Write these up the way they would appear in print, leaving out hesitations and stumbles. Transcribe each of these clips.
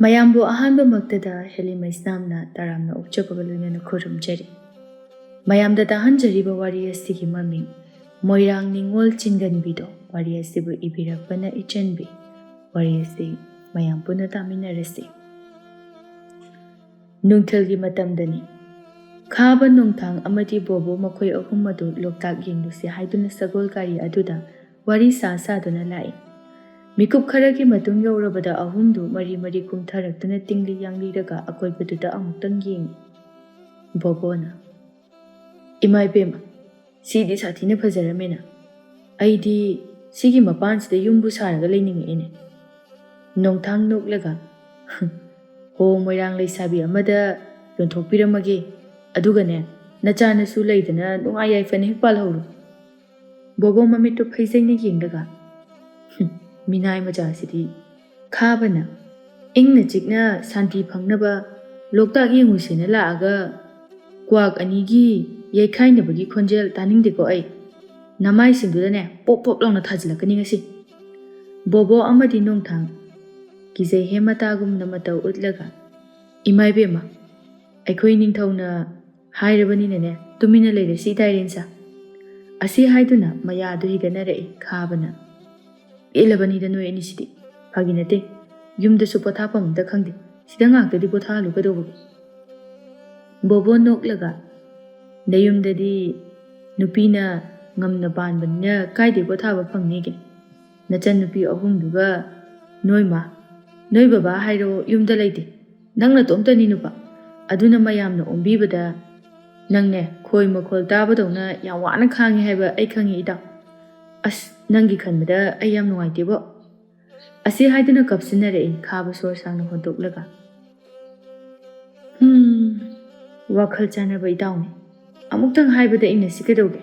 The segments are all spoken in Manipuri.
ꯃꯌꯥꯝꯕꯨ ꯑꯍꯥꯟꯕꯃꯛꯇꯗ ꯍꯦꯂꯤꯃꯩꯁꯅꯥꯝꯅ ꯇꯔꯥꯝꯅ ꯑꯣꯛꯆꯕꯒ ꯂꯣꯏꯅꯅ ꯈꯨꯔꯨꯝꯖꯔꯤ꯫ ꯃꯌꯥꯝꯗ ꯇꯥꯍꯟꯖꯔꯤꯕ ꯋꯥꯔꯤ ꯑꯁꯤꯒꯤ ꯃꯃꯤꯡ ꯃꯣꯏꯔꯥꯡ ꯅꯤꯡꯉꯣꯜ ꯆꯤꯡꯒꯟꯕꯤꯗꯣ꯫ ꯋꯥꯔꯤ ꯑꯁꯤꯕꯨ ꯏꯕꯤꯔꯛꯄꯅ ꯏꯆꯟꯕꯤ꯫ ꯋꯥꯔꯤ ꯑꯁꯤ ꯃꯌꯥꯝ ꯄꯨꯟꯅ ꯇꯥꯃꯤꯟꯅꯔꯁꯤ꯫ ꯅꯨꯡꯊꯤꯜꯒꯤ ꯃꯇꯝꯗꯅꯤ꯫ ꯈꯥꯕ, ꯅꯣꯡꯊꯥꯡ ꯑꯃꯗꯤ ꯕꯣꯕꯣ ꯃꯈꯣꯏ ꯑꯍꯨꯝ ꯑꯗꯨ ꯂꯣꯛꯇꯥꯛ ꯌꯦꯡꯂꯨꯁꯤ ꯍꯥꯏꯗꯨꯅ ꯁꯒꯣꯜ ꯒꯥꯔꯤ ꯑꯗꯨꯗ ꯋꯥꯔꯤ ꯁꯥꯗꯨꯅ ꯂꯥꯛꯏ꯫ ꯃꯤꯀꯨꯞ ꯈꯔꯒꯤ ꯃꯇꯨꯡ ꯌꯧꯔꯕꯗ ꯑꯍꯨꯝꯗꯨ ꯃꯔꯤ ꯃꯔꯤ ꯀꯨꯝꯊꯔꯛꯇꯨꯅ ꯇꯤꯡꯂꯤ ꯌꯥꯡꯂꯤꯔꯒ ꯑꯀꯣꯏꯕꯗꯨꯗ ꯑꯃꯨꯛꯇꯪ ꯌꯦꯡꯏ꯫ ꯕꯣꯕꯣꯅ, "ꯏꯃꯥ ꯏꯕꯦꯝꯃ, ꯁꯤꯗꯤ ꯁꯥꯊꯤꯅ ꯐꯖꯔꯝꯃꯦꯅ꯫ ꯑꯩꯗꯤ ꯁꯤꯒꯤ ꯃꯄꯥꯟꯁꯤꯗ ꯌꯨꯝꯕꯨ ꯁꯥꯔꯒ ꯂꯩꯅꯤꯡꯉꯛꯑꯦꯅꯦ." ꯅꯣꯡꯊꯥꯡ ꯅꯣꯛꯂꯒ, "ꯍꯣ, ꯃꯣꯏꯔꯥꯡ ꯂꯩꯁꯥꯕꯤ ꯑꯃꯗ ꯌꯣꯟꯊꯣꯛꯄꯤꯔꯝꯃꯒꯦ, ꯑꯗꯨꯒꯅꯦ ꯅꯆꯥꯅꯁꯨ ꯂꯩꯗꯅ ꯅꯨꯡꯉꯥꯏ ꯌꯥꯏꯐꯅ ꯍꯦꯛ ꯄꯥꯜꯍꯧꯔꯣ." ꯕꯣꯕꯣ ꯃꯃꯤꯠꯇꯨ ꯐꯩꯖꯩꯅ ꯌꯦꯡꯂꯒ, "ꯃꯤꯅꯥꯏ ꯃꯆꯥꯁꯤꯗꯤ." ꯈꯥꯕꯅ, "ꯏꯪꯅ ꯆꯤꯛꯅ ꯁꯥꯟꯇꯤ ꯐꯪꯅꯕ ꯂꯣꯛꯇꯥꯛ ꯌꯦꯡꯉꯨꯁꯦꯅ ꯂꯥꯛꯑꯒ ꯀ꯭ꯋꯥꯛ ꯑꯅꯤꯒꯤ ꯌꯩꯈꯥꯏꯅꯕꯒꯤ ꯈꯣꯟꯖꯦꯜ ꯇꯥꯅꯤꯡꯗꯦꯀꯣ ꯑꯩ꯫ ꯅꯃꯥꯏꯁꯤꯡꯗꯨꯗꯅꯦ ꯄꯣꯞ ꯄꯣꯞ ꯂꯥꯎꯅ ꯊꯥꯖꯤꯜꯂꯛꯀꯅꯤ ꯉꯁꯤ." ꯕꯣꯕꯣ ꯑꯃꯗꯤ ꯅꯣꯡꯊꯥꯡ ꯀꯤꯖꯩꯍꯦ ꯃꯇꯥꯒꯨꯝꯅ ꯃꯇꯧ ꯎꯠꯂꯒ, "ꯏꯃꯥ ꯏꯕꯦꯝꯃ, ꯑꯩꯈꯣꯏ ꯅꯤꯡꯊꯧꯅ ꯍꯥꯏꯔꯕꯅꯤꯅꯅꯦ ꯇꯨꯃꯤꯟꯅ ꯂꯩꯔꯁꯤ ꯏꯇꯥꯏꯔꯦꯟꯁꯥ." ꯑꯁꯤ ꯍꯥꯏꯗꯨꯅ ꯃꯌꯥꯗꯨ ꯍꯤꯒꯠꯅꯔꯛꯏ ꯈꯥꯕꯅ꯫ "ꯄꯦꯜꯂꯕꯅꯤꯗ ꯅꯣꯏ ꯑꯅꯤꯁꯤꯗꯤ. ꯐꯥꯒꯤ ꯅꯠꯇꯦ, ꯌꯨꯝꯗꯁꯨ ꯄꯣꯊꯥꯐꯝ ꯑꯝꯇ ꯈꯪꯗꯦ. ꯁꯤꯗ ꯉꯥꯛꯇꯗꯤ ꯄꯣꯊꯥꯍꯜꯂꯨ ꯀꯩꯗꯧꯕꯒꯦ?" ꯕꯣꯕꯣ ꯅꯣꯛꯂꯒ, "ꯅꯌꯨꯝꯗꯗꯤ ꯅꯨꯄꯤꯅ ꯉꯝꯅ ꯄꯥꯟꯕꯅꯤꯅ ꯀꯥꯏꯗꯩ ꯄꯣꯊꯥꯕ ꯐꯪꯅꯤꯒꯦ? ꯅꯆꯟ ꯅꯨꯄꯤ ꯑꯍꯨꯝꯗꯨꯒ ꯅꯣꯏ ꯃꯥ, ꯅꯣꯏ ꯕꯕꯥ ꯍꯥꯏꯔꯣ ꯌꯨꯝꯗ ꯂꯩꯇꯦ. ꯅꯪ ꯅꯇꯣꯝꯇꯅꯤ ꯅꯨꯄꯥ. ꯑꯗꯨꯅ ꯃꯌꯥꯝꯅ ꯑꯣꯝꯕꯤꯕꯗ ꯅꯪꯅꯦ ꯈꯣꯏ ꯃꯈꯣꯜ ꯇꯥꯕꯗꯧꯅ ꯌꯥꯝ ꯋꯥꯅ ꯈꯥꯡꯉꯤ ꯍꯥꯏꯕ ꯑꯩ ꯈꯪꯉꯤ ꯏꯇꯥꯎ. ꯑꯁ, ꯅꯪꯒꯤ ꯈꯟꯕꯗ ꯑꯩ ꯌꯥꯝ ꯅꯨꯡꯉꯥꯏꯇꯦꯕꯣ." ꯑꯁꯤ ꯍꯥꯏꯗꯨꯅ ꯀꯞꯁꯤꯟꯅꯔꯛꯏ ꯈꯥꯕ ꯁꯣꯔ ꯁꯥꯡꯅ ꯍꯣꯟꯗꯣꯛꯂꯒ꯫ "ꯋꯥꯈꯜ ꯆꯥꯟꯅꯕ ꯏꯇꯥꯎꯅꯤ. ꯑꯃꯨꯛꯇꯪ ꯍꯥꯏꯕꯗ ꯏꯟꯅꯁꯤ ꯀꯩꯗꯧꯒꯦ?"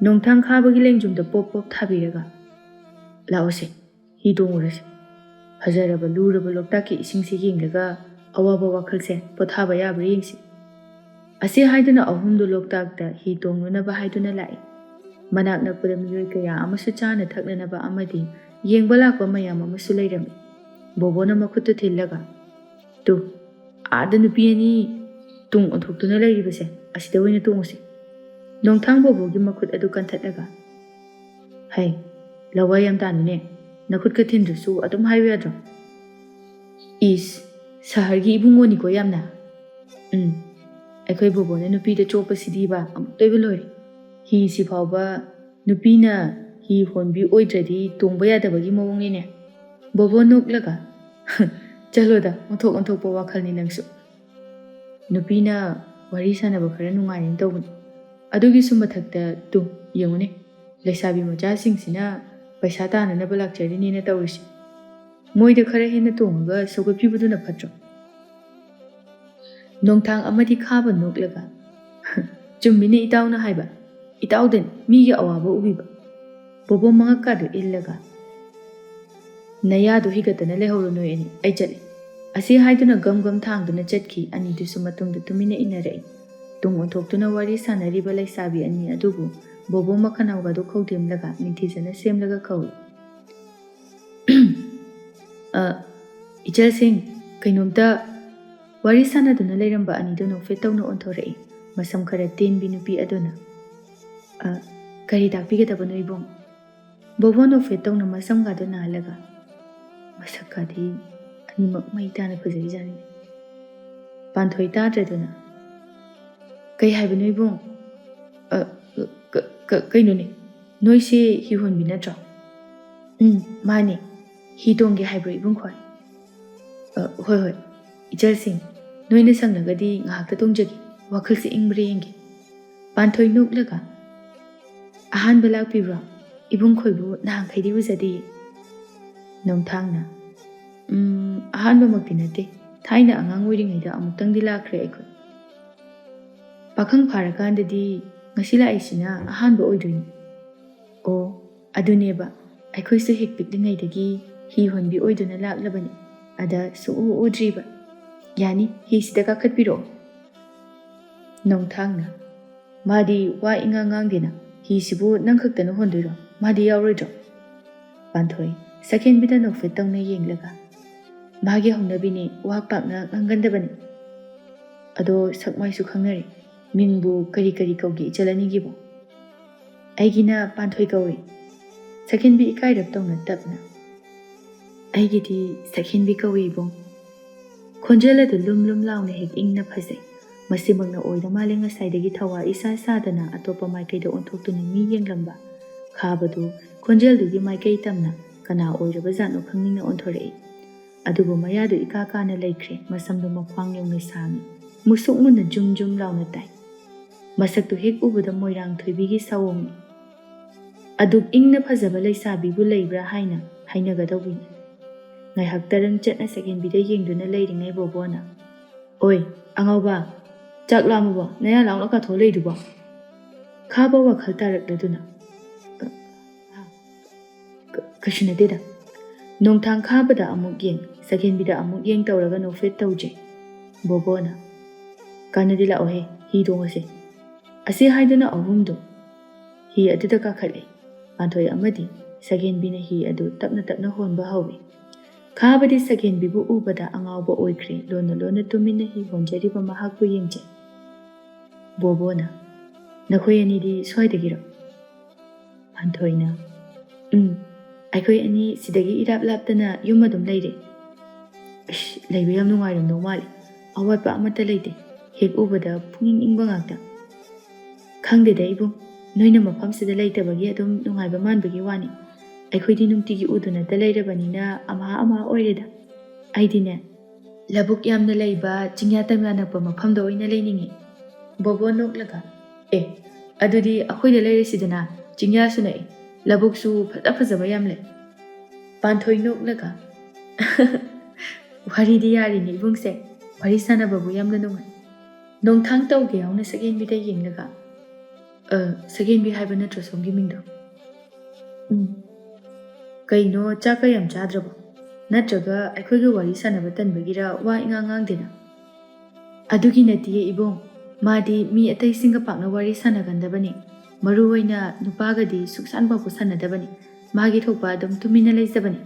ꯅꯣꯡꯊꯥꯡ ꯈꯥꯕꯒꯤ ꯂꯦꯡꯖꯨꯝꯗ ꯄꯣꯞ ꯄꯣꯞ ꯊꯥꯕꯤꯔꯒ, "ꯂꯥꯛꯑꯣꯁꯦ, ꯍꯤ ꯇꯣꯡꯉꯨꯔꯁꯦ. ꯐꯖꯔꯕ ꯂꯨꯔꯕ ꯂꯣꯛꯇꯥꯛꯀꯤ ꯏꯁꯤꯡꯁꯦ ꯌꯦꯡꯂꯒ ꯑꯋꯥꯕ ꯋꯥꯈꯜꯁꯦ ꯄꯣꯊꯥꯕ ꯌꯥꯕ꯭ꯔꯥ ꯌꯦꯡꯁꯤ." ꯑꯁꯤ ꯍꯥꯏꯗꯨꯅ ꯑꯍꯨꯝꯗꯨ ꯂꯣꯛꯇꯥꯛꯇ ꯍꯤ ꯇꯣꯡꯅꯅꯕ ꯍꯥꯏꯗꯨꯅ ꯂꯥꯛꯏ꯫ ꯃꯅꯥꯛ ꯅꯛꯄꯗ ꯃꯤꯑꯣꯏ ꯀꯌꯥ ꯑꯃꯁꯨ ꯆꯥꯅ ꯊꯛꯅꯅꯕ ꯑꯃꯗꯤ ꯌꯦꯡꯕ ꯂꯥꯛꯄ ꯃꯌꯥꯝ ꯑꯃꯁꯨ ꯂꯩꯔꯝꯃꯤ꯫ ꯕꯣꯕꯣꯅ ꯃꯈꯨꯠꯇꯨ ꯊꯤꯜꯂꯒ, "ꯇꯨ, ꯑꯥꯗ ꯅꯨꯄꯤ ꯑꯅꯤ ꯇꯨꯡ ꯑꯣꯟꯊꯣꯛꯇꯨꯅ ꯂꯩꯔꯤꯕꯁꯦ, ꯑꯁꯤꯗ ꯑꯣꯏꯅ ꯇꯣꯡꯉꯨꯁꯤ." ꯅꯣꯡꯊꯥꯡ ꯕꯣꯕꯣꯒꯤ ꯃꯈꯨꯠ ꯑꯗꯨ ꯀꯟꯊꯠꯂꯒ, "ꯍꯩ, ꯂꯋꯥꯏ ꯌꯥꯝ ꯇꯥꯅꯨꯅꯦ. ꯅꯈꯨꯠꯀ ꯊꯤꯟꯗ꯭ꯔꯁꯨ ꯑꯗꯨꯝ ꯍꯥꯏꯕ ꯌꯥꯗ꯭ꯔꯣ? ꯏꯁ, ꯁꯍꯔꯒꯤ ꯏꯕꯨꯡꯉꯣꯅꯤꯀꯣ ꯌꯥꯝꯅ." "ꯑꯩꯈꯣꯏ ꯕꯣꯕꯣꯅ ꯅꯨꯄꯤꯗ ꯆꯣꯞꯄꯁꯤꯗꯤꯕ ꯑꯃꯨꯛꯇꯣꯏꯕ ꯂꯣꯏꯔꯦ. ꯍꯤꯁꯤ ꯐꯥꯎꯕ ꯅꯨꯄꯤꯅ ꯍꯤ ꯍꯣꯟꯕꯤ ꯑꯣꯏꯗ꯭ꯔꯗꯤ ꯇꯣꯡꯕ ꯌꯥꯗꯕꯒꯤ ꯃꯑꯣꯡꯅꯤꯅꯦ." ꯕꯣꯕꯣ ꯅꯣꯛꯂꯒ, "ꯆꯠꯂꯣꯗ, ꯑꯣꯟꯊꯣꯛ ꯑꯣꯟꯊꯣꯛꯄ ꯋꯥꯈꯜꯅꯤ ꯅꯪꯁꯨ. ꯅꯨꯄꯤꯅ ꯋꯥꯔꯤ ꯁꯥꯟꯅꯕ ꯈꯔ ꯅꯨꯡꯉꯥꯏꯅ ꯇꯧꯕꯅꯤ. ꯑꯗꯨꯒꯤꯁꯨ ꯃꯊꯛꯇ ꯇꯨ ꯌꯦꯡꯉꯨꯅꯦ, ꯂꯩꯁꯥꯕꯤ ꯃꯆꯥꯁꯤꯡꯁꯤꯅ ꯄꯩꯁꯥ ꯇꯥꯅꯅꯕ ꯂꯥꯛꯆꯔꯤꯅꯦꯅ ꯇꯧꯔꯤꯁꯤ. ꯃꯣꯏꯗ ꯈꯔ ꯍꯦꯟꯅ ꯇꯣꯡꯉꯒ ꯁꯧꯒꯠꯄꯤꯕꯗꯨꯅ ꯐꯠꯇ꯭ꯔꯣ?" ꯅꯣꯡꯊꯥꯡ ꯑꯃꯗꯤ ꯈꯥꯕ ꯅꯣꯛꯂꯒ, "ꯆꯨꯝꯃꯤꯅꯦ ꯏꯇꯥꯎꯅ ꯍꯥꯏꯕ. ꯏꯇꯥꯎꯗꯅꯤ ꯃꯤꯒꯤ ꯑꯋꯥꯕ ꯎꯕꯤꯕ." ꯕꯣꯕꯣ ꯃꯉꯛꯀꯥꯗꯨ ꯏꯜꯂꯒ, "ꯅꯌꯥꯗꯨ ꯍꯤꯒꯠꯇꯅ ꯂꯩꯍꯧꯔꯣ ꯅꯣꯏ ꯑꯅꯤ, ꯑꯩ ꯆꯠꯂꯤ." ꯑꯁꯤ ꯍꯥꯏꯗꯨꯅ ꯒꯝ ꯒꯝ ꯊꯥꯡꯗꯨꯅ ꯆꯠꯈꯤ꯫ ꯑꯅꯤꯗꯨꯁꯨ ꯃꯇꯨꯡꯗ ꯇꯨꯃꯤꯟꯅ ꯏꯟꯅꯔꯛꯏ꯫ ꯇꯨꯡ ꯑꯣꯟꯊꯣꯛꯇꯨꯅ ꯋꯥꯔꯤ ꯁꯥꯟꯅꯔꯤꯕ ꯂꯩꯁꯥꯕꯤ ꯑꯅꯤ ꯑꯗꯨꯕꯨ ꯕꯣꯕꯣ ꯃꯈꯅꯥꯎꯒꯗꯨ ꯈꯧꯗꯦꯝꯂꯒ ꯅꯤꯡꯊꯤꯖꯅ ꯁꯦꯝꯂꯒ ꯀꯧꯏ, "ꯏꯆꯜꯁꯤꯡ, ꯀꯩꯅꯣꯝꯇ..." ꯋꯥꯔꯤ ꯁꯥꯟꯅꯗꯨꯅ ꯂꯩꯔꯝꯕ ꯑꯅꯤꯗꯨ ꯅꯣꯛꯐꯦꯠ ꯇꯧꯅ ꯑꯣꯟꯊꯣꯔꯛꯏ꯫ ꯃꯁꯝ ꯈꯔ ꯇꯦꯟꯕꯤ ꯅꯨꯄꯤ ꯑꯗꯨꯅ, "ꯀꯔꯤ ꯇꯥꯛꯄꯤꯒꯗꯕꯅꯣ ꯏꯕꯨꯡ?" ꯕꯣꯕꯣ ꯅꯣꯛꯐꯦꯠ ꯇꯧꯅ ꯃꯁꯝꯒꯥꯗꯨ ꯅꯥꯜꯂꯒ, "ꯃꯁꯛꯀꯥꯗꯤ ꯑꯅꯤꯃꯛ ꯃꯩ ꯇꯥꯅ ꯐꯖꯩꯖꯥꯠꯅꯤꯅꯦ." ꯄꯥꯟꯊꯣꯏ ꯇꯥꯗ꯭ꯔꯗꯨꯅ, "ꯀꯩ ꯍꯥꯏꯕꯅꯣ ꯏꯕꯨꯡ? ꯀꯩꯅꯣꯅꯦ, ꯅꯣꯏꯁꯦ ꯍꯤꯍꯣꯟꯕꯤ ꯅꯠꯇ꯭ꯔꯣ?" "ꯃꯥꯅꯦ. ꯍꯤ ꯇꯣꯡꯒꯦ ꯍꯥꯏꯕ꯭ꯔꯣ ꯏꯕꯨꯡ ꯈꯣꯏ?" "ꯍꯣꯏ ꯍꯣꯏ. ꯏꯆꯜꯁꯤꯡ, ꯅꯣꯏꯅ ꯁꯪꯂꯒꯗꯤ ꯉꯥꯏꯍꯥꯛꯇ ꯇꯣꯡꯖꯒꯦ. ꯋꯥꯈꯜꯁꯦ ꯏꯪꯕ꯭ꯔꯥ ꯌꯦꯡꯒꯦ." ꯄꯥꯟꯊꯣꯏ ꯅꯣꯛꯂꯒ, "ꯑꯍꯥꯟꯕ ꯂꯥꯛꯄꯤꯕ꯭ꯔꯣ? ꯏꯕꯨꯡ ꯈꯣꯏꯕꯨ ꯅꯍꯥꯟꯈꯩꯗꯤ ꯎꯖꯗꯦꯌꯦ." ꯅꯣꯡꯊꯥꯡꯅ, "ꯑꯍꯥꯟꯕꯃꯛꯇꯤ ꯅꯠꯇꯦ. ꯊꯥꯏꯅ ꯑꯉꯥꯡ ꯑꯣꯏꯔꯤꯉꯩꯗ ꯑꯃꯨꯛꯇꯪꯗꯤ ꯂꯥꯛꯈ꯭ꯔꯦ ꯑꯩꯈꯣꯏ. ꯄꯥꯈꯪ ꯐꯥꯔꯀꯥꯟꯗꯗꯤ ꯉꯁꯤ ꯂꯥꯛꯏꯁꯤꯅ ꯑꯍꯥꯟꯕ ꯑꯣꯏꯗꯣꯏꯅꯤ." "ꯑꯣ, ꯑꯗꯨꯅꯦꯕ. ꯑꯩꯈꯣꯏꯁꯨ ꯍꯦꯛ ꯄꯤꯛꯂꯤꯉꯩꯗꯒꯤ ꯍꯤ ꯍꯣꯟꯕꯤ ꯑꯣꯏꯗꯨꯅ ꯂꯥꯛꯂꯕꯅꯤ. ꯑꯗ ꯁꯨꯛꯎ ꯎꯗ꯭ꯔꯤꯕ. ꯌꯥꯅꯤ, ꯍꯤꯁꯤꯗ ꯀꯥꯈꯠꯄꯤꯔꯛꯑꯣ." ꯅꯣꯡꯊꯥꯡꯅ, "ꯃꯥꯗꯤ ꯋꯥ ꯏꯉꯥꯡ ꯉꯥꯡꯗꯦꯅ. ꯍꯤꯁꯤꯕꯨ ꯅꯪ ꯈꯛꯇꯅ ꯍꯣꯟꯗꯣꯏꯔꯣ? ꯃꯥꯗꯤ ꯌꯥꯎꯔꯣꯏꯗ꯭ꯔꯣ?" ꯄꯥꯟꯊꯣꯏ ꯁꯛꯍꯦꯟꯕꯤꯗ ꯅꯣꯛꯐꯦꯠ ꯇꯧꯅ ꯌꯦꯡꯂꯒ, ꯃꯥꯒꯤ ꯍꯧꯅꯕꯤꯅꯤ ꯋꯥ ꯄꯥꯛꯅ ꯉꯥꯡꯒꯟꯗꯕꯅꯤ꯫ ꯑꯗꯣ ꯁꯛꯃꯥꯏꯁꯨ ꯈꯪꯅꯔꯤ꯫ ꯃꯤꯡꯕꯨ ꯀꯔꯤ ꯀꯔꯤ ꯀꯧꯒꯦ ꯏꯆꯜ ꯑꯅꯤꯒꯤꯕꯨ? ꯑꯩꯒꯤꯅ ꯄꯥꯟꯊꯣꯏ ꯀꯧꯏ꯫ ꯁꯛꯍꯦꯟꯕꯤ ꯏꯀꯥꯏꯔꯞ ꯇꯧꯅ ꯇꯞꯅ꯫ ꯑꯩꯒꯤꯗꯤ ꯁꯛꯍꯦꯟꯕꯤ ꯀꯧꯏ ꯏꯕꯨꯡ꯫ ꯈꯣꯟꯖꯦꯜ ꯑꯗꯨ ꯂꯨꯝ ꯂꯨꯝ ꯂꯥꯎꯅ ꯍꯦꯛ ꯏꯪꯅ ꯐꯖꯩ꯫ ꯃꯁꯤꯃꯛꯅ ꯑꯣꯏꯗ ꯃꯥꯜꯂꯦ ꯉꯁꯥꯏꯗꯒꯤ ꯊꯋꯥ ꯏꯁꯥ ꯁꯥꯗꯅ ꯑꯇꯣꯞꯄ ꯃꯥꯏꯀꯩꯗ ꯑꯣꯟꯊꯣꯛꯇꯨꯅ ꯃꯤ ꯌꯦꯡꯂꯝꯕ ꯈꯥꯕꯗꯨ ꯈꯣꯟꯖꯦꯜꯗꯨꯒꯤ ꯃꯥꯏꯀꯩ ꯇꯝꯅ ꯀꯅꯥ ꯑꯣꯏꯔꯕ ꯖꯥꯠꯅꯣ ꯈꯪꯅꯤꯡꯅ ꯑꯣꯟꯊꯣꯔꯛꯏ꯫ ꯑꯗꯨꯕꯨ ꯃꯌꯥꯗꯨ ꯏꯀꯥ ꯀꯥꯅ ꯂꯩꯈ꯭ꯔꯦ, ꯃꯁꯝꯗꯨ ꯃꯈ꯭ꯋꯥꯡ ꯌꯧꯅ ꯁꯥꯡꯏ, ꯃꯨꯁꯨꯛ ꯃꯨꯟꯅ ꯖꯨꯝ ꯖꯨꯝ ꯂꯥꯎꯅ ꯇꯥꯏ꯫ ꯃꯁꯛꯇꯨ ꯍꯦꯛ ꯎꯕꯗ ꯃꯣꯏꯔꯥꯡ ꯊꯣꯏꯕꯤꯒꯤ ꯁꯥꯋꯣꯡꯅꯤ꯫ ꯑꯗꯨꯛ ꯏꯪꯅ ꯐꯖꯕ ꯂꯩꯁꯥꯕꯤꯕꯨ ꯂꯩꯕ꯭ꯔꯥ ꯍꯥꯏꯅ ꯍꯥꯏꯅꯒꯗꯧꯕꯅꯤ꯫ ꯉꯥꯏꯍꯥꯛ ꯇꯔꯪ ꯆꯠꯅ ꯁꯛꯍꯦꯟꯕꯤꯗ ꯌꯦꯡꯗꯨꯅ ꯂꯩꯔꯤꯉꯩ ꯕꯣꯕꯣꯅ "ꯑꯣꯏ ꯑꯉꯥꯎꯕ, ꯆꯥꯛ ꯂꯥꯝꯃꯕꯣ ꯅꯌꯥ ꯂꯥꯎꯅ ꯀꯥꯊꯣꯛꯑ ꯂꯩꯗꯨꯕꯣ?" ꯈꯥꯕ ꯋꯥꯈꯜ ꯇꯥꯔꯛꯂꯗꯨꯅ "ꯀꯩꯁꯨ ꯅꯠꯇꯦꯗ." ꯅꯣꯡꯊꯥꯡ ꯈꯥꯕꯗ ꯑꯃꯨꯛ ꯌꯦꯡ, ꯁꯛꯍꯦꯟꯕꯤꯗ ꯑꯃꯨꯛ ꯌꯦꯡ ꯇꯧꯔꯒ ꯅꯣꯛꯐꯦꯠ ꯇꯧꯖꯩ꯫ ꯕꯣꯕꯣꯅ "ꯀꯥꯟꯅꯗꯤ ꯂꯥꯛꯑꯣꯍꯦ, ꯍꯤ ꯇꯣꯡꯉꯁꯦ." ꯑꯁꯤ ꯍꯥꯏꯗꯨꯅ ꯑꯍꯨꯝꯗꯨ ꯍꯤ ꯑꯗꯨꯗ ꯀꯥꯈꯠꯂꯦ꯫ ꯄꯥꯟꯊꯣꯏ ꯑꯃꯗꯤ ꯁꯛꯍꯦꯟꯕꯤꯅ ꯍꯤ ꯑꯗꯨ ꯇꯞꯅ ꯇꯞꯅ ꯍꯣꯟꯕ ꯍꯧꯏ꯫ ꯈꯥꯕꯗꯤ ꯁꯛꯍꯦꯟꯕꯤꯕꯨ ꯎꯕꯗ ꯑꯉꯥꯎꯕ ꯑꯣꯏꯈ꯭ꯔꯦ, ꯂꯣꯟꯅ ꯂꯣꯟꯅ ꯇꯨꯃꯤꯟꯅ ꯍꯤ ꯍꯣꯟꯖꯔꯤꯕ ꯃꯍꯥꯛꯄꯨ ꯌꯦꯡꯖꯩ꯫ ꯕꯣꯕꯣꯅ "ꯅꯈꯣꯏ ꯑꯅꯤꯗꯤ ꯁ꯭ꯋꯥꯏꯗꯒꯤꯔꯣ?" ꯄꯥꯟꯊꯣꯏꯅ "ꯑꯩꯈꯣꯏ ꯑꯅꯤ ꯁꯤꯗꯒꯤ ꯏꯔꯥꯞ ꯂꯥꯞꯇꯅ ꯌꯨꯝ ꯑꯗꯨꯝ ꯂꯩꯔꯦ." "ꯏꯁ, ꯂꯩꯕ ꯌꯥꯝ ꯅꯨꯡꯉꯥꯏꯔꯝꯗꯧ ꯃꯥꯜꯂꯤ, ꯑꯋꯥꯠꯄ ꯑꯃꯠꯇ ꯂꯩꯇꯦ, ꯍꯦꯛ ꯎꯕꯗ ꯄꯨꯛꯅꯤꯡ ꯏꯪꯕ ꯉꯥꯛꯇ." "ꯈꯪꯗꯦꯗ ꯏꯕꯨꯡ, ꯅꯣꯏꯅ ꯃꯐꯝꯁꯤꯗ ꯂꯩꯇꯕꯒꯤ ꯑꯗꯨꯝ ꯅꯨꯡꯉꯥꯏꯕ ꯃꯥꯟꯕꯒꯤ ꯋꯥꯅꯤ꯫ ꯑꯩꯈꯣꯏꯗꯤ ꯅꯨꯡꯇꯤꯒꯤ ꯎꯗꯨꯅꯇ ꯂꯩꯔꯕꯅꯤꯅ ꯑꯃ ꯑꯣꯏꯔꯦꯗ꯫ ꯑꯩꯗꯤꯅꯦ, ꯂꯧꯕꯨꯛ ꯌꯥꯝꯅ ꯂꯩꯕ ꯆꯤꯡꯌꯥ ꯇꯝꯌꯥ ꯅꯛꯄ ꯃꯐꯝꯗ ꯑꯣꯏꯅ ꯂꯩꯅꯤꯡꯉꯤ." ꯕꯣꯕꯣ ꯅꯣꯛꯂꯒ "ꯑꯗꯨꯗꯤ ꯑꯩꯈꯣꯏꯗ ꯂꯩꯔꯁꯤꯗꯅ, ꯆꯤꯡꯌꯥꯁꯨ ꯅꯛꯏ, ꯂꯧꯕꯨꯛꯁꯨ ꯐꯖ ꯐꯖꯕ ꯌꯥꯝ ꯂꯩ." ꯄꯥꯟꯊꯣꯏ ꯅꯣꯛꯂꯒ "ꯋꯥꯔꯤꯗꯤ ꯌꯥꯔꯤꯅꯦ ꯏꯕꯨꯡꯁꯦ, ꯋꯥꯔꯤ ꯁꯥꯟꯅꯕꯕꯨ ꯌꯥꯝꯅ ꯅꯨꯡꯉꯥꯏ." ꯅꯣꯡꯊꯥꯡ ꯇꯧꯒꯦ ꯌꯥꯎꯅ ꯁꯛꯍꯦꯟꯕꯤꯗ ꯌꯦꯡꯂꯒ "ꯁꯛꯍꯦꯟꯕꯤ ꯍꯥꯏꯕ ꯅꯠꯇ꯭ꯔꯣ ꯁꯣꯝꯒꯤ ꯃꯤꯡꯗꯣ?" "ꯀꯩꯅꯣ ꯆꯥꯛꯀ ꯌꯥꯝ ꯆꯥꯗ꯭ꯔꯕꯣ? ꯅꯠꯇ꯭ꯔꯒ ꯑꯩꯈꯣꯏꯒ ꯋꯥꯔꯤ ꯁꯥꯟꯅꯕ ꯇꯟꯕꯒꯤꯔ ꯋꯥ ꯏꯉꯥꯡ ꯉꯥꯡꯗꯦꯅ?" "ꯑꯗꯨꯒꯤ ꯅꯠꯇꯤꯌꯦ ꯏꯕꯨꯡ, ꯃꯥꯗꯤ ꯃꯤ ꯑꯇꯩꯁꯤꯡꯒ ꯄꯥꯛꯅ ꯋꯥꯔꯤ ꯁꯥꯟꯅꯒꯟꯗꯕꯅꯤ, ꯃꯔꯨꯑꯣꯏꯅ ꯅꯨꯄꯥꯒꯗꯤ ꯁꯨꯛꯁꯥꯟꯐꯥꯎꯕ ꯁꯥꯟꯅꯗꯕꯅꯤ, ꯃꯥꯒꯤ ꯊꯣꯛꯄ ꯑꯗꯨꯝ ꯇꯨꯃꯤꯟꯅ ꯂꯩꯖꯕꯅꯤ."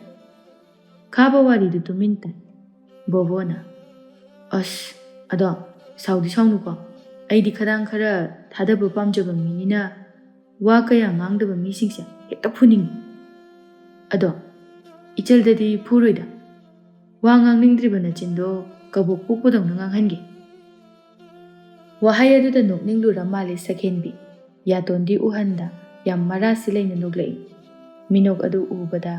ꯈꯥꯕ ꯋꯥꯔꯤꯗꯨ ꯇꯨꯃꯤꯟ ꯇꯥꯏ꯫ ꯕꯣꯕꯣꯅ "ꯑꯁ, ꯑꯗꯣ ꯁꯥꯎꯗꯤ ꯁꯥꯎꯅꯨꯀꯣ, ꯑꯩꯗꯤ ꯈꯗꯥꯡ ꯈꯔ ꯊꯥꯗꯕ ꯄꯥꯝꯖꯕ ꯃꯤꯅꯤꯅ ꯋꯥ ꯀꯌꯥ ꯉꯥꯡꯗꯕ ꯃꯤꯁꯤꯡꯁꯦ ꯍꯦꯛꯇ ꯐꯨꯅꯤꯡꯉꯤ꯫ ꯑꯗꯣ ꯏꯆꯜꯗꯗꯤ ꯐꯨꯔꯣꯏꯗ, ꯋꯥ ꯉꯥꯡꯅꯤꯡꯗ꯭ꯔꯤꯕ ꯅꯆꯤꯟꯗꯣ ꯀꯕꯣꯛ ꯄꯣꯛꯄꯗꯧꯅ ꯉꯥꯡꯍꯟꯒꯦ." ꯋꯥꯍꯩ ꯑꯗꯨꯗ ꯅꯣꯛꯅꯤꯡꯂꯨꯔ ꯃꯥꯜꯂꯦ ꯁꯛꯍꯦꯟꯕꯤ, ꯌꯥꯇꯣꯟꯗꯤ ꯎꯍꯟꯗ ꯌꯥꯝ ꯃꯔꯥꯁꯤ ꯂꯩꯅ ꯅꯣꯛꯂꯛꯏ꯫ ꯃꯤꯅꯣꯛ ꯑꯗꯨ ꯎꯕꯗ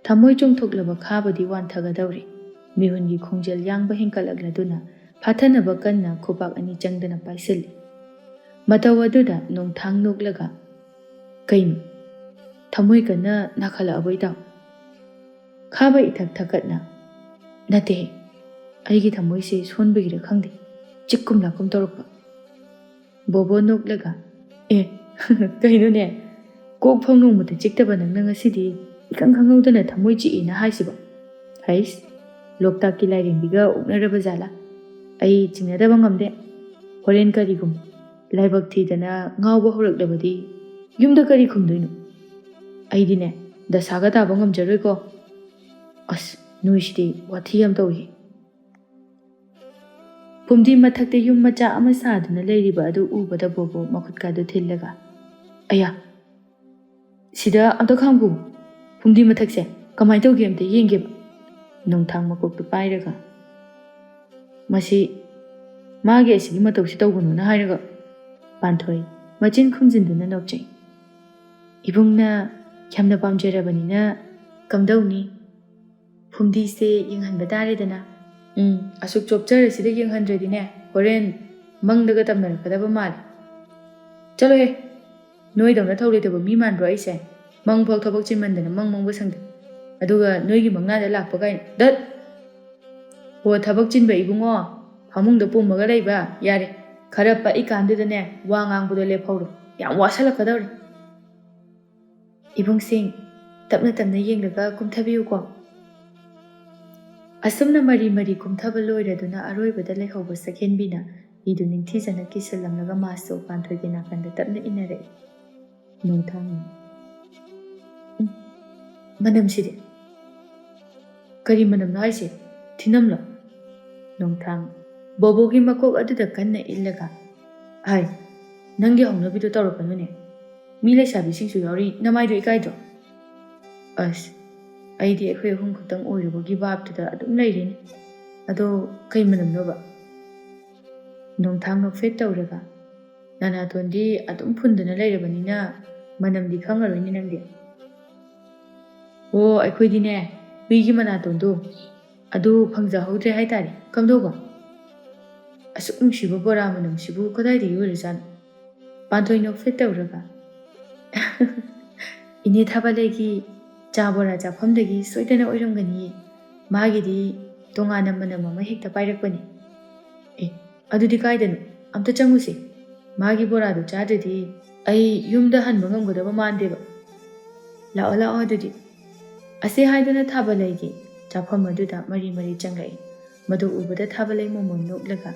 ꯊꯃꯣꯏ ꯆꯣꯡꯊꯣꯛꯂꯕ ꯈꯥꯕꯗꯤ ꯋꯥꯟꯊꯒꯗꯧꯔꯦ꯫ ꯃꯤꯍꯨꯟꯒꯤ ꯈꯣꯡꯖꯦꯜ ꯌꯥꯡꯕ ꯍꯦꯟꯀꯠꯂꯛꯂꯗꯨꯅ ꯐꯥꯊꯅꯕ ꯀꯟꯅ ꯈꯨꯄꯥꯛ ꯑꯅꯤ ꯆꯪꯗꯅ ꯄꯥꯏꯁꯤꯜꯂꯤ꯫ ꯃꯇꯧ ꯑꯗꯨꯗ ꯅꯣꯡꯊꯥꯡ ꯅꯣꯛꯂꯒ "ꯀꯩꯅꯣ, ꯊꯃꯣꯏ ꯀꯟꯅ ꯅꯥꯈꯠꯂꯛꯑꯕꯣ ꯏꯇꯥꯎ?" ꯈꯥꯕ ꯏꯊꯛ ꯊꯛꯀꯠꯅ "ꯅꯠꯇꯦꯍꯦ, ꯑꯩꯒꯤ ꯊꯃꯣꯏꯁꯦ ꯁꯣꯟꯕꯒꯤꯔ ꯈꯪꯗꯦ, ꯆꯤꯛꯀꯨꯝ ꯂꯥꯛꯀꯨꯝ ꯇꯧꯔꯛꯄ." ꯕꯣꯕꯣ ꯅꯣꯛꯂꯒ "ꯀꯩꯅꯣꯅꯦ, ꯀꯣꯛ ꯐꯧ ꯅꯣꯡꯃꯇ ꯆꯤꯛꯇꯕ ꯅꯪꯅ ꯉꯁꯤꯗꯤ ꯏꯈꯪ ꯈꯪꯍꯧꯗꯅ ꯊꯃꯣꯏ ꯆꯤꯛꯏꯅ ꯍꯥꯏꯁꯤꯕꯣ? ꯍꯩꯁ, ꯂꯣꯛꯇꯥꯛꯀꯤ ꯂꯥꯏꯔꯦꯝꯕꯤꯒ ꯑꯣꯛꯅꯔꯕ ꯖꯥꯠꯂꯥ? ꯑꯩ ꯆꯤꯡꯅꯗꯕ ꯉꯝꯗꯦ꯫ ꯍꯣꯔꯦꯟ ꯀꯔꯤꯒꯨꯝ ꯂꯥꯏꯕꯛ ꯊꯤꯗꯅ ꯉꯥꯎꯕ ꯍꯧꯔꯛꯂꯕꯗꯤ ꯌꯨꯝꯗ ꯀꯔꯤ ꯈꯨꯝꯗꯣꯏꯅꯣ? ꯑꯩꯗꯤꯅꯦ, ꯗꯁꯥꯒ ꯇꯥꯕ ꯉꯝꯖꯔꯣꯏꯀꯣ." "ꯑꯁ, ꯅꯣꯏꯁꯤꯗꯤ ꯋꯥꯊꯤ ꯌꯥꯝ ꯇꯧꯏ." ꯐꯨꯝꯗꯤ ꯃꯊꯛꯇ ꯌꯨꯝ ꯃꯆꯥ ꯑꯃ ꯁꯥꯗꯨꯅ ꯂꯩꯔꯤꯕ ꯑꯗꯨ ꯎꯕꯗ ꯕꯣꯕꯣ ꯃꯈꯨꯠꯀꯥꯗꯨ ꯊꯤꯜꯂꯒ "ꯑꯌꯥ, ꯁꯤꯗ ꯑꯝꯇ ꯈꯥꯝꯈꯣ, ꯐꯨꯝꯗꯤ ꯃꯊꯛꯁꯦ ꯀꯃꯥꯏꯅ ꯇꯧꯒꯦ ꯑꯝꯇ ꯌꯦꯡꯒꯦꯕ." ꯅꯣꯡꯊꯥꯡ ꯃꯀꯣꯛꯇꯨ ꯄꯥꯏꯔꯒ "ꯃꯁꯤ ꯃꯥꯒꯤ ꯑꯁꯤꯒꯤ ꯃꯇꯧꯁꯤ ꯇꯧꯒꯅꯨꯅ ꯍꯥꯏꯔꯒ." ꯄꯥꯟꯊꯣꯏ ꯃꯆꯤꯟ ꯈꯨꯝꯖꯤꯟꯗꯨꯅ ꯅꯣꯛꯆꯩ꯫ "ꯏꯕꯨꯡꯅ ꯌꯥꯝꯅ ꯄꯥꯝꯖꯔꯕꯅꯤꯅ ꯀꯝꯗꯧꯅꯤ, ꯐꯨꯝꯗꯤꯁꯦ ꯌꯦꯡꯍꯟꯕ ꯇꯥꯔꯦꯗꯅ." "ꯑꯁꯨꯛ ꯆꯣꯞꯆꯔꯁꯤꯗ ꯌꯦꯡꯍꯟꯗ꯭ꯔꯗꯤꯅꯦ, ꯍꯣꯔꯦꯟ ꯃꯪꯗꯒ ꯇꯝꯅꯔꯛꯀꯗꯕ ꯃꯥꯜꯂꯤ." "ꯆꯠꯂꯣꯍꯦ, ꯅꯣꯏꯗꯧꯅ ꯊꯧ ꯂꯩꯇꯕ ꯃꯤ ꯃꯥꯟꯕ꯭ꯔꯣ ꯑꯩꯁꯦ? ꯃꯪꯐꯥꯎ ꯊꯕꯛ ꯆꯤꯟꯃꯟꯗꯅ ꯃꯪꯕ ꯁꯪꯗꯦ, ꯑꯗꯨꯒ ꯅꯣꯏꯒꯤ ꯃꯪꯂꯥꯗ ꯂꯥꯛꯄ ꯀꯥꯏꯅ ꯗꯠ!" "ꯍꯣ ꯊꯕꯛ ꯆꯤꯟꯕ ꯏꯕꯨꯡꯉꯣ, ꯐꯃꯨꯡꯗ ꯄꯨꯝꯃꯒ ꯂꯩꯕ ꯌꯥꯔꯦ, ꯈꯔ ꯄꯛꯏꯀꯥꯟꯗꯨꯗꯅꯦ ꯋꯥ ꯉꯥꯡꯕꯗꯣ ꯂꯦꯞꯍꯧꯔꯣ, ꯌꯥꯝ ꯋꯥꯁꯜꯂꯛꯀꯗꯧꯔꯦ." "ꯏꯕꯨꯡꯁꯤꯡ, ꯇꯞꯅ ꯇꯞꯅ ꯌꯦꯡꯂꯒ ꯀꯨꯝꯊꯕꯤꯌꯨꯀꯣ." ꯑꯁꯨꯝꯅ ꯃꯔꯤ ꯃꯔꯤ ꯀꯨꯝꯊꯕ ꯂꯣꯏꯔꯗꯨꯅ ꯑꯔꯣꯏꯕꯗ ꯂꯩꯍꯧꯕ ꯁꯛꯍꯦꯟꯕꯤꯅ ꯍꯤꯗꯨ ꯅꯤꯡꯊꯤꯖꯅ ꯀꯤꯁꯤꯜꯂꯝꯂꯒ ꯃꯥꯁꯨ ꯄꯥꯟꯊꯣꯏꯒꯤ ꯅꯥꯀꯟꯗ ꯇꯞꯅ ꯏꯟꯅꯔꯛꯏ꯫ ꯅꯣꯡꯊꯥꯡꯅ "ꯃꯅꯝꯁꯤꯗꯤ ꯀꯔꯤ ꯃꯅꯝꯅꯣ ꯍꯥꯏꯁꯦ? Thinamlo. Nongthang. Bobogi makok aduda kanna illaga. Hai. Nangi hongnabido tawrakanune. Mi leisabisingsu yauri namaido ikaido. As. Aidi akhoi ahum khutang oiribagi babtuda adum leirini. Ado kai manamnoba. Nongthang nokfet tawraga. Nanatondi adum phundana leirabanina manamdi khangaroini nangdi. Oh, akhoi dine. Bigi manatondo. Adu phangjahodre haitari. Kamdoba. Asuk nungsiba bora manamsibu kadaidi yorizan. Panthoi nokfet tawraga. Ine thabalegi chabora chafamdagi soidana oiramgani. Magidi tongana manam ama hekta pairakpani. Adudi kaidanu. Amta changusi. Magi bora do chadadi. Ai yumda hanba ngamgadaba mandeba. Lao lao adudi. Ase haidana thabalegi. Chafam aduda mari mari changai. Madu ubada thabalai momon noklaga.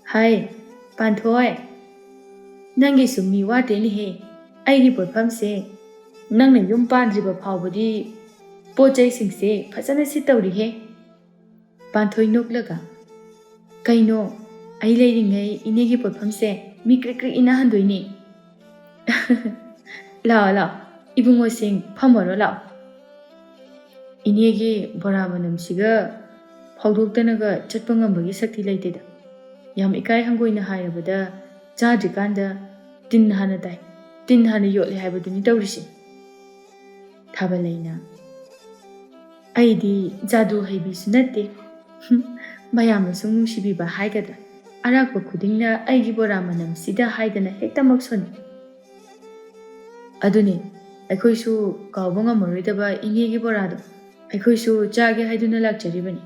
Hai, Panthoi. Nangi sumi wate ni he. Aigi potpamse. Nangna yum pandriba phawbadi pochai singse phasana sitawri he. Panthoi noklaga. Kaino, ai leiringai inegi potpamse mi krik krik ina handoini. Lao lao, ibungo sing phamoro lao. Inegi bora manamsiga phawdoktanaga chatpangambagi sakti leiteda. Yam ikai hangoina hairabada chadrikanda tin hana dai. Tin hana yotle haibaduni tawrisi. Thabalaina. Aidi jadu haibi sunate. Mayamna sung nungsibiba haigada. Arakba khudingna aigi bora manam sida haidana hekta maksoni. Aduni, aikhoisu kawba ngamoroidaba ingegi borado. Aikhoisu chage haiduna lakcharibani.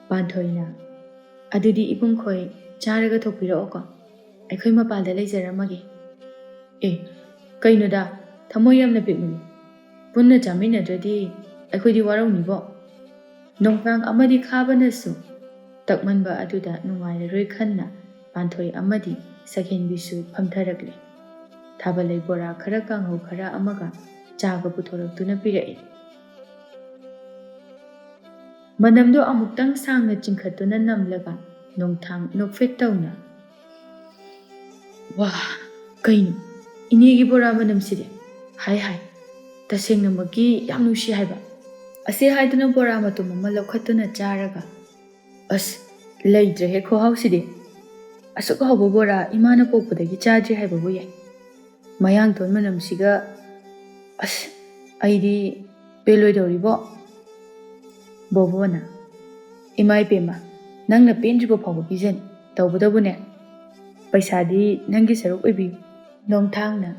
Panthoina. Adudi ibungkhoi charaga thokpiraoko. Aikhoi mapalda leijaramagi. Kainoda thamoy yamna pikmuni. Punna chaminadradi aikhodi waraunibo. Nongthang amadi khabanasu takmanba aduda nungairaroi khanna Panthoi amadi sakhenbisu phamtharakle. Thabalai bora khara kanghau khara amaga chaga puthoraktuna pirai. Manamdo amuktang sangna chingkhatuna namlaga Nongthang nokfet tawna. Wah, kaino. Inegi bora manamside. Hai hai. Tasengna magi yam nungsi haiba. Ase haiduna bora matum ama lokhatuna charaga. As leidre he khohauside. Asuk hawba bora imana pokpadagi chadri haiba bu yai. Mayang ton manamsiga as aidi peloidoribo. Bobona. Imai pema. Nangna pendriba phawba pijani. Tawbadabune. Paisadi nangi saruk oibi. Nongthangna.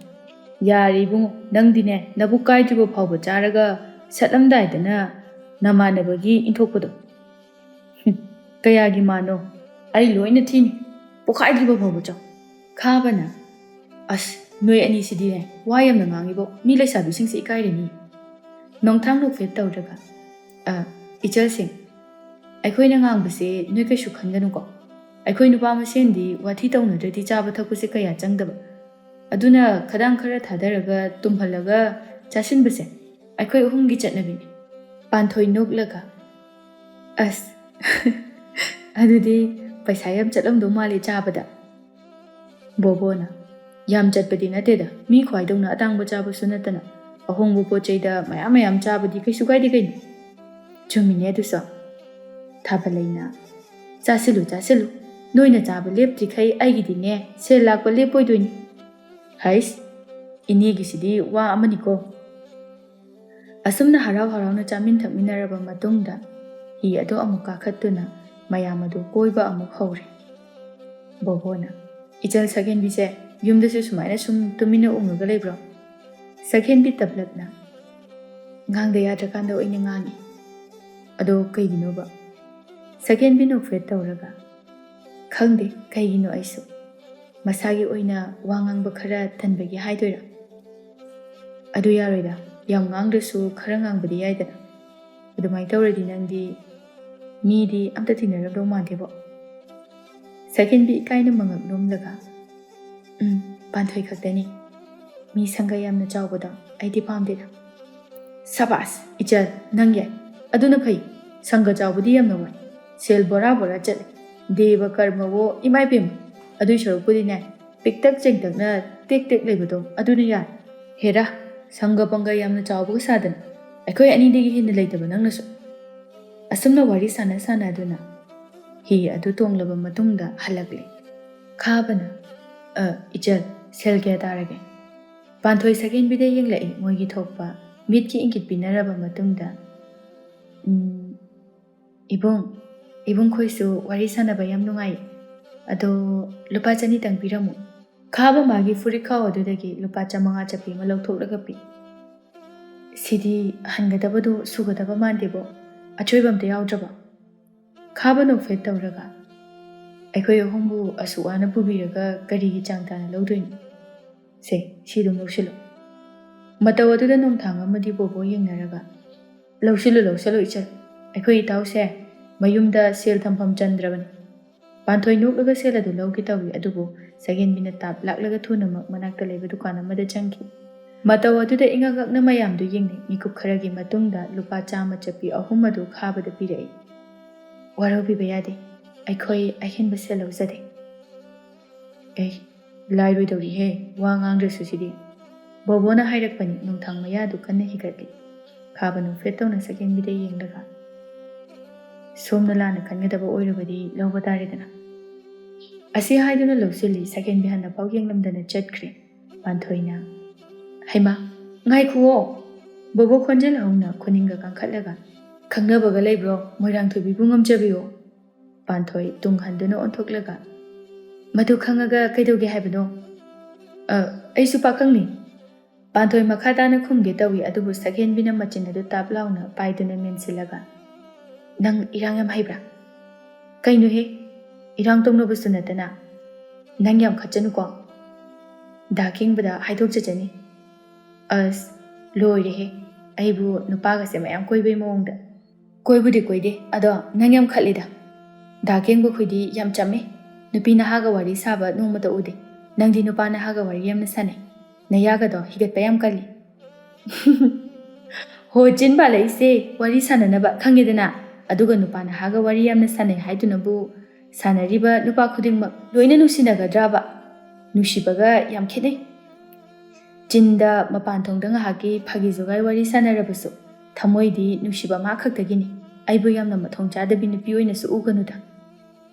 Yari bungo nangdine nabu kaidriba phawba charaga satlamdaidana namanabagi inthokpado. Kayagi mano. Ai loina thini. Pokaidriba phawba chaw. Khabana. As noi ani sidine. Wayamna ngangibo. Mi laisabi singse ikairani. Nongthang nokfet tawraga. Ichal sing. Aikhoina ngangbase noi kaishu khanganuko. Aikhoina nupa masendi wathi tawnadradi chaba thakuse kaya changdaba. Aduna khadang khara thadaraga tumhalaga chasinbase. Aikhoi uhumgi chatnabini. Panthoi noklaga. As. Adudi paisa yam chatlamdo mali chabada. Bobona. Yam chatpadi nateda. Mi khwaidongna atangba chaba sunatana. Ahongbu pochaida mayam chabadi kaisu kaidi kaini. Chumine dusa. Thabalaina. Chasilu. Noina chaba lepti khai aigidine sel lakpa lepoidoini. Hais. Inegisidi wa amaniko. Asumna harau na chamin thakminaraba matungda hi ado amuk kakhattuna mayam adu koiba amuk hore. Bobona. Ichal sakhenbise yumdasu sumaina sum tumina ungaga leibro. Sakhenbi tablakna. Ngangda yadrakanda oina ngangi. Ado kaiginoba. Sakhenbi nokfet tawraga. Khangde kaigino aisu. Masagi oina wangangba khara tanbagi haidoira. Adu yaroida. Yam ngangdasu khara ngangbadi yaidana. Adumai tawradi nangdi midi amta thinarabdo mandebo. Sakhenbi ikaina mangak nomlaga. Panthoi khaktani. Mi sanga yamna chawbada aidi pamdeda. Sabas ichal nangyai. ꯑꯗꯨꯅ ꯐꯩ ꯁꯪꯒ ꯆꯥꯎꯕꯗꯤ ꯌꯥꯝꯅ ꯋꯥꯏ ꯁꯦꯜ ꯕꯣꯔꯥ ꯕꯣꯔꯥ ꯆꯠꯂꯦ ꯗꯦꯕ ꯀꯔꯃꯋꯣ ꯏꯃꯥꯏ ꯄꯦꯝꯃ ꯑꯗꯨꯏ ꯁꯔꯨꯛꯄꯨꯗꯤꯅꯦ ꯄꯤꯛꯇꯛ ꯆꯦꯡꯇꯛꯅ ꯇꯦꯛ ꯇꯦꯛ ꯂꯩꯕꯗꯣ ꯑꯗꯨꯅ ꯌꯥꯔꯦ ꯍꯦꯔꯥ ꯁꯪꯒ ꯄꯪꯒ ꯌꯥꯝꯅ ꯆꯥꯎꯕꯒ ꯁꯥꯗꯅ ꯑꯩꯈꯣꯏ ꯑꯅꯤꯗꯒꯤ ꯍꯦꯟꯅ ꯂꯩꯇꯕ ꯅꯪꯅꯁꯨ ꯑꯁꯨꯝꯅ ꯋꯥꯔꯤ ꯁꯥꯟꯅꯗꯨꯅ ꯍꯤ ꯑꯗꯨ ꯇꯣꯡꯂꯕ ꯃꯇꯨꯡꯗ ꯍꯜꯂꯛꯂꯦ ꯈꯥꯕꯅ ꯏꯆꯜ ꯁꯦꯜ ꯀꯌꯥ ꯇꯥꯔꯒꯦ ꯄꯥꯟꯊꯣꯏ ꯁꯛꯍꯦꯟꯕꯤꯗ ꯌꯦꯡꯂꯛꯏ ꯃꯣꯏꯒꯤ ꯊꯣꯛꯄ ꯃꯤꯠꯀꯤ ꯏꯪꯒꯤꯠ ꯄꯤꯅꯔꯕ ꯃꯇꯨꯡꯗ ꯏꯕꯨꯡ ꯈꯣꯏꯁꯨ ꯋꯥꯔꯤ ꯁꯥꯟꯅꯕ ꯌꯥꯝ ꯅꯨꯡꯉꯥꯏ ꯑꯗꯣ ꯂꯨꯄꯥ 200ꯇꯪ ꯄꯤꯔꯝꯃꯨ ꯈꯥꯕ ꯃꯥꯒꯤ ꯐꯨꯔꯤꯠꯈꯥꯎ ꯑꯗꯨꯗꯒꯤ ꯂꯨꯄꯥ 500 ꯆꯞꯄꯤ ꯑꯃ ꯂꯧꯊꯣꯛꯂꯒ ꯄꯤ ꯁꯤꯗꯤ ꯍꯟꯒꯗꯕꯗꯣ ꯁꯨꯒꯗꯕ ꯃꯥꯟꯗꯦꯕꯣ ꯑꯆꯣꯏꯕ ꯑꯝꯇ ꯌꯥꯎꯗ꯭ꯔꯕꯣ ꯈꯥꯕ ꯅꯣꯛꯐꯦꯠ ꯇꯧꯔꯒ ꯑꯩꯈꯣꯏ ꯑꯍꯨꯝꯕꯨ ꯑꯁꯨꯛ ꯋꯥꯅ ꯄꯨꯕꯤꯔꯒ ꯀꯔꯤꯒꯤ ꯆꯥꯡ ꯇꯥꯅ ꯂꯧꯗꯣꯏꯅꯣ ꯁꯦ ꯁꯤꯗꯨꯝ ꯂꯧꯁꯤꯜꯂꯨ ꯃꯇꯧ ꯑꯗꯨꯗ ꯅꯣꯡꯊꯥꯡ ꯑꯃꯗꯤ ꯕꯣꯕꯣ ꯌꯦꯡꯅꯔꯒ ꯂꯧꯁꯤꯜꯂꯨ ꯏꯆꯜ ꯑꯩꯈꯣꯏ ꯏꯇꯥꯎꯁꯦ ꯃꯌꯨꯝꯗ ꯁꯦꯜ ꯊꯝꯐꯝ ꯆꯟꯗ꯭ꯔꯕꯅꯤ ꯄꯥꯟꯊꯣꯏ ꯅꯣꯛꯂꯒ ꯁꯦꯜ ꯑꯗꯨ ꯂꯧꯒꯦ ꯇꯧꯏ ꯑꯗꯨꯕꯨ ꯁꯛꯍꯦꯟꯕꯤꯅ ꯇꯥꯞ ꯂꯥꯛꯂꯒ ꯊꯨꯅꯃꯛ ꯃꯅꯥꯛꯇ ꯂꯩꯕ ꯗꯨꯀꯥꯟ ꯑꯃꯗ ꯆꯪꯈꯤ ꯃꯇꯧ ꯑꯗꯨꯗ ꯏꯉꯛꯉꯛꯅ ꯃꯌꯥꯝꯗꯨ ꯌꯦꯡꯅꯩ ꯃꯤꯀꯨꯞ ꯈꯔꯒꯤ ꯃꯇꯨꯡꯗ ꯂꯨꯄꯥ 100 ꯆꯞꯄꯤ 3 ꯑꯗꯨ ꯈꯥꯕꯗ ꯄꯤꯔꯛꯏ ꯋꯥꯔꯧꯕꯤꯕ ꯌꯥꯗꯦ ꯑꯩꯈꯣꯏ ꯑꯍꯦꯟꯕ ꯁꯦꯜ ꯂꯧꯖꯗꯦ ꯂꯥꯏꯔꯣꯏꯗꯧꯔꯤꯍꯦ ꯋꯥ ꯉꯥꯡꯗ꯭ꯔꯁꯨ ꯁꯤꯗꯤ ꯕꯣꯕꯣꯅ ꯍꯥꯏꯔꯛꯄꯅꯤ ꯅꯣꯡꯊꯥꯡ ꯃꯌꯥꯗꯨ ꯀꯟꯅ ꯍꯤꯒꯠꯂꯤ ꯈꯥꯕ ꯅꯣꯛꯐꯦꯠ ꯇꯧꯅ ꯁꯛꯍꯦꯟꯕꯤꯗ ꯌꯦꯡꯂꯒ ꯁꯣꯝꯅ ꯂꯥꯟꯅ ꯈꯟꯒꯗꯕ ꯑꯣꯏꯔꯕꯗꯤ ꯂꯧꯕ ꯇꯥꯔꯦꯗꯅ ꯑꯁꯤ ꯍꯥꯏꯗꯨꯅ ꯂꯧꯁꯤꯜꯂꯤ ꯁꯛꯍꯦꯟꯕꯤ ꯍꯟꯅꯐꯥꯎ ꯌꯦꯡꯂꯝꯗꯅ ꯆꯠꯈ꯭ꯔꯦ ꯄꯥꯟꯊꯣꯏꯅ ꯍꯩꯃꯥ ꯉꯥꯏꯈꯨꯋꯣ ꯕꯣꯕꯣ ꯈꯣꯟꯖꯦꯜ ꯍꯧꯅ ꯈꯨꯅꯤꯡꯒ ꯀꯥꯡꯈꯠꯂꯒ ꯈꯪꯅꯕꯒ ꯂꯩꯕ꯭ꯔꯣ ꯃꯣꯏꯔꯥꯡꯊꯣꯏꯕꯤꯕꯨ ꯉꯝꯖꯕꯤꯌꯣ ꯄꯥꯟꯊꯣꯏ ꯇꯨꯡ ꯍꯟꯗꯨꯅ ꯑꯣꯟꯊꯣꯛꯂꯒ ꯃꯗꯨ ꯈꯪꯉꯒ ꯀꯩꯗꯧꯒꯦ ꯍꯥꯏꯕꯅꯣ ꯑꯩꯁꯨ ꯄꯥꯈꯪꯅꯤ ꯄꯥꯟꯊꯣꯏ ꯃꯈꯥ ꯇꯥꯅ ꯈꯨꯝꯒꯦ ꯇꯧꯏ ꯑꯗꯨꯕꯨ ꯁꯛꯍꯦꯟꯕꯤꯅ ꯃꯆꯤꯟ ꯑꯗꯨ ꯇꯥꯞ ꯂꯥꯎꯅ ꯄꯥꯏꯗꯨꯅ ꯃꯦꯟꯁꯤꯜꯂꯒ ꯅꯪ ꯏꯔꯥꯡ ꯌꯥꯝ ꯍꯩꯕ꯭ꯔꯥ ꯀꯩꯅꯣꯍꯦ ꯏꯔꯥꯡ ꯇꯧꯅꯕꯁꯨ ꯅꯠꯇꯅ ꯅꯪ ꯌꯥꯝ ꯈꯠꯆꯅꯨꯀꯣ ꯗꯥꯀꯤꯡꯕꯗ ꯍꯥꯏꯗꯣꯛꯆꯖꯅꯤ ꯑꯁ ꯂꯣꯏꯔꯦꯍꯦ ꯑꯩꯕꯨ ꯅꯨꯄꯥꯒꯁꯦ ꯃꯌꯥꯝ ꯀꯣꯏꯕꯩ ꯃꯑꯣꯡꯗ ꯀꯣꯏꯕꯨꯗꯤ ꯀꯣꯏꯗꯦ ꯑꯗꯣ ꯅꯪ ꯌꯥꯝ ꯈꯠꯂꯤꯗ ꯗꯥꯀꯤꯡꯕ ꯈꯣꯏꯗꯤ ꯌꯥꯝ ꯆꯝꯃꯦ ꯅꯨꯄꯤ ꯅꯍꯥꯒ ꯋꯥꯔꯤ ꯁꯥꯕ ꯅꯣꯡꯃꯇ ꯎꯗꯦ ꯅꯪꯗꯤ ꯅꯨꯄꯥ ꯅꯍꯥꯒ ꯋꯥꯔꯤ ꯌꯥꯝꯅ ꯁꯥꯟꯅꯩ ꯅꯌꯥꯒꯗꯣ ꯍꯤꯒꯠꯄ ꯌꯥꯝ ꯀꯜꯂꯤ ꯍꯣ ꯆꯤꯟ ꯄꯥꯜꯂꯛꯏꯁꯦ ꯋꯥꯔꯤ ꯁꯥꯟꯅꯅꯕ ꯈꯪꯉꯦꯗꯅ ꯑꯗꯨꯒ ꯅꯨꯄꯥ ꯅꯍꯥꯒ ꯋꯥꯔꯤ ꯌꯥꯝꯅ ꯁꯥꯟꯅꯩ ꯍꯥꯏꯗꯨꯅꯕꯨ ꯁꯥꯟꯅꯔꯤꯕ ꯅꯨꯄꯥ ꯈꯨꯗꯤꯡꯃꯛ ꯂꯣꯏꯅ ꯅꯨꯡꯁꯤꯅꯒꯗ꯭ꯔꯕ ꯅꯨꯡꯁꯤꯕꯒ ꯌꯥꯝ ꯈꯦꯠꯅꯩ ꯆꯤꯟꯗ ꯃꯄꯥꯟ ꯊꯣꯡꯗ ꯉꯥꯏꯍꯥꯛꯀꯤ ꯐꯥꯒꯤ ꯖꯣꯒꯥꯏ ꯋꯥꯔꯤ ꯁꯥꯟꯅꯔꯕꯁꯨ ꯊꯃꯣꯏꯗꯤ ꯅꯨꯡꯁꯤꯕ ꯃꯥ ꯈꯛꯇꯒꯤꯅꯤ ꯑꯩꯕꯨ ꯌꯥꯝꯅ ꯃꯊꯣꯡ ꯆꯥꯗꯕꯤ ꯅꯨꯄꯤ ꯑꯣꯏꯅꯁꯨ ꯎꯒꯅꯨꯗ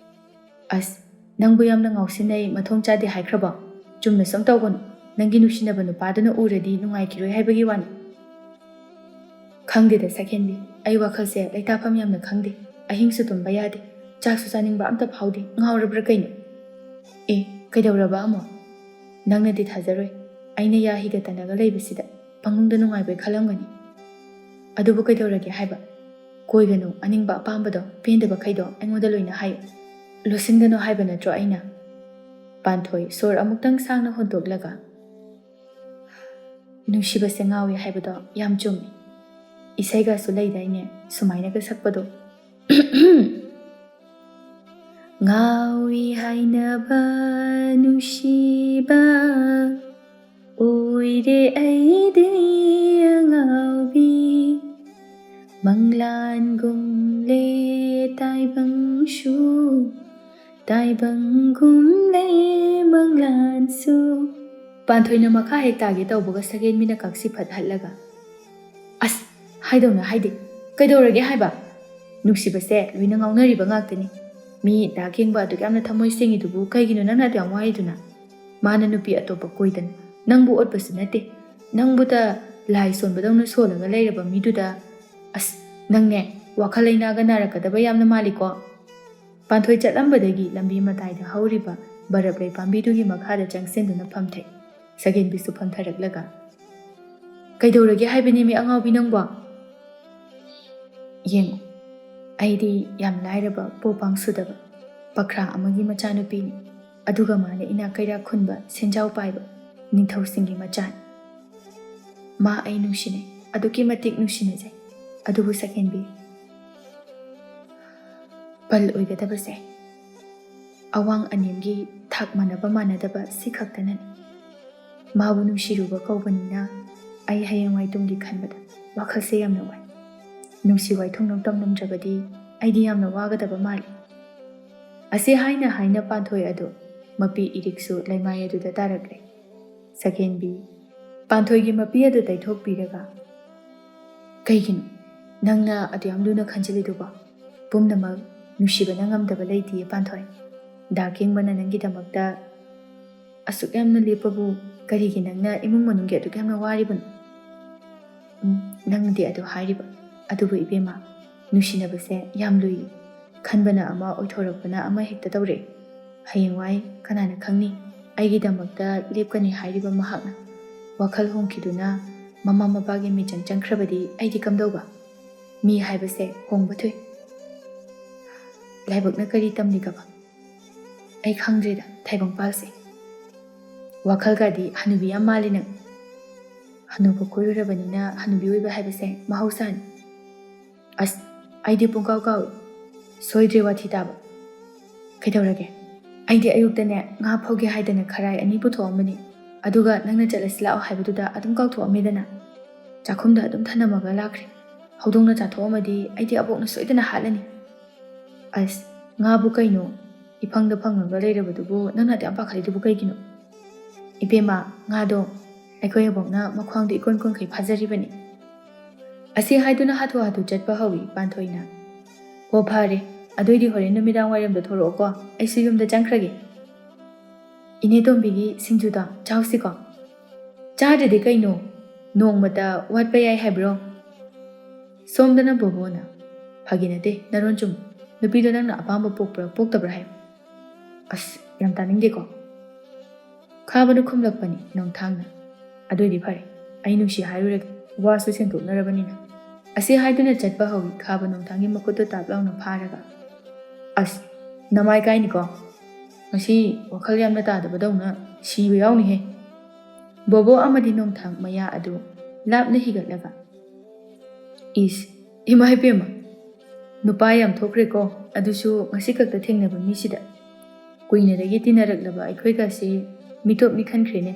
ꯑꯁ ꯅꯪꯕꯨ ꯌꯥꯝꯅ ꯉꯥꯎꯁꯤꯟꯅꯩ ꯃꯊꯣꯡ ꯆꯥꯗꯦ ꯍꯥꯏꯈ꯭ꯔꯕꯣ ꯆꯨꯝꯅ ꯁꯨꯝ ꯇꯧꯒꯅꯨ ꯅꯪꯒꯤ ꯅꯨꯡꯁꯤꯅꯕ ꯅꯨꯄꯥꯗꯨꯅ ꯎꯔꯗꯤ ꯅꯨꯡꯉꯥꯏꯈꯤꯔꯣꯏ ꯍꯥꯏꯕꯒꯤ ꯋꯥꯅꯤ ꯈꯪꯗꯦꯗ ꯁꯛꯍꯦꯟꯕꯤ ꯑꯩ ꯋꯥꯈꯜꯁꯦ ꯂꯩꯇꯥꯐꯝ ꯌꯥꯝꯅ ꯈꯪꯗꯦ ꯑꯍꯤꯡꯁꯨ ꯇꯨꯝꯕ ꯌꯥꯗꯦ ꯆꯥꯛꯁꯨ ꯆꯥꯅꯤꯡꯕ ꯑꯝꯇ ꯐꯥꯎꯗꯦ ꯉꯥꯎꯔꯕ꯭ꯔꯥ ꯀꯩꯅꯣ ꯀꯩꯗꯧꯔꯕ ꯑꯃꯣ ꯅꯪꯅꯗꯤ ꯊꯥꯖꯔꯣꯏ ꯑꯩꯅ ꯌꯥ ꯍꯤꯒꯠꯇꯅꯒ ꯂꯩꯕꯁꯤꯗ ꯄꯪꯅꯨꯡꯗ ꯅꯨꯡꯉꯥꯏꯕꯩ ꯈꯜꯂꯝꯒꯅꯤ ꯑꯗꯨꯕꯨ ꯀꯩꯗꯧꯔꯒꯦ ꯍꯥꯏꯕ ꯀꯣꯏꯒꯅꯨ ꯑꯅꯤꯡꯕ ꯑꯄꯥꯝꯕꯗꯣ ꯄꯦꯟꯗꯕꯈꯩꯗꯣ ꯑꯩꯉꯣꯟꯗ ꯂꯣꯏꯅ ꯍꯥꯏꯌꯨ ꯂꯣꯠꯁꯤꯟꯒꯅꯨ ꯍꯥꯏꯕ ꯅꯠꯇ꯭रो ꯑꯩꯅ ꯄꯥꯟꯊꯣꯏ ꯁꯣꯔ ꯑꯃꯨꯛꯇꯪ ꯁꯥꯡꯅ ꯍꯣꯟꯗꯣꯛꯂꯒ ꯅꯨꯡꯁꯤꯕꯁꯦ ꯉꯥꯎꯏ ꯍꯥꯏꯕꯗꯣ ꯌꯥꯝ ꯆꯨꯝꯃꯤ ꯏꯁꯩꯒꯁꯨ ꯂꯩꯗꯥꯏꯅꯦ ꯁꯨꯃꯥꯏꯅꯒ ꯁꯛꯄꯗꯣ ꯉꯥꯎꯏ ꯍꯥꯏꯅꯕ ꯅꯨꯡꯁꯤꯕ ꯑꯣꯏꯔꯦ ꯑꯩꯗꯤ ꯑꯉꯥꯎꯕꯤ ꯃꯪꯂꯥꯟꯒꯨꯝꯂꯦ ꯇꯥꯏꯕꯪꯁꯨ ꯇꯥꯏꯕꯪꯒꯨꯝꯂꯦ ꯃꯪꯂꯥꯟꯁꯨ ꯄꯥꯟꯊꯣꯏꯅ ꯃꯈꯥ ꯍꯦꯛ ꯇꯥꯒꯦ ꯇꯧꯕꯒ ꯁꯛꯍꯦꯟꯕꯤꯅ ꯀꯛꯁꯤ ꯐꯠꯍꯠꯂꯒ ꯑꯁ ꯍꯥꯏꯗꯧꯅ ꯍꯥꯏꯗꯦ ꯀꯩꯗꯧꯔꯒꯦ ꯍꯥꯏꯕ ꯅꯨꯡꯁꯤꯕꯁꯦ ꯂꯣꯏꯅ ꯉꯥꯎꯅꯔꯤꯕ ꯉꯥꯛꯇꯅꯤ ꯃꯤ ꯗꯥꯀꯤꯡꯕ ꯑꯗꯨꯛ ꯌꯥꯝꯅ ꯊꯃꯣꯏ ꯁꯦꯡꯉꯤꯗꯨꯕꯨ ꯀꯩꯒꯤꯅꯣ ꯅꯪꯅ ꯑꯗꯨꯌꯥꯝ ꯋꯥꯔꯤꯗꯨꯅ ꯃꯥꯅ ꯅꯨꯄꯤ ꯑꯇꯣꯞꯄ ꯀꯣꯏꯗꯅ ꯅꯪꯕꯨ ꯑꯣꯠꯄꯁꯨ ꯅꯠꯇꯦ ꯅꯪꯕꯨꯇ ꯂꯥꯏ ꯁꯣꯟꯕꯗꯧꯅ ꯁꯣꯜꯂꯒ ꯂꯩꯔꯕ ꯃꯤꯗꯨꯗ ꯑꯁ ꯅꯪꯅꯦ ꯋꯥꯈꯜ ꯂꯩꯅꯥꯒ ꯅꯥꯔꯛꯀꯗꯕ ꯌꯥꯝꯅ ꯃꯥꯜꯂꯤꯀꯣ ꯄꯥꯟꯊꯣꯏ ꯆꯠꯂꯝꯕꯗꯒꯤ ꯂꯝꯕꯤ ꯃꯇꯥꯏꯗ ꯍꯧꯔꯤꯕ ꯕꯔꯞ ꯂꯩ ꯄꯥꯝꯕꯤꯗꯨꯒꯤ ꯃꯈꯥꯗ ꯆꯪꯁꯤꯟꯗꯨꯅ ꯐꯝꯊꯩ ꯁꯛꯍꯦꯟꯕꯤꯁꯨ ꯐꯝꯊꯔꯛꯂꯒ ꯀꯩꯗꯧꯔꯒꯦ ꯍꯥꯏꯕꯅꯦ ꯃꯤ ꯑꯉꯥꯎꯕꯤ ꯅꯪꯕꯣ ꯌꯦꯡꯉꯨ ꯑꯩꯗꯤ ꯌꯥꯝ ꯂꯥꯏꯔꯕ ꯄꯣꯄꯥꯡ ꯁꯨꯗꯕ ꯄꯈ꯭ꯔꯥ ꯑꯃꯒꯤ ꯃꯆꯥꯅꯨꯄꯤꯅꯤ ꯑꯗꯨꯒ ꯃꯥꯅ ꯏꯅꯥꯛ ꯀꯩꯔꯥꯛ ꯈꯨꯟꯕ ꯁꯦꯟꯖꯥꯎ ꯄꯥꯏꯕ ꯅꯤꯡꯊꯧꯁꯤꯡꯒꯤ ꯃꯆꯥꯅꯤ ꯃꯥ ꯑꯩ ꯅꯨꯡꯁꯤꯅꯩ ꯑꯗꯨꯛꯀꯤ ꯃꯇꯤꯛ ꯅꯨꯡꯁꯤꯅꯖꯩ ꯑꯗꯨꯕꯨ ꯁꯛꯍꯦꯟꯕꯤ ꯄꯜ ꯑꯣꯏꯒꯗꯕꯁꯦ ꯑꯋꯥꯡ ꯑꯅꯦꯝꯒꯤ ꯊꯥꯛ ꯃꯥꯟꯅꯗꯕ ꯁꯤ ꯈꯛꯇꯅꯅꯤ ꯃꯥꯕꯨ ꯅꯨꯡꯁꯤꯔꯨꯕ ꯀꯧꯕꯅꯤꯅ ꯑꯩ ꯍꯌꯦꯡꯋꯥꯏ ꯇꯨꯡꯒꯤ ꯈꯟꯕꯗ ꯋꯥꯈꯜꯁꯦ ꯌꯥꯝꯅ ꯋꯥꯏ ꯅꯨꯡꯁꯤ ꯋꯥꯏꯊꯣꯡꯅꯧ ꯇꯝꯂꯝꯗ꯭ꯔꯕꯗꯤ ꯑꯩꯗꯤ ꯌꯥꯝꯅ ꯋꯥꯒꯗꯕ ꯃꯥꯜꯂꯤ꯫ ꯑꯁꯤ ꯍꯥꯏꯅ ꯍꯥꯏꯅ ꯄꯥꯟꯊꯣꯏ ꯑꯗꯨ ꯃꯄꯤ ꯏꯔꯤꯛꯁꯨ ꯂꯩꯃꯥꯏ ꯑꯗꯨꯗ ꯇꯥꯔꯛꯂꯦ꯫ ꯁꯀꯦꯟꯕꯤ ꯄꯥꯟꯊꯣꯏꯒꯤ ꯃꯄꯤ ꯑꯗꯨ ꯇꯩꯊꯣꯛꯄꯤꯔꯒ, ꯀꯩꯒꯤꯅꯣ ꯅꯪꯅ ꯑꯗꯨꯌꯥꯝ ꯂꯨꯅ ꯈꯟꯖꯤꯜꯂꯤꯗꯨꯕꯣ? ꯄꯨꯝꯅꯃꯛ ꯅꯨꯡꯁꯤꯕꯅ ꯉꯝꯗꯕ ꯂꯩꯇꯤꯌꯦ ꯄꯥꯟꯊꯣꯏ꯫ ꯗꯥꯀꯤꯡꯕꯅ ꯅꯪꯒꯤꯗꯃꯛꯇ ꯑꯁꯨꯛ ꯌꯥꯝꯅ ꯂꯦꯞꯄꯕꯨ ꯀꯔꯤꯒꯤ ꯅꯪꯅ ꯏꯃꯨꯡ ꯃꯅꯨꯡꯒꯤ ꯑꯗꯨꯛ ꯌꯥꯝꯅ ꯋꯥꯔꯤꯕꯅꯣ? ꯅꯪꯅꯗꯤ ꯑꯗꯨ ꯍꯥꯏꯔꯤꯕ, ꯑꯗꯨꯕꯨ ꯏꯕꯦꯝꯃ, ꯅꯨꯡꯁꯤꯅꯕꯁꯦ ꯌꯥꯝ ꯂꯨꯏ꯫ ꯈꯟꯕꯅ ꯑꯃ ꯑꯣꯏꯊꯣꯔꯛꯄꯅ ꯑꯃ ꯍꯦꯛꯇ ꯇꯧꯔꯛꯏ꯫ ꯍꯌꯦꯡꯋꯥꯏ ꯀꯅꯥꯅ ꯈꯪꯅꯤ ꯑꯩꯒꯤꯗꯃꯛꯇ ꯂꯦꯞꯀꯅꯤ ꯍꯥꯏꯔꯤꯕ ꯃꯍꯥꯛꯅ ꯋꯥꯈꯜ ꯍꯣꯡꯈꯤꯗꯨꯅ ꯃꯃꯥ ꯃꯄꯥꯒꯤ ꯃꯤꯆꯪ ꯆꯪꯈ꯭ꯔꯕꯗꯤ ꯑꯩꯗꯤ ꯀꯝꯗꯧꯕ? ꯃꯤ ꯍꯥꯏꯕꯁꯦ ꯍꯣꯡꯕ ꯊꯨꯏ꯫ ꯂꯥꯏꯕꯛꯅ ꯀꯔꯤ ꯇꯝꯂꯤꯒꯕ? ꯑꯩ ꯈꯪꯗ꯭ꯔꯦꯗ ꯇꯥꯏꯕꯪꯄꯥꯜꯁꯦ꯫ ꯋꯥꯈꯜꯒꯗꯤ ꯍꯅꯨꯕꯤ ꯌꯥꯝ ꯃꯥꯜꯂꯤ ꯅꯪ꯫ ꯍꯅꯨꯕ ꯀꯣꯏꯔꯨꯔꯕꯅꯤꯅ ꯍꯅꯨꯕꯤ ꯑꯣꯏꯕ ꯍꯥꯏꯕꯁꯦ ꯃꯍꯧꯁꯥꯅꯤ꯫ ꯑꯁ, ꯑꯩꯗꯤ ꯄꯨꯡꯀꯥꯎ ꯀꯥꯎꯏ꯫ ꯁꯣꯏꯗ꯭ꯔꯦ ꯋꯥꯊꯤ ꯇꯥꯕ꯫ ꯀꯩꯗꯧꯔꯒꯦ? ꯑꯩꯗꯤ ꯑꯌꯨꯛꯇꯅꯦ ꯉꯥ ꯐꯧꯒꯦ ꯍꯥꯏꯗꯅ ꯈꯔꯥꯏ 2 ꯄꯨꯊꯣꯛꯑꯝꯕꯅꯤ, ꯑꯗꯨꯒ ꯅꯪꯅ ꯆꯠꯂꯁꯤ ꯂꯥꯛꯑꯣ ꯍꯥꯏꯕꯗꯨꯗ ꯑꯗꯨꯝ ꯀꯥꯎꯊꯣꯛꯑꯝꯃꯦꯗꯅ꯫ ꯆꯥꯛꯈꯨꯝꯗ ꯑꯗꯨꯝ ꯊꯅꯝꯃꯒ ꯂꯥꯛꯈ꯭ꯔꯦ꯫ ꯍꯧꯗꯣꯡꯅ ꯆꯥꯊꯣꯛꯑꯝꯃꯗꯤ ꯑꯩꯗꯤ ꯑꯕꯣꯛꯅ ꯁꯣꯏꯗꯅ ꯍꯥꯠꯂꯅꯤ꯫ ꯑꯁ, ꯉꯥꯕꯨ ꯀꯩꯅꯣ? ꯏꯐꯪꯗ ꯐꯪꯉꯒ ꯂꯩꯔꯕꯗꯨꯕꯨ ꯅꯪꯅ ꯑꯗꯨꯌꯥꯝ ꯄꯥꯈꯠꯂꯤꯗꯨꯕꯨ ꯀꯩꯒꯤꯅꯣ? ꯏꯕꯦꯝꯃ, ꯉꯥꯗꯣ ꯑꯩꯈꯣꯏ ꯑꯕꯣꯛꯅ ꯃꯈ꯭ꯋꯥꯡꯗ ꯏꯀꯣꯟ ꯀꯣꯟꯈꯩ ꯐꯥꯖꯔꯤꯕꯅꯤ꯫ ꯑꯁꯤ ꯍꯥꯏꯗꯨꯅ ꯍꯥꯊꯨ ꯍꯥꯊꯨ ꯆꯠꯄ ꯍꯧꯏ ꯄꯥꯟꯊꯣꯏꯅ꯫ ꯍꯣ ꯐꯔꯦ, ꯑꯗꯨꯏꯗꯤ ꯍꯣꯔꯦꯟ ꯅꯨꯃꯤꯗꯥꯡ ꯋꯥꯏꯔꯝꯗ ꯊꯣꯔꯛꯑꯣꯀꯣ, ꯑꯩꯁꯨ ꯌꯨꯝꯗ ꯆꯪꯈ꯭ꯔꯒꯦ꯫ ꯏꯅꯦ ꯇꯣꯝꯕꯤꯒꯤ ꯁꯤꯡꯖꯨꯗꯣ ꯆꯥꯎꯁꯤꯀꯣ꯫ ꯆꯥꯗ꯭ꯔꯗꯤ ꯀꯩꯅꯣ, ꯅꯣꯡꯃꯇ ꯋꯥꯠꯄ ꯌꯥꯏ ꯍꯥꯏꯕ꯭ꯔꯣ? ꯁꯣꯝꯗꯅ ꯕꯣꯕꯣꯅ, ꯐꯥꯒꯤ ꯅꯠꯇꯦ ꯅꯔꯣꯟ ꯆꯨꯝ, ꯅꯨꯄꯤꯗꯣ ꯅꯪꯅ ꯑꯄꯥꯝꯕ ꯄꯣꯛꯄ꯭ꯔꯥ ꯄꯣꯛꯇꯕ꯭ꯔꯥ ꯍꯥꯏꯌꯨ꯫ ꯑꯁ, ꯌꯥꯝ ꯇꯥꯅꯤꯡꯗꯦꯀꯣ꯫ ꯈꯥꯕꯅ ꯈꯨꯝꯂꯛꯄꯅꯤ ꯅꯣꯡꯊꯥꯡꯅ, ꯑꯗꯨꯏꯗꯤ ꯐꯔꯦ, ꯑꯩ ꯅꯨꯡꯁꯤ ꯍꯥꯏꯔꯨꯔꯒꯦ, ꯋꯥꯁꯨ ꯁꯦꯡꯗꯣꯛꯅꯔꯕꯅꯤꯅ꯫ ꯑꯁꯤ ꯍꯥꯏꯗꯨꯅ ꯆꯠꯄ ꯍꯧꯏ ꯈꯥꯕ ꯅꯣꯡꯊꯥꯡꯒꯤ ꯃꯈꯨꯠꯇꯨ ꯇꯥꯞ ꯂꯥꯎꯅ ꯐꯥꯔꯒ꯫ ꯑꯁ, ꯅꯃꯥꯏ ꯀꯥꯏꯅꯤꯀꯣ, ꯉꯁꯤ ꯋꯥꯈꯜ ꯌꯥꯝꯅ ꯇꯥꯗꯕꯗꯧꯅ ꯁꯤꯕ ꯌꯥꯎꯅꯤꯍꯦ꯫ ꯕꯣꯕꯣ ꯑꯃꯗꯤ ꯅꯣꯡꯊꯥꯡ ꯃꯌꯥ ꯑꯗꯨ ꯂꯥꯞꯅ ꯍꯤꯒꯠꯂꯒ, ꯏꯁ, ꯏꯃꯥ ꯏꯄꯦꯝꯃ, ꯅꯨꯄꯥ ꯌꯥꯝ ꯊꯣꯛꯈ꯭ꯔꯦꯀꯣ, ꯑꯗꯨꯁꯨ ꯉꯁꯤ ꯈꯛꯇ ꯊꯦꯡꯅꯕ ꯃꯤꯁꯤꯗ꯫ ꯀꯨꯏꯅꯗꯒꯤ ꯇꯤꯟꯅꯔꯛꯂꯕ ꯑꯩꯈꯣꯏꯒꯁꯤ ꯃꯤꯇꯣꯞ ꯃꯤꯈꯟꯈ꯭ꯔꯦꯅꯦ꯫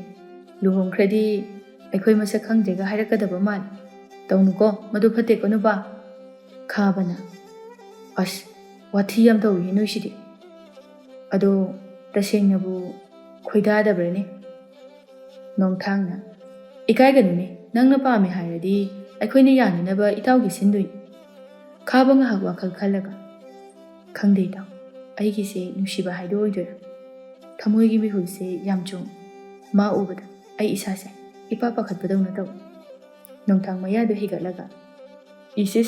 ꯂꯨꯍꯣꯡꯈ꯭ꯔꯗꯤ ꯑꯩꯈꯣꯏ ꯃꯁꯛ ꯈꯪꯗ꯭ꯔꯦꯒ ꯍꯥꯏꯔꯛꯀꯗꯕ ꯃꯥꯜꯂꯤ꯫ ꯇꯧꯅꯨꯀꯣ, ꯃꯗꯨ ꯐꯠꯇꯦꯀꯣ ꯅꯨꯄꯥ꯫ ꯈꯥꯕꯅ, ꯑꯁ, ꯋꯥꯊꯤ ꯌꯥꯝ ꯇꯧꯏꯍꯦ ꯅꯣꯏꯁꯤꯗꯤ꯫ ꯑꯗꯣ ꯇꯁꯦꯡꯅꯕꯨ ꯈꯣꯏꯗꯥꯗꯕ꯭ꯔꯅꯦ? ꯅꯣꯡꯊꯥꯡꯅ, ꯏꯀꯥꯏꯒꯅꯨꯅꯦ, ꯅꯪꯅ ꯄꯥꯝꯃꯦ ꯍꯥꯏꯔꯗꯤ ꯑꯩꯈꯣꯏꯅ ꯌꯥꯅꯅꯕ ꯏꯇꯥꯎꯒꯤ ꯁꯤꯟꯗꯣꯏꯅꯤ꯫ ꯈꯥꯕ ꯉꯥꯏꯍꯥꯛ ꯋꯥꯈꯜ ꯈꯜꯂꯒ, ꯈꯪꯗꯦ ꯏꯇꯥꯎ, ꯑꯩꯒꯤꯁꯦ ꯅꯨꯡꯁꯤꯕ ꯍꯥꯏꯗꯣ ꯑꯣꯏꯗꯣꯏꯔꯥ? ꯊꯃꯣꯏꯒꯤ ꯃꯤꯍꯨꯜꯁꯦ ꯌꯥꯝ ꯆꯣꯡꯉꯤ꯫ ꯃꯥ ꯎꯕꯗ ꯑꯩ ꯏꯁꯥꯁꯦ ꯏꯄꯥ ꯄꯥꯈꯠꯄꯗꯧꯅ ꯇꯧꯏ꯫ ꯅꯣꯡꯊꯥꯡ ꯃꯌꯥꯗꯨ ꯍꯤꯒꯠꯂꯒ, ꯏꯁ,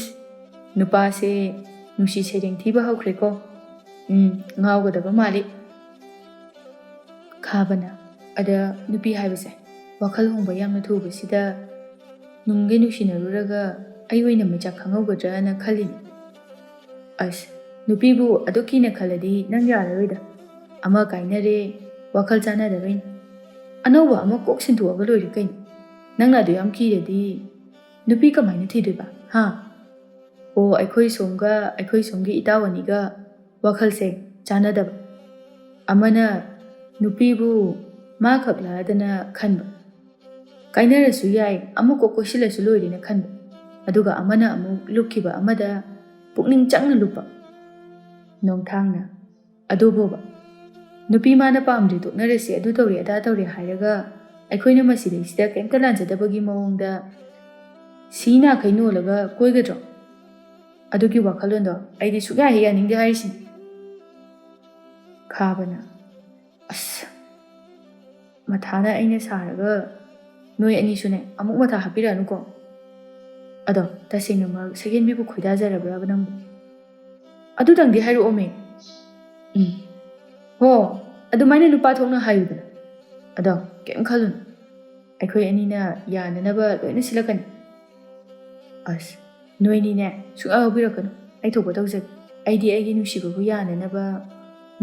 ꯅꯨꯄꯥꯁꯦ ꯅꯨꯡꯁꯤ ꯁꯩꯔꯦꯡ ꯊꯤꯕ ꯍꯧꯈ꯭ꯔꯦꯀꯣ꯫ ꯉꯥꯎꯒꯗꯕ ꯃꯥꯜꯂꯤ꯫ ꯈꯥꯕꯅ, ꯑꯗ ꯅꯨꯄꯤ ꯍꯥꯏꯕꯁꯦ ꯋꯥꯈꯜ ꯍꯣꯡꯕ ꯌꯥꯝꯅ ꯊꯨꯕꯁꯤꯗ ꯅꯨꯡꯒꯩ ꯅꯨꯡꯁꯤꯅꯔꯨꯔꯒ ꯑꯩ ꯑꯣꯏꯅ ꯃꯩꯆꯥꯛ ꯈꯪꯍꯧꯒꯗ꯭ꯔꯅ ꯈꯜꯂꯤꯅꯤ꯫ ꯑꯁ, ꯅꯨꯄꯤꯕꯨ ꯑꯗꯨꯛ ꯀꯤꯅ ꯈꯜꯂꯗꯤ ꯅꯪ ꯌꯥꯔꯔꯣꯏꯗ꯫ ꯑꯃ ꯀꯥꯏꯅꯔꯦ, ꯋꯥꯈꯜ ꯆꯥꯟꯅꯗꯕꯩꯅꯤ꯫ ꯑꯅꯧꯕ ꯑꯃ ꯀꯣꯛ ꯁꯤꯟꯇꯣꯛꯑꯒ ꯂꯣꯏꯔꯦ ꯀꯩꯅꯣ꯫ ꯅꯪꯅ ꯑꯗꯨ ꯌꯥꯝ ꯀꯤꯔꯗꯤ ꯅꯨꯄꯤ ꯀꯃꯥꯏꯅ ꯊꯤꯗꯣꯏꯕ, ꯍꯥ? ꯑꯣ, ꯑꯩꯈꯣꯏ ꯁꯣꯝꯒꯤ ꯏꯇꯥꯎ ꯑꯅꯤꯒ ꯋꯥꯈꯜꯁꯦ ꯆꯥꯟꯅꯗꯕ꯫ ꯑꯃꯅ ꯅꯨꯄꯤꯕꯨ ꯃꯥ ꯈꯛꯂꯗꯅ ꯈꯟꯕ, ꯀꯥꯏꯅꯔꯁꯨ ꯌꯥꯏ ꯑꯃ ꯀꯣꯛ ꯀꯣꯏꯁꯤꯜꯂꯁꯨ ꯂꯣꯏꯔꯦꯅ ꯈꯟꯕ, ꯑꯗꯨꯒ ꯑꯃꯅ ꯑꯃꯨꯛ ꯂꯨꯞꯈꯤꯕ ꯑꯃꯗ ꯄꯨꯛꯅꯤꯡ ꯆꯪꯅ ꯂꯨꯞꯄ꯫ ꯅꯣꯡꯊꯥꯡꯅ, ꯑꯗꯨꯕꯣꯕ, ꯅꯨꯄꯤ ꯃꯥꯅ ꯄꯥꯝꯗ꯭ꯔꯦ ꯇꯣꯛꯅꯔꯁꯦ, ꯑꯗꯨ ꯇꯧꯔꯦ ꯑꯗꯥ ꯇꯧꯔꯦ ꯍꯥꯏꯔꯒ ꯑꯩꯈꯣꯏꯅ ꯃꯁꯤꯗꯩꯁꯤꯗ ꯀꯩꯝꯇ ꯂꯥꯟꯖꯗꯕꯒꯤ ꯃꯑꯣꯡꯗ ꯁꯤ ꯅꯥꯈꯩ ꯅꯣꯜꯂꯒ ꯀꯣꯏꯒꯗ꯭ꯔꯣ? ꯑꯗꯨꯒꯤ ꯋꯥꯈꯜꯂꯣꯟꯗꯣ ꯑꯩꯗꯤ ꯁꯨꯛꯌꯥ ꯍꯦꯛ ꯌꯥꯅꯤꯡꯗꯦ ꯍꯥꯏꯔꯤꯁꯤꯅꯤ꯫ ꯈꯥꯕꯅ, ꯑꯁ, ꯃꯊꯥꯅ ꯑꯩꯅ ꯁꯥꯔꯒ ꯅꯣꯏ ꯑꯅꯤꯁꯨꯅꯦ ꯑꯃꯨꯛ ꯃꯊꯥ ꯍꯥꯞꯄꯤꯔꯛꯑꯅꯨꯀꯣ꯫ ꯑꯗꯣ ꯇꯁꯦꯡꯅꯃꯛ ꯁꯦꯀꯦꯟꯕꯤꯕꯨ ꯈꯣꯏꯗꯥꯖꯔꯕ꯭ꯔꯕ ꯅꯪꯕꯨ? ꯑꯗꯨꯇꯪꯗꯤ ꯍꯥꯏꯔꯛꯑꯣꯃꯦ꯫ ꯍꯣ, ꯑꯗꯨꯃꯥꯏꯅ ꯅꯨꯄꯥ ꯊꯣꯛꯅ ꯍꯥꯏꯌꯨꯗꯅ꯫ ꯑꯗꯣ ꯀꯩꯝ ꯈꯜꯂꯨꯅꯨ, ꯑꯩꯈꯣꯏ ꯑꯅꯤꯅ ꯌꯥꯅꯅꯕ ꯂꯣꯏꯅ ꯁꯤꯜꯂꯛꯀꯅꯤ꯫ ꯑꯁ, ꯅꯣꯏꯅꯤꯅꯦ ꯁꯨꯡꯌꯥ ꯌꯥꯎꯕꯤꯔꯛꯀꯅꯨ, ꯑꯩ ꯊꯣꯛꯄ ꯇꯧꯖꯒꯦ꯫ ꯑꯩꯗꯤ ꯑꯩꯒꯤ ꯅꯨꯡꯁꯤꯕꯕꯨ ꯌꯥꯅꯅꯕ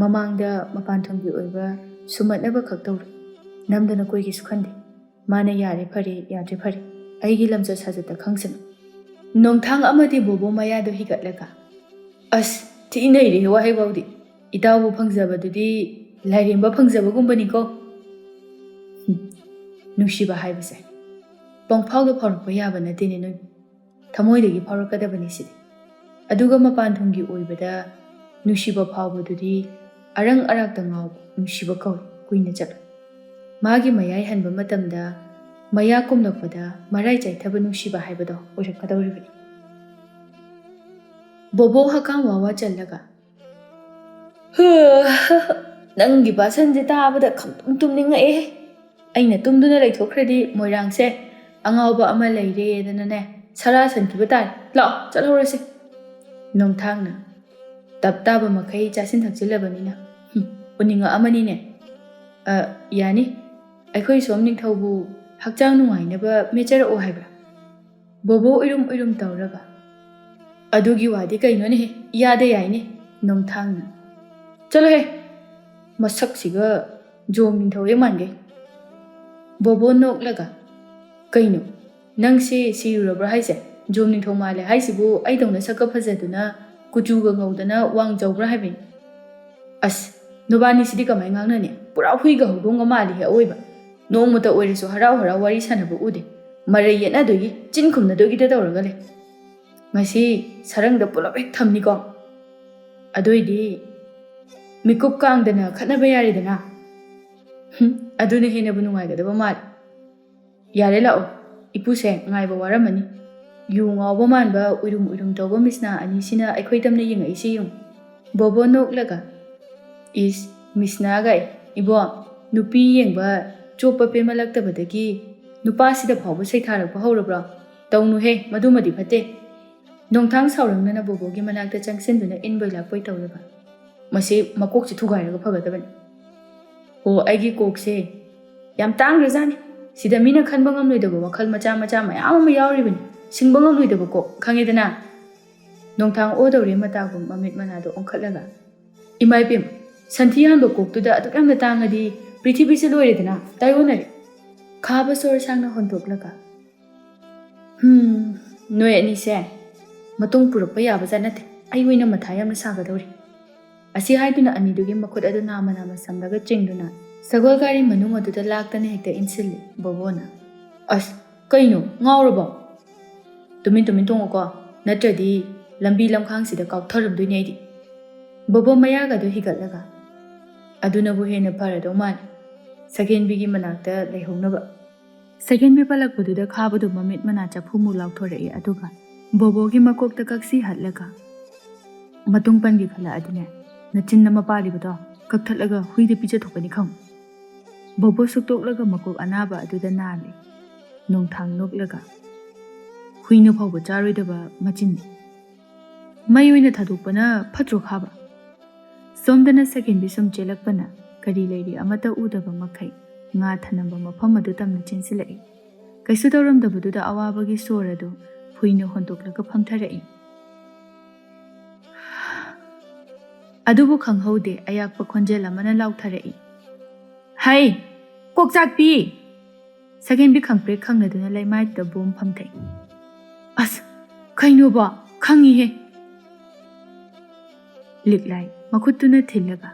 ꯃꯃꯥꯡꯗ ꯃꯄꯥꯟꯊꯣꯡꯒꯤ ꯑꯣꯏꯕ ꯁꯨꯃꯠꯅꯕ ꯈꯛ ꯇꯧꯔꯦ, ꯅꯝꯗꯅ ꯀꯣꯏꯒꯦꯁꯨ ꯈꯟꯗꯦ꯫ ꯃꯥꯅ ꯌꯥꯔꯦ ꯐꯔꯦ, ꯌꯥꯗ꯭ꯔꯦ ꯐꯔꯦ, ꯑꯩꯒꯤ ꯂꯝꯆꯠ ꯁꯥꯖꯠꯇ ꯈꯪꯁꯅꯨ꯫ ꯅꯣꯡꯊꯥꯡ ꯑꯃꯗꯤ ꯕꯣꯕꯣ ꯃꯌꯥꯗꯣ ꯍꯤꯒꯠꯂꯒ, ꯑꯁ, ꯊꯤꯅꯩꯔꯦ ꯋꯥꯍꯩ ꯐꯥꯎꯗꯤ꯫ ꯏꯇꯥꯎꯕꯨ ꯐꯪꯖꯕꯗꯨꯗꯤ ꯂꯥꯏꯔꯦꯝꯕ ꯐꯪꯖꯕꯒꯨꯝꯕꯅꯤꯀꯣ꯫ ꯅꯨꯡꯁꯤꯕ ꯍꯥꯏꯕꯁꯦ ꯄꯪꯐꯥꯎꯗ ꯐꯥꯎꯔꯛꯄ ꯌꯥꯕ ꯅꯠꯇꯦꯅꯦ ꯅꯣꯏ꯫ ꯊꯃꯣꯏꯗꯒꯤ ꯐꯥꯎꯔꯛꯀꯗꯕꯅꯤ ꯁꯤꯗꯤ ꯑꯗꯨꯒ ꯃꯄꯥꯟ ꯊꯣꯡꯒꯤ ꯑꯣꯏꯕꯗ ꯅꯨꯡꯁꯤꯕ ꯐꯥꯎꯕꯗꯨꯗꯤ ꯑꯔꯪ ꯑꯔꯥꯛꯇ ꯉꯥꯎꯕ ꯅꯨꯡꯁꯤꯕ ꯀꯧꯏ ꯀꯨꯏꯅ ꯆꯠꯂꯣꯏ ꯃꯥꯒꯤ ꯃꯌꯥꯏ ꯍꯟꯕ ꯃꯇꯝꯗ ꯃꯌꯥ ꯀꯨꯝꯂꯛꯄꯗ ꯃꯔꯥꯏ ꯆꯥꯏꯊꯕ ꯅꯨꯡꯁꯤꯕ ꯍꯥꯏꯕꯗꯣ ꯑꯣꯏꯔꯛꯀꯗꯧꯔꯤꯕꯅꯤ ꯕꯣꯕꯣ ꯍꯀꯥꯝ ꯋꯥꯋꯥ ꯆꯜꯂꯒ ꯅꯪꯒꯤ ꯕꯥꯁꯟꯁꯦ ꯇꯥꯕꯗ ꯈꯪꯇꯨꯝ ꯇꯨꯝꯅꯤꯡꯉꯛꯑꯦ ꯑꯩꯅ ꯇꯨꯝꯗꯨꯅ ꯂꯩꯊꯣꯛꯈ꯭ꯔꯗꯤ ꯃꯣꯏꯔꯥꯡꯁꯦ ꯑꯉꯥꯎꯕ ꯑꯃ ꯂꯩꯔꯦꯗꯅꯅꯦ ꯁꯔꯥ ꯁꯟꯈꯤꯕ ꯇꯥꯔꯦ ꯂꯥꯛꯑꯣ ꯆꯠꯍꯧꯔꯁꯤ ꯅꯣꯡꯊꯥꯡꯅ ꯇꯞ ꯇꯥꯕ ꯃꯈꯩ ꯆꯥꯁꯤꯟ ꯊꯛꯆꯤꯜꯂꯕꯅꯤꯅ ꯎꯅꯤꯡꯉꯛꯑꯃꯅꯤꯅꯦ ꯌꯥꯅꯤ ꯑꯩꯈꯣꯏ ꯁꯣꯝ ꯅꯤꯡꯊꯧꯕꯨ ꯍꯛꯆꯥꯡ ꯅꯨꯡꯉꯥꯏꯅꯕ ꯃꯦꯠꯆꯔꯛꯑꯣ ꯍꯥꯏꯕ꯭ꯔꯥ ꯕꯣꯕꯣ ꯎꯏꯔꯨꯝ ꯎꯏꯔꯨꯝ ꯇꯧꯔꯒ ꯑꯗꯨꯒꯤ ꯋꯥꯗꯤ ꯀꯩꯅꯣꯅꯦꯍꯦ ꯏꯌꯥꯗ ꯌꯥꯏꯅꯦ ꯅꯣꯡꯊꯥꯡꯅ ꯆꯠꯂꯣꯍꯦ ꯃꯁꯛꯁꯤꯒ ꯖꯣꯝ ꯅꯤꯡꯊꯧ ꯍꯦꯛ ꯃꯥꯟꯒꯩ ꯕꯣꯕꯣ ꯅꯣꯛꯂꯒ ꯀꯩꯅꯣ ꯅꯪꯁꯦ ꯁꯤꯔꯨꯔꯕ꯭ꯔꯥ ꯍꯥꯏꯁꯦ ꯖꯣꯝ ꯅꯤꯡꯊꯧ ꯃꯥꯜꯂꯦ ꯍꯥꯏꯁꯤꯕꯨ ꯑꯩꯗꯧꯅ ꯁꯛꯀ ꯐꯖꯗꯨꯅ ꯀꯨꯆꯨꯒ ꯉꯧꯗꯅ ꯋꯥꯡ ꯆꯧꯕ꯭ꯔꯥ ꯍꯥꯏꯕꯅꯤ ꯑꯁ ꯅꯨꯕꯥꯅꯤꯁꯤꯗꯤ ꯀꯃꯥꯏ ꯉꯥꯡꯅꯅꯤ ꯄꯨꯔꯥ ꯍꯨꯏꯒ ꯍꯧꯗꯣꯡꯒ ꯃꯥꯜꯂꯤꯍꯦ ꯑꯋꯣꯏꯕ ꯅꯣꯡꯃꯇ ꯑꯣꯏꯔꯁꯨ ꯍꯔꯥꯎ ꯍꯔꯥꯎ ꯋꯥꯔꯤ ꯁꯥꯟꯅꯕ ꯎꯗꯦ ꯃꯔꯩ ꯌꯦꯠꯅꯗꯣꯏꯒꯤ ꯆꯤꯟ ꯈꯨꯝꯅꯗꯣꯏꯒꯤꯗ ꯇꯧꯔꯒ ꯂꯩ ꯉꯁꯤ ꯁꯔꯪꯗ ꯄꯨꯂꯞ ꯍꯦꯛ ꯊꯝꯅꯤꯀꯣ ꯑꯗꯨꯏꯗꯤ ꯃꯤꯀꯨꯞ ꯀꯥꯡꯗꯅ ꯈꯠꯅꯕ ꯌꯥꯔꯦꯗꯅ ꯑꯗꯨꯅ ꯍꯦꯟꯅꯕꯨ ꯅꯨꯡꯉꯥꯏꯒꯗꯕ ꯃꯥꯜꯂꯤ ꯌꯥꯔꯦ ꯂꯥꯛꯑꯣ ꯏꯄꯨꯁꯦ ꯉꯥꯏꯕ ꯋꯥꯔꯝꯃꯅꯤ ꯌꯨ ꯉꯥꯎꯕ ꯃꯥꯟꯕ ꯎꯏꯔꯨꯝ ꯎꯏꯔꯨꯝ ꯇꯧꯕ ꯃꯤꯁꯅꯥ ꯑꯅꯤꯁꯤꯅ ꯑꯩꯈꯣꯏ ꯇꯝꯅ ꯌꯦꯡꯉꯛꯏꯁꯤ ꯌꯦꯡꯉꯨ ꯕꯣꯕꯣ ꯅꯣꯛꯂꯒ ꯏꯁ ꯃꯤꯁꯅꯥꯒ ꯏꯕꯣ ꯅꯨꯄꯤ ꯌꯦꯡꯕ ꯆꯣꯞꯄ ꯄꯦꯟꯃꯜꯂꯛꯇꯕꯗꯒꯤ ꯅꯨꯄꯥꯁꯤꯗ ꯐꯥꯎꯕ ꯁꯩꯊꯥꯔꯛꯄ ꯍꯧꯔꯕ꯭ꯔꯣ ꯇꯧꯅꯨꯍꯦ ꯃꯗꯨꯃꯗꯤ ꯐꯠꯇꯦ ꯅꯣꯡꯊꯥꯡ ꯁꯥꯎꯔꯪꯅꯅ ꯕꯣꯕꯣꯒꯤ ꯃꯅꯥꯛꯇ ꯆꯪꯁꯤꯟꯗꯨꯅ ꯏꯟꯕꯣꯏ ꯂꯥꯛꯄꯣꯏ ꯇꯧꯔꯒ ꯃꯁꯤ ꯃꯀꯣꯛꯁꯦ ꯊꯨꯒꯥꯏꯔꯒ ꯐꯒꯗꯕꯅꯤ ꯑꯣ ꯑꯩꯒꯤ ꯀꯣꯛꯁꯦ ꯌꯥꯝ ꯇꯥꯡꯈ꯭ꯔꯖꯥꯠꯅꯤ ꯁꯤꯗ ꯃꯤꯅ ꯈꯟꯕ ꯉꯝꯂꯣꯏꯗꯕ ꯋꯥꯈꯜ ꯃꯆꯥ ꯃꯆꯥ ꯃꯌꯥꯝ ꯑꯃ ꯌꯥꯎꯔꯤꯕꯅꯤ ꯁꯤꯡꯕ ꯉꯝꯂꯣꯏꯗꯕ ꯀꯣꯛ ꯈꯪꯉꯦꯗꯅ ꯅꯣꯡꯊꯥꯡ ꯑꯣꯗꯧꯔꯦ ꯃꯇꯥꯒꯨꯝ ꯃꯃꯤꯠ ꯃꯅꯥꯗꯣ ꯑꯣꯟꯈꯠꯂꯒ ꯏꯃꯥ ꯏꯄꯦꯝ ꯁꯟꯊꯤ ꯍꯥꯟꯕ ꯀꯣꯛꯇꯨꯗ ꯑꯗꯨꯛ ꯌꯥꯝꯅ ꯇꯥꯡꯉꯗꯤ ꯄ꯭ꯔꯤꯊꯤꯕꯤꯁꯦ ꯂꯣꯏꯔꯦꯗꯅ ꯇꯥꯏꯌꯣꯟꯅꯔꯦ ꯈꯥꯕ ꯁꯣꯔ ꯁꯥꯡꯅ ꯍꯣꯟꯗꯣꯛꯂꯒ ꯅꯣꯏ ꯑꯅꯤꯁꯦ ꯃꯇꯨꯡ ꯄꯨꯔꯛꯄ ꯌꯥꯕꯖꯥꯠ ꯅꯠꯇꯦ ꯑꯩ ꯑꯣꯏꯅ ꯃꯊꯥ ꯌꯥꯝꯅ ꯁꯥꯒꯗꯧꯔꯤ ꯑꯁꯤ ꯍꯥꯏꯗꯨꯅ ꯑꯅꯤꯗꯨꯒꯤ ꯃꯈꯨꯠ ꯑꯗꯨ ꯅꯥꯝꯃ ꯅꯥꯝꯃ ꯁꯝꯂꯒ ꯆꯤꯡꯗꯨꯅ ꯁꯒꯣꯜ ꯒꯥꯔꯤ ꯃꯅꯨꯡ ꯑꯗꯨꯗ ꯂꯥꯛꯇꯅ ꯍꯦꯛꯇ ꯏꯟꯁꯤꯜꯂꯤ ꯕꯣꯕꯣꯅ ꯑꯁ ꯀꯩꯅꯣ ꯉꯥꯎꯔꯕꯣ ꯇꯨꯃꯤꯟ ꯇꯨꯃꯤꯟ ꯇꯣꯡꯉꯨꯀꯣ ꯅꯠꯇ꯭ꯔꯗꯤ ꯂꯝꯕꯤ ꯂꯝꯈꯥꯡꯁꯤꯗ ꯀꯥꯎꯊꯔꯝꯗꯣꯏꯅꯦ ꯑꯩꯗꯤ ꯕꯣꯕꯣ ꯃꯌꯥꯒꯗꯨ ꯍꯤꯒꯠꯂꯒ ꯑꯗꯨꯅꯕꯨ ꯍꯦꯟꯅ ꯐꯔꯗꯧ ꯃꯥꯜꯂꯤ ꯁꯒꯦꯟꯕꯤꯒꯤ ꯃꯅꯥꯛꯇ ꯂꯩꯍꯧꯅꯕ ꯁꯒꯦꯟꯕꯤ ꯄꯜꯂꯛꯄꯗꯨꯗ ꯈꯥꯕꯗꯨ ꯃꯃꯤꯠ ꯃꯅꯥ ꯆꯐꯨꯃꯨꯛ ꯂꯥꯎꯊꯣꯔꯛꯏ ꯑꯗꯨꯒ ꯕꯣꯕꯣꯒꯤ ꯃꯀꯣꯛꯇ ꯀꯛꯁꯤ ꯍꯠꯂꯒ ꯃꯇꯨꯡ ꯄꯟꯒꯤ ꯈꯜꯂꯛꯑꯗꯤꯅꯦ ꯅꯆꯤꯟ ꯑꯃ ꯄꯥꯜꯂꯤꯕꯗꯣ ꯀꯛꯊꯠꯂꯒ ꯍꯨꯏꯗ ꯄꯤꯖꯊꯣꯛꯀꯅꯤ ꯈꯪ ꯕꯣꯕꯣ ꯁꯨꯛꯇꯣꯛꯂꯒ ꯃꯀꯣꯛ ꯑꯅꯥꯕ ꯑꯗꯨꯗ ꯅꯥꯜꯂꯤ ꯅꯣꯡꯊꯥꯡ ꯅꯣꯛꯂꯒ ꯍꯨꯏꯅ ꯐꯥꯎꯕ ꯆꯥꯔꯣꯏꯗꯕ ꯃꯆꯤꯟꯅꯤ ꯃꯩ ꯑꯣꯏꯅ ꯊꯥꯗꯣꯛꯄꯅ ꯐꯠꯇ꯭ꯔꯣ ꯈꯥꯕ ꯁꯣꯝꯗꯅ ꯁꯒꯦꯟꯕꯤ ꯁꯨꯝ ꯆꯦꯜꯂꯛꯄꯅ ꯀꯔꯤ ꯂꯩꯔꯤ ꯑꯃꯠꯇ ꯎꯗꯕ ꯃꯈꯩ ꯉꯥ ꯊꯅꯝꯕ ꯃꯐꯝ ꯑꯗꯨ ꯇꯝꯅ ꯆꯦꯟꯁꯤꯜꯂꯛꯏ ꯀꯩꯁꯨ ꯇꯧꯔꯝꯗꯕꯗꯨꯗ ꯑꯋꯥꯕꯒꯤ ꯁꯣꯔ ꯑꯗꯨ ꯐꯨꯏꯅ ꯍꯣꯟꯗꯣꯛꯂꯒ ꯐꯝꯊꯔꯛꯏ ꯑꯗꯨꯕꯨ ꯈꯪꯍꯧꯗꯦ ꯑꯌꯥꯛꯄ ꯈꯣꯟꯖꯦꯜ ꯑꯃꯅ ꯂꯥꯎꯊꯔꯛꯏ ꯍꯩ ꯀꯣꯛꯆꯥꯛꯄꯤ ꯁꯒꯦꯟꯕꯤ ꯈꯪꯄ꯭ꯔꯦꯛ ꯈꯪꯅꯗꯨꯅ ꯂꯩꯃꯥꯏꯗ ꯕꯣꯝ ꯐꯝꯊꯩ ꯑꯁ ꯀꯩꯅꯣꯕ ꯈꯪꯉꯤꯍꯦ ꯂꯤꯛꯂꯥꯏ ꯃꯈꯨꯠꯇꯨꯅ ꯊꯤꯜꯂꯒ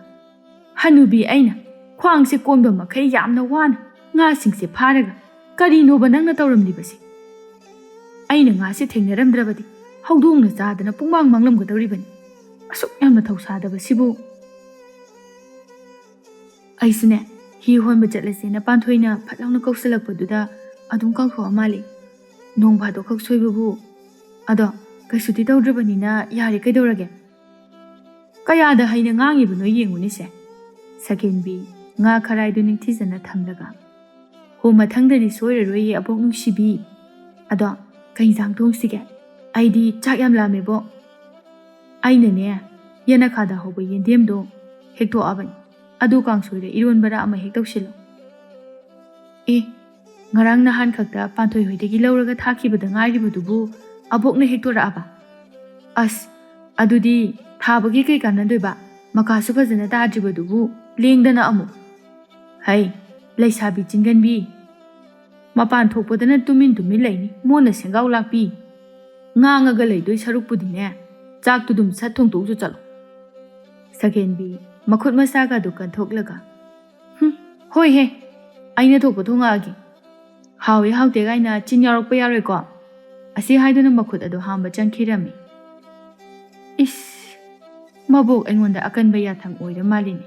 ꯍꯅꯨꯕꯤ ꯑꯩꯅ ꯈ꯭ꯋꯥꯡꯁꯦ ꯀꯣꯟꯕ ꯃꯈꯩ ꯌꯥꯝꯅ ꯋꯥꯅ ꯉꯥꯁꯤꯡꯁꯦ ꯐꯥꯔꯒ ꯀꯔꯤꯅꯣꯕ ꯅꯪꯅ ꯇꯧꯔꯝꯂꯤꯕꯁꯤ ꯑꯩꯅ ꯉꯥꯁꯦ ꯊꯦꯡꯅꯔꯝꯗ꯭ꯔꯕꯗꯤ ꯍꯧꯗꯣꯡꯅ ꯆꯥꯗꯅ ꯄꯨꯡꯃꯥꯡ ꯃꯥꯡꯂꯝꯒꯗꯧꯔꯤꯕꯅꯤ ꯑꯁꯨꯛ ꯌꯥꯝꯅ ꯊꯧꯁꯥꯗꯕꯁꯤꯕꯨ ꯑꯩꯁꯨꯅꯦ ꯍꯤ ꯍꯣꯟꯕ ꯆꯠꯂꯁꯦꯅ ꯄꯥꯟꯊꯣꯏꯅ ꯐꯠ ꯂꯥꯎꯅ ꯀꯧꯁꯤꯜꯂꯛꯄꯗꯨꯗ ꯑꯗꯨꯝ ꯀꯥꯎꯊꯣꯛꯑ ꯃꯥꯜꯂꯤ ꯅꯣꯡ ꯐꯥꯗꯣꯛꯈꯛ ꯁꯣꯏꯕꯕꯨ ꯑꯗꯣ ꯀꯩꯁꯨꯗꯤ ꯇꯧꯗ꯭ꯔꯕꯅꯤꯅ ꯌꯥꯔꯦ ꯀꯩꯗꯧꯔꯒꯦ ꯀꯌꯥꯗ ꯍꯩꯅ ꯉꯥꯡꯉꯤꯕꯅꯣ ꯌꯦꯡꯉꯨꯅꯤꯁꯦ ꯁꯒꯦꯟꯕꯤ ꯉꯥ ꯈꯔꯥꯏꯗꯨ ꯅꯤꯡꯊꯤꯖꯅ ꯊꯝꯂꯒ ꯍꯣ ꯃꯊꯪꯗꯗꯤ ꯁꯣꯏꯔꯔꯣꯏꯌꯦ ꯑꯕꯣꯛ ꯅꯨꯡꯁꯤꯕꯤ ꯑꯗꯣ ꯀꯩ ꯏꯟꯁꯥꯡ ꯊꯣꯡꯁꯤꯒꯦ ꯑꯩꯗꯤ ꯆꯥꯛ ꯌꯥꯝ ꯂꯥꯝꯃꯦꯕꯣ ꯑꯩꯅꯅꯦ ꯌꯦꯅꯈꯥꯗ ꯍꯧꯕ ꯌꯦꯟꯗꯦꯝꯗꯣ ꯍꯦꯛꯇꯣꯛꯑꯕꯅꯤ ꯑꯗꯨ ꯀꯥꯡꯁꯣꯏꯗ ꯏꯔꯣꯟꯕꯔꯥ ꯑꯃ ꯍꯦꯛ ꯇꯧꯁꯤꯜꯂꯣ ꯑꯦ ꯉꯔꯥꯡ ꯅꯍꯥꯟ ꯈꯛꯇ ꯄꯥꯟꯊꯣꯏ ꯍꯣꯏꯗꯒꯤ ꯂꯧꯔꯒ ꯊꯥꯈꯤꯕꯗ ꯉꯥꯏꯔꯤꯕꯗꯨꯕꯨ ꯑꯕꯣꯛꯅ ꯍꯦꯛꯇꯣꯔꯛꯑꯕ ꯑꯁ ꯑꯗꯨꯗꯤ ꯊꯥꯕꯒꯤ ꯀꯩ ꯀꯥꯟꯅꯗꯣꯏꯕ ꯃꯀꯥꯁꯨ ꯐꯖꯅ ꯇꯥꯗ꯭ꯔꯤꯕꯗꯨꯕꯨ ꯂꯦꯡꯗꯅ ꯑꯃꯨꯛ ꯍꯩ ꯂꯩꯁꯥꯕꯤ ꯆꯤꯟꯒꯟꯕꯤ ꯃꯄꯥꯟ ꯊꯣꯛꯄꯗꯅ ꯇꯨꯃꯤꯟ ꯇꯨꯃꯤꯟ ꯂꯩꯅꯤ ꯃꯣꯟꯅ ꯁꯦꯡꯒꯥꯎ ꯂꯥꯛꯄꯤ ꯉꯥꯡꯉꯒ ꯂꯩꯗꯣꯏ ꯁꯔꯨꯛꯄꯨꯗꯤꯅꯦ ꯆꯥꯛꯇꯨꯗꯨꯝ ꯁꯠ ꯊꯣꯡꯇꯣꯛꯁꯨ ꯆꯠꯂꯣ ꯁꯒꯦꯟꯕꯤ ꯃꯈꯨꯠ ꯃꯁꯥꯒꯗꯨ ꯀꯟꯊꯣꯛꯂꯒ ꯍꯣꯏꯍꯦ ꯑꯩꯅ ꯊꯣꯛꯄ ꯊꯣꯡꯉꯛꯑꯒꯦ ꯍꯥꯎꯋꯦ ꯍꯥꯎꯇꯦ ꯀꯥꯏꯅ ꯆꯤꯟ ꯌꯥꯎꯔꯛꯄ ꯌꯥꯔꯣꯏꯀꯣ ꯑꯁꯤ ꯍꯥꯏꯗꯨꯅ ꯃꯈꯨꯠ ꯑꯗꯨ ꯍꯥꯝꯕ ꯆꯪꯈꯤꯔꯝꯃꯤ꯫ ꯏꯁ, ꯃꯕꯣꯛ ꯑꯩꯉꯣꯟꯗ ꯑꯀꯟꯕ ꯌꯥꯊꯪ ꯑꯣꯏꯔ ꯃꯥꯜꯂꯤꯅꯤ꯫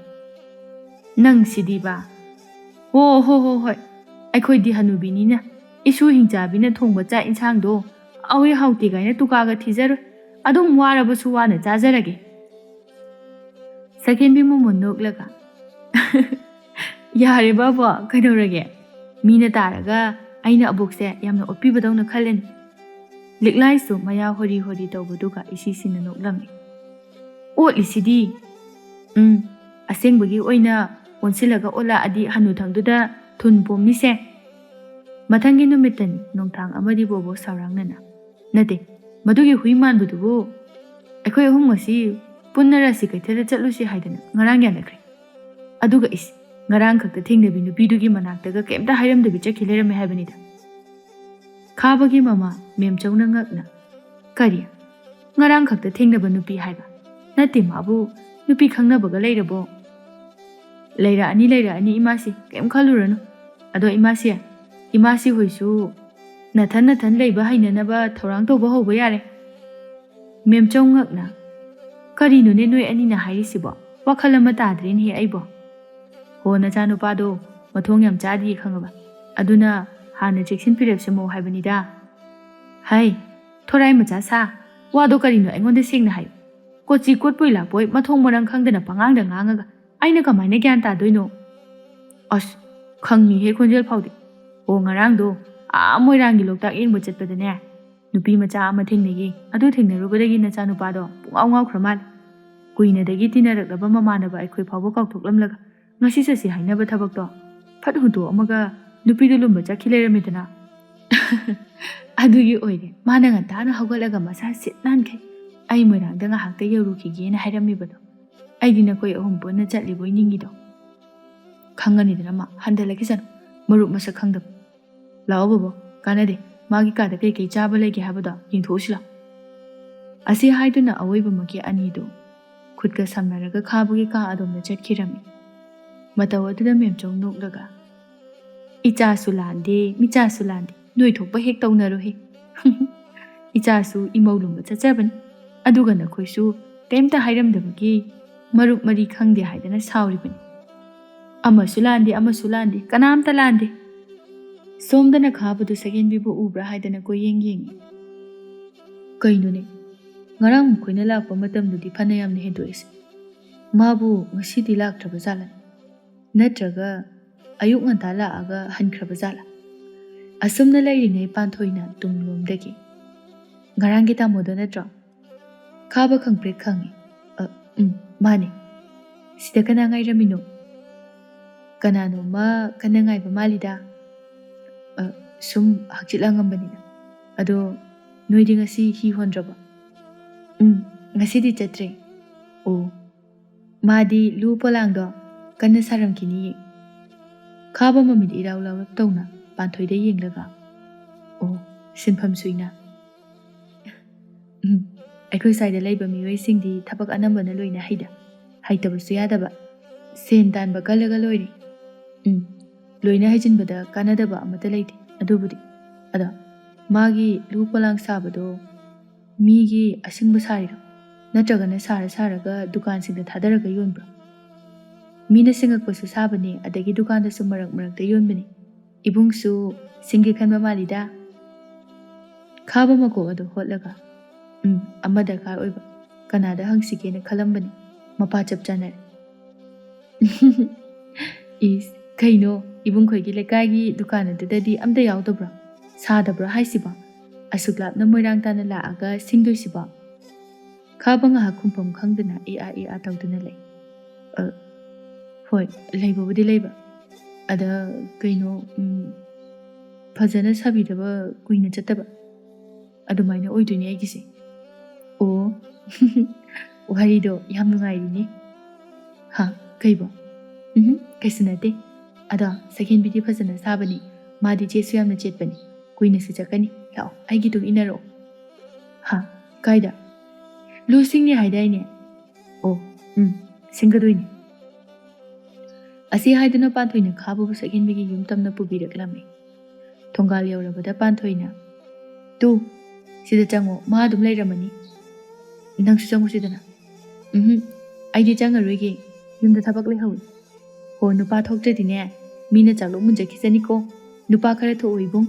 ꯅꯪ ꯁꯤꯗꯤꯕꯥ? ꯍꯣ ꯍꯣꯏ, ꯑꯩꯈꯣꯏꯗꯤ ꯍꯅꯨꯕꯤꯅꯤꯅ ꯏꯁꯨ ꯍꯤꯡꯆꯥꯕꯤꯅ ꯊꯣꯡꯕ ꯆꯥꯛ ꯏꯟꯁꯥꯡꯗꯣ ꯑꯋꯦ ꯍꯥꯎꯇꯦ ꯀꯥꯏꯅ ꯇꯨꯀꯥꯒ ꯊꯤꯖꯔꯣꯏ, ꯑꯗꯨꯝ ꯋꯥꯔꯕꯁꯨ ꯋꯥꯅ ꯆꯥꯖꯔꯒꯦ꯫ ꯁꯛꯍꯦꯟꯕꯤ ꯃꯣꯃꯣꯟ ꯅꯣꯛꯂꯒ ꯌꯥꯔꯦ ꯕꯥꯕꯣ, ꯀꯩꯗꯧꯔꯒꯦ? ꯃꯤꯅ ꯇꯥꯔꯒ ꯑꯩꯅ ꯑꯕꯣꯛꯁꯦ ꯌꯥꯝꯅ ꯑꯣꯠꯄꯤꯕꯗꯧꯅ ꯈꯜꯂꯅꯤ꯫ ꯂꯤꯛꯂꯥꯏꯁꯨ ꯃꯌꯥ ꯍꯣꯔꯤ ꯍꯣꯔꯤ ꯇꯧꯕꯗꯨꯒ ꯏꯁꯤꯁꯤꯅ ꯅꯣꯛꯂꯝꯃꯤ꯫ ꯑꯣꯠꯂꯤꯁꯤꯗꯤ ꯑꯁꯦꯡꯕꯒꯤ ꯑꯣꯏꯅ ꯑꯣꯟꯁꯤꯜꯂꯒ ꯑꯣꯜꯂꯛꯑꯗꯤ ꯍꯅꯨꯊꯪꯗꯨꯗ ꯊꯨꯟ ꯄꯣꯝꯅꯤꯁꯦ꯫ ꯃꯊꯪꯒꯤ ꯅꯨꯃꯤꯠꯇꯅꯤ ꯅꯣꯡꯊꯥꯡ ꯑꯃꯗꯤ ꯕꯣꯕꯣ ꯁꯥꯎꯔꯥꯡꯅꯅ, ꯅꯠꯇꯦ, ꯃꯗꯨꯒꯤ ꯍꯨꯏ ꯃꯥꯟꯕꯗꯨꯕꯨ ꯑꯩꯈꯣꯏ ꯑꯍꯨꯝ ꯉꯁꯤ ꯄꯨꯟꯅ ꯔꯥꯁꯤ ꯀꯩꯊꯦꯜꯗ ꯆꯠꯂꯨꯁꯤ ꯍꯥꯏꯗꯅ ꯉꯔꯥꯡ ꯌꯥꯅꯈ꯭ꯔꯦ꯫ ꯑꯗꯨꯒ ꯉꯔꯥꯡ ꯈꯛꯇ ꯊꯦꯡꯅꯕꯤ ꯅꯨꯄꯤꯗꯨꯒꯤ ꯃꯅꯥꯛꯇꯒ ꯀꯩꯝꯇ ꯍꯥꯏꯔꯝꯗꯕꯤ ꯆꯠꯈꯤ ꯂꯩꯔꯝꯃꯦ ꯍꯥꯏꯕꯅꯤꯗ꯫ ꯈꯥꯕꯒꯤ ꯃꯃꯥ ꯃꯦꯝꯆꯧꯅ ꯉꯛꯅ, ꯀꯔꯤ? ꯉꯔꯥꯡ ꯈꯛꯇ ꯊꯦꯡꯅꯕ ꯅꯨꯄꯤ ꯍꯥꯏꯕ? ꯅꯠꯇꯦ, ꯃꯥꯕꯨ ꯅꯨꯄꯤ ꯈꯪꯅꯕꯒ ꯂꯩꯔꯕꯣ? ꯂꯩꯔꯛꯑꯅꯤ ꯏꯃꯥꯁꯤ, ꯀꯩꯝ ꯈꯜꯂꯨꯔꯅꯨ꯫ ꯑꯗꯣ ꯏꯃꯥꯁꯤ ꯍꯣꯏꯁꯨ ꯅꯊꯟ ꯂꯩꯕ ꯍꯩꯅꯅꯕ ꯊꯧꯔꯥꯡ ꯇꯧꯕ ꯍꯧꯕ ꯌꯥꯔꯦ꯫ ꯃꯦꯝꯆꯧ ꯉꯛꯅ, ꯀꯔꯤꯅꯣꯅꯦ ꯅꯣꯏ ꯑꯅꯤꯅ ꯍꯥꯏꯔꯤꯁꯤꯕꯣ? ꯋꯥꯈꯜ ꯑꯃ ꯇꯥꯗ꯭ꯔꯦꯅꯦꯍꯦ ꯑꯩꯕꯣ꯫ ꯍꯣ, ꯅꯆꯥꯅꯨꯄꯥꯗꯣ ꯃꯊꯣꯡ ꯌꯥꯝ ꯆꯥꯗꯤꯌꯦ ꯈꯪꯉꯕ, ꯑꯗꯨꯅ ꯍꯥꯟꯅ ꯆꯦꯛꯁꯤꯟ ꯐꯤꯔꯦꯞꯁꯃꯧ ꯍꯥꯏꯕꯅꯤꯗ꯫ ꯍꯩ, ꯊꯣꯔꯥꯏ ꯃꯆꯥ ꯁꯥ, ꯋꯥꯗꯣ ꯀꯔꯤꯅꯣ ꯑꯩꯉꯣꯟꯗ ꯁꯦꯡꯅ ꯍꯥꯏꯌꯨ꯫ ꯀꯣꯠꯆꯤ ꯀꯣꯠꯄꯣꯏ ꯂꯥꯛꯄꯣꯏ ꯃꯊꯣꯡ ꯃꯔꯝ ꯈꯪꯗꯅ ꯄꯉꯥꯡꯗ ꯉꯥꯡꯉꯒ ꯑꯩꯅ ꯀꯃꯥꯏꯅ ꯒ꯭ꯌꯥꯟ ꯇꯥꯗꯣꯏꯅꯣ? ꯑꯁ, ꯈꯪꯉꯤꯍꯦ ꯈꯣꯟꯖꯦꯜ ꯐꯥꯎꯗꯤ꯫ ꯑꯣ, ꯉꯔꯥꯡꯗꯣ ꯃꯣꯏꯔꯥꯡꯒꯤ ꯂꯣꯛꯇꯥꯛ ꯌꯦꯡꯕ ꯆꯠꯄꯗꯅꯦ ꯅꯨꯄꯤ ꯃꯆꯥ ꯑꯃ ꯊꯦꯡꯅꯩꯌꯦ꯫ ꯑꯗꯨ ꯊꯦꯡꯅꯔꯨꯕꯗꯒꯤ ꯅꯆꯥꯅꯨꯄꯥꯗꯣ ꯄꯨꯡꯉꯥꯎ ꯉꯥꯎꯈ꯭ꯔ ꯃꯥꯜꯂꯦ꯫ ꯀꯨꯏꯅꯗꯒꯤ ꯇꯤꯟꯅꯔꯛꯂꯕ ꯃꯃꯥꯟꯅꯕ ꯑꯩꯈꯣꯏ ꯐꯥꯎꯕ ꯀꯥꯎꯊꯣꯛꯂꯝꯂꯒ ꯉꯁꯤ ꯆꯠꯁꯤ ꯍꯥꯏꯅꯕ ꯊꯕꯛꯇꯣ ꯐꯠ ꯍꯨꯟꯇꯣꯛꯑꯝꯃꯒ ꯅꯨꯄꯤꯗꯨ ꯂꯨꯝꯕ ꯆꯠꯈꯤ ꯂꯩꯔꯝꯃꯤꯗꯅ꯫ ꯑꯗꯨꯒꯤ ꯑꯣꯏꯔꯦ ꯃꯥꯅ ꯉꯟꯇꯥꯅ ꯍꯧꯒꯠꯂꯒ ꯃꯁꯥ ꯁꯤꯠ ꯅꯥꯟꯈꯩ ꯑꯩ ꯃꯣꯏꯔꯥꯡꯗ ꯉꯥꯏꯍꯥꯛꯇ ꯌꯧꯔꯨꯈꯤꯒꯦꯅ ꯍꯥꯏꯔꯝꯃꯤꯕꯗꯣ꯫ ꯑꯩꯗꯤ ꯅꯈꯣꯏ ꯑꯍꯨꯝ ꯄꯨꯟꯅ ꯆꯠꯂꯤꯕꯣꯏ ꯅꯤꯡꯉꯤꯗꯣ꯫ ꯈꯪꯉꯅꯤꯗꯅ ꯃꯥ ꯍꯟꯗꯂꯛꯈꯤꯁꯅꯨ, ꯃꯔꯨꯞ ꯃꯁꯛ ꯈꯪꯗꯕ꯫ ꯂꯥꯛꯑꯣ ꯕꯣꯕꯣ, ꯀꯥꯟꯅꯗꯦ, ꯃꯥꯒꯤ ꯀꯥꯗ ꯀꯩꯀꯩ ꯆꯥꯕ ꯂꯩꯒꯦ ꯍꯥꯏꯕꯗꯣ ꯌꯦꯡꯊꯣꯛꯎꯁꯤ ꯂꯥꯎ꯫ ꯑꯁꯤ ꯍꯥꯏꯗꯨꯅ ꯑꯋꯣꯏꯕꯃꯛꯀꯤ ꯑꯅꯤꯗꯨ ꯈꯨꯠꯀ ꯁꯝꯅꯔꯒ ꯈꯥꯕꯒꯤ ꯀꯥ ꯑꯗꯣꯝꯗ ꯆꯠꯈꯤꯔꯝꯃꯤ꯫ ꯃꯇꯧ ꯑꯗꯨꯗ ꯃꯦꯝꯆꯧ ꯅꯣꯛꯂꯒ, ꯏꯆꯥꯁꯨ ꯂꯥꯟꯗꯦ, ꯃꯤꯆꯥꯁꯨ ꯂꯥꯟꯗꯦ, ꯅꯣꯏ ꯊꯣꯛꯄ ꯍꯦꯛ ꯇꯧꯅꯔꯣꯍꯦ꯫ ꯏꯆꯥꯁꯨ ꯏꯃꯧ ꯂꯨꯝꯕ ꯆꯠꯆꯕꯅꯤ, ꯑꯗꯨꯒ ꯅꯈꯣꯏꯁꯨ ꯀꯩꯝꯇ ꯍꯥꯏꯔꯝꯗꯕꯒꯤ ꯃꯔꯨꯞ ꯃꯔꯤ ꯈꯪꯗꯦ ꯍꯥꯏꯗꯅ ꯁꯥꯎꯔꯤꯕꯅꯤ꯫ ꯑꯃꯁꯨ ꯂꯥꯟꯗꯦ, ꯀꯅꯥꯝꯇ ꯂꯥꯟꯗꯦ꯫ ꯁꯣꯝꯗꯅ ꯈꯥꯕꯗꯨ ꯁꯛꯍꯦꯟꯕꯤꯕꯨ ꯎꯕ꯭ꯔꯥ ꯍꯥꯏꯗꯅ ꯀꯣꯏꯌꯦꯡ ꯌꯦꯡꯉꯤ꯫ ꯀꯩꯅꯣꯅꯦ, ꯉꯔꯥꯡ ꯃꯈꯣꯏꯅ ꯂꯥꯛꯄ ꯃꯇꯝꯗꯨꯗꯤ ꯐꯅꯌꯥꯝꯅ ꯍꯦꯟꯗꯣꯛꯏꯁꯦ꯫ ꯃꯥꯕꯨ ꯉꯁꯤꯗꯤ ꯂꯥꯛꯇ꯭ꯔꯕ ꯖꯥꯠꯂꯥ? ꯅꯠꯇ꯭ꯔꯒ ꯑꯌꯨꯛ ꯉꯟꯇꯥ ꯂꯥꯛꯑꯒ ꯍꯟꯈ꯭ꯔꯕ ꯖꯥꯠꯂꯥ? ꯑꯁꯨꯝꯅ ꯂꯩꯔꯤꯉꯩ ꯄꯥꯟꯊꯣꯏꯅ ꯇꯨꯡꯂꯣꯝꯗꯒꯤ, ꯉꯔꯥꯡꯒꯤ ꯇꯥꯃꯣꯗꯣ ꯅꯠꯇ꯭ꯔꯣ? ꯈꯥꯕ ꯈꯪꯄ꯭ꯔꯦꯛ ꯈꯪꯉꯤ꯫ ꯃꯥꯅꯦ꯫ ꯁꯤꯗ ꯀꯅꯥ ꯉꯥꯏꯔꯝꯃꯤꯅꯣ? ꯀꯅꯥꯅꯣꯝꯃ ꯀꯟꯅ ꯉꯥꯏꯕ ꯃꯥꯜꯂꯤꯗ꯫ ꯁꯨꯝ ꯍꯛꯆꯤꯠ ꯂꯥꯡꯉꯝꯕꯅꯤꯗ꯫ ꯑꯗꯣ ꯅꯣꯏꯗꯤ ꯉꯁꯤ ꯍꯤ ꯍꯣꯟꯗ꯭ꯔꯕꯣ? ꯉꯁꯤꯗꯤ ꯆꯠꯇ꯭ꯔꯦ꯫ ꯑꯣ, ꯃꯥꯗꯤ ꯂꯨ ꯄꯣꯂꯥꯡꯗꯣ ꯀꯟꯅ ꯁꯥꯔꯝꯈꯤꯅꯤꯌꯦ꯫ ꯈꯥꯕ ꯃꯃꯤꯠ ꯏꯔꯥꯎ ꯂꯥꯎꯔꯞ ꯇꯧꯅ ꯄꯥꯟꯊꯣꯏꯗ ꯌꯦꯡꯂꯒ, ꯑꯣ, ꯁꯤꯟꯐꯝ ꯁꯨꯏꯅ꯫ ꯑꯩꯈꯣꯏ ꯁ꯭ꯋꯥꯏꯗ ꯂꯩꯕ ꯃꯤꯑꯣꯏꯁꯤꯡꯗꯤ ꯊꯕꯛ ꯑꯅꯝꯕꯅ ꯂꯣꯏꯅ ꯍꯩꯇꯕꯁꯨ ꯌꯥꯗꯕ, ꯁꯦꯟ ꯇꯥꯟꯕ ꯀꯜꯂꯒ ꯂꯣꯏꯔꯦ꯫ ꯂꯣꯏꯅ ꯍꯩꯖꯤꯟꯕꯗ ꯀꯥꯟꯅꯗꯕ ꯑꯃꯠꯇ ꯂꯩꯇꯦ ꯑꯗꯨꯕꯨꯗꯤ꯫ ꯑꯗꯣ ꯃꯥꯒꯤ ꯂꯨ ꯄꯣꯂꯥꯡ ꯁꯥꯕꯗꯣ ꯃꯤꯒꯤ ꯑꯁꯤꯡꯕ ꯁꯥꯔꯤꯔꯣ? ꯅꯠꯇ꯭ꯔꯒꯅ ꯁꯥꯔꯒ ꯗꯨꯀꯥꯟꯁꯤꯡꯗ ꯊꯥꯗꯔꯒ ꯌꯣꯟꯕ꯭ꯔꯣ? ꯃꯤꯅ ꯁꯤꯡꯉꯛꯄꯁꯨ ꯁꯥꯕꯅꯦ, ꯑꯗꯒꯤ ꯗꯨꯀꯥꯟꯗꯁꯨ ꯃꯔꯛꯇ ꯌꯣꯟꯕꯅꯦ꯫ ꯏꯕꯨꯡꯁꯨ ꯁꯤꯡꯒꯦ ꯈꯟꯕ ꯃꯥꯜꯂꯤꯗ꯫ ꯈꯥꯕ ꯃꯀꯣꯛ ꯑꯗꯨ ꯍꯣꯠꯂꯒ, ꯑꯃ ꯗꯔꯀꯥꯔ ꯑꯣꯏꯕ, ꯀꯅꯥꯗ ꯍꯪꯁꯤꯒꯦꯅ ꯈꯜꯂꯝꯕꯅꯤ, ꯃꯄꯥ ꯆꯞ ꯆꯥꯅꯔꯦ꯫ ꯏꯁ, ꯀꯩꯅꯣ, ꯏꯕꯨꯡꯈꯣꯏꯒꯤ ꯂꯩꯀꯥꯏꯒꯤ ꯗꯨꯀꯥꯟ ꯑꯗꯨꯗꯗꯤ ꯑꯝꯇ ꯌꯥꯎꯗꯕ꯭ꯔꯣ? ꯁꯥꯗꯕ꯭ꯔꯣ ꯍꯥꯏꯁꯤꯕꯣ? ꯑꯁꯨꯛ ꯂꯥꯞꯅ ꯃꯣꯏꯔꯥꯡ ꯇꯥꯅ ꯂꯥꯛꯑꯒ ꯁꯤꯡꯗꯣꯏꯁꯤꯕꯣ? ꯈꯥꯕ ꯉꯥꯏꯍꯥꯛ ꯈꯨꯝꯐꯝ ꯈꯪꯗꯅ ꯏꯑꯥ ꯇꯧꯗꯨꯅ ꯂꯩ꯫ ꯍꯣꯏ, ꯂꯩꯕꯕꯨꯗꯤ ꯂꯩꯕ, ꯑꯗ ꯀꯩꯅꯣ, ꯐꯖꯅ ꯁꯥꯕꯤꯗꯕ, ꯀꯨꯏꯅ ꯆꯠꯇꯕ, ꯑꯗꯨꯃꯥꯏꯅ ꯑꯣꯏꯗꯣꯏꯅꯦ ꯑꯩꯒꯤꯁꯦ꯫ ꯑꯣ, ꯋꯥꯔꯤꯗꯣ ꯌꯥꯝ ꯅꯨꯡꯉꯥꯏꯔꯤꯅꯦ꯫ ꯍꯥ, ꯀꯩꯕꯣ? ꯀꯩꯁꯨ ꯅꯠꯇꯦ꯫ ꯑꯗꯣ ꯁꯛꯍꯦꯟꯕꯤꯗꯤ ꯐꯖꯅ ꯁꯥꯕꯅꯤ, ꯃꯥꯗꯤ ꯆꯦꯠꯁꯨ ꯌꯥꯝꯅ ꯆꯦꯠꯄꯅꯤ, ꯀꯨꯏꯅꯁꯨ ꯆꯠꯀꯅꯤ꯫ ꯂꯥꯛꯑꯣ, ꯑꯩꯒꯤ ꯇꯨꯡ ꯏꯟꯅꯔꯛꯑꯣ꯫ ꯍꯥ, ꯀꯥꯏꯗ? ꯂꯨ ꯁꯤꯡꯅꯤ ꯍꯥꯏꯗꯥꯏꯅꯦ? ꯑꯣ, ꯁꯤꯡꯒꯗꯣꯏꯅꯤ꯫ ꯑꯁꯤ ꯍꯥꯏꯗꯨꯅ ꯄꯥꯟꯊꯣꯏꯅ ꯈꯥꯕꯕꯨ ꯁꯛꯍꯦꯟꯕꯤꯒꯤ ꯌꯨꯝ ꯇꯝꯅ ꯄꯨꯕꯤꯔꯛꯂꯝꯃꯤ꯫ ꯊꯣꯡꯒꯥꯜ ꯌꯧꯔꯕꯗ ꯄꯥꯟꯊꯣꯏꯅ, two Sida chango ma dum leiramani. Nang su chango sidana. Aidi changaroige yumda thabak lehawi. Ho nupa thoktredi mina chalo munja khijani ko. Nupa khara tho oibung.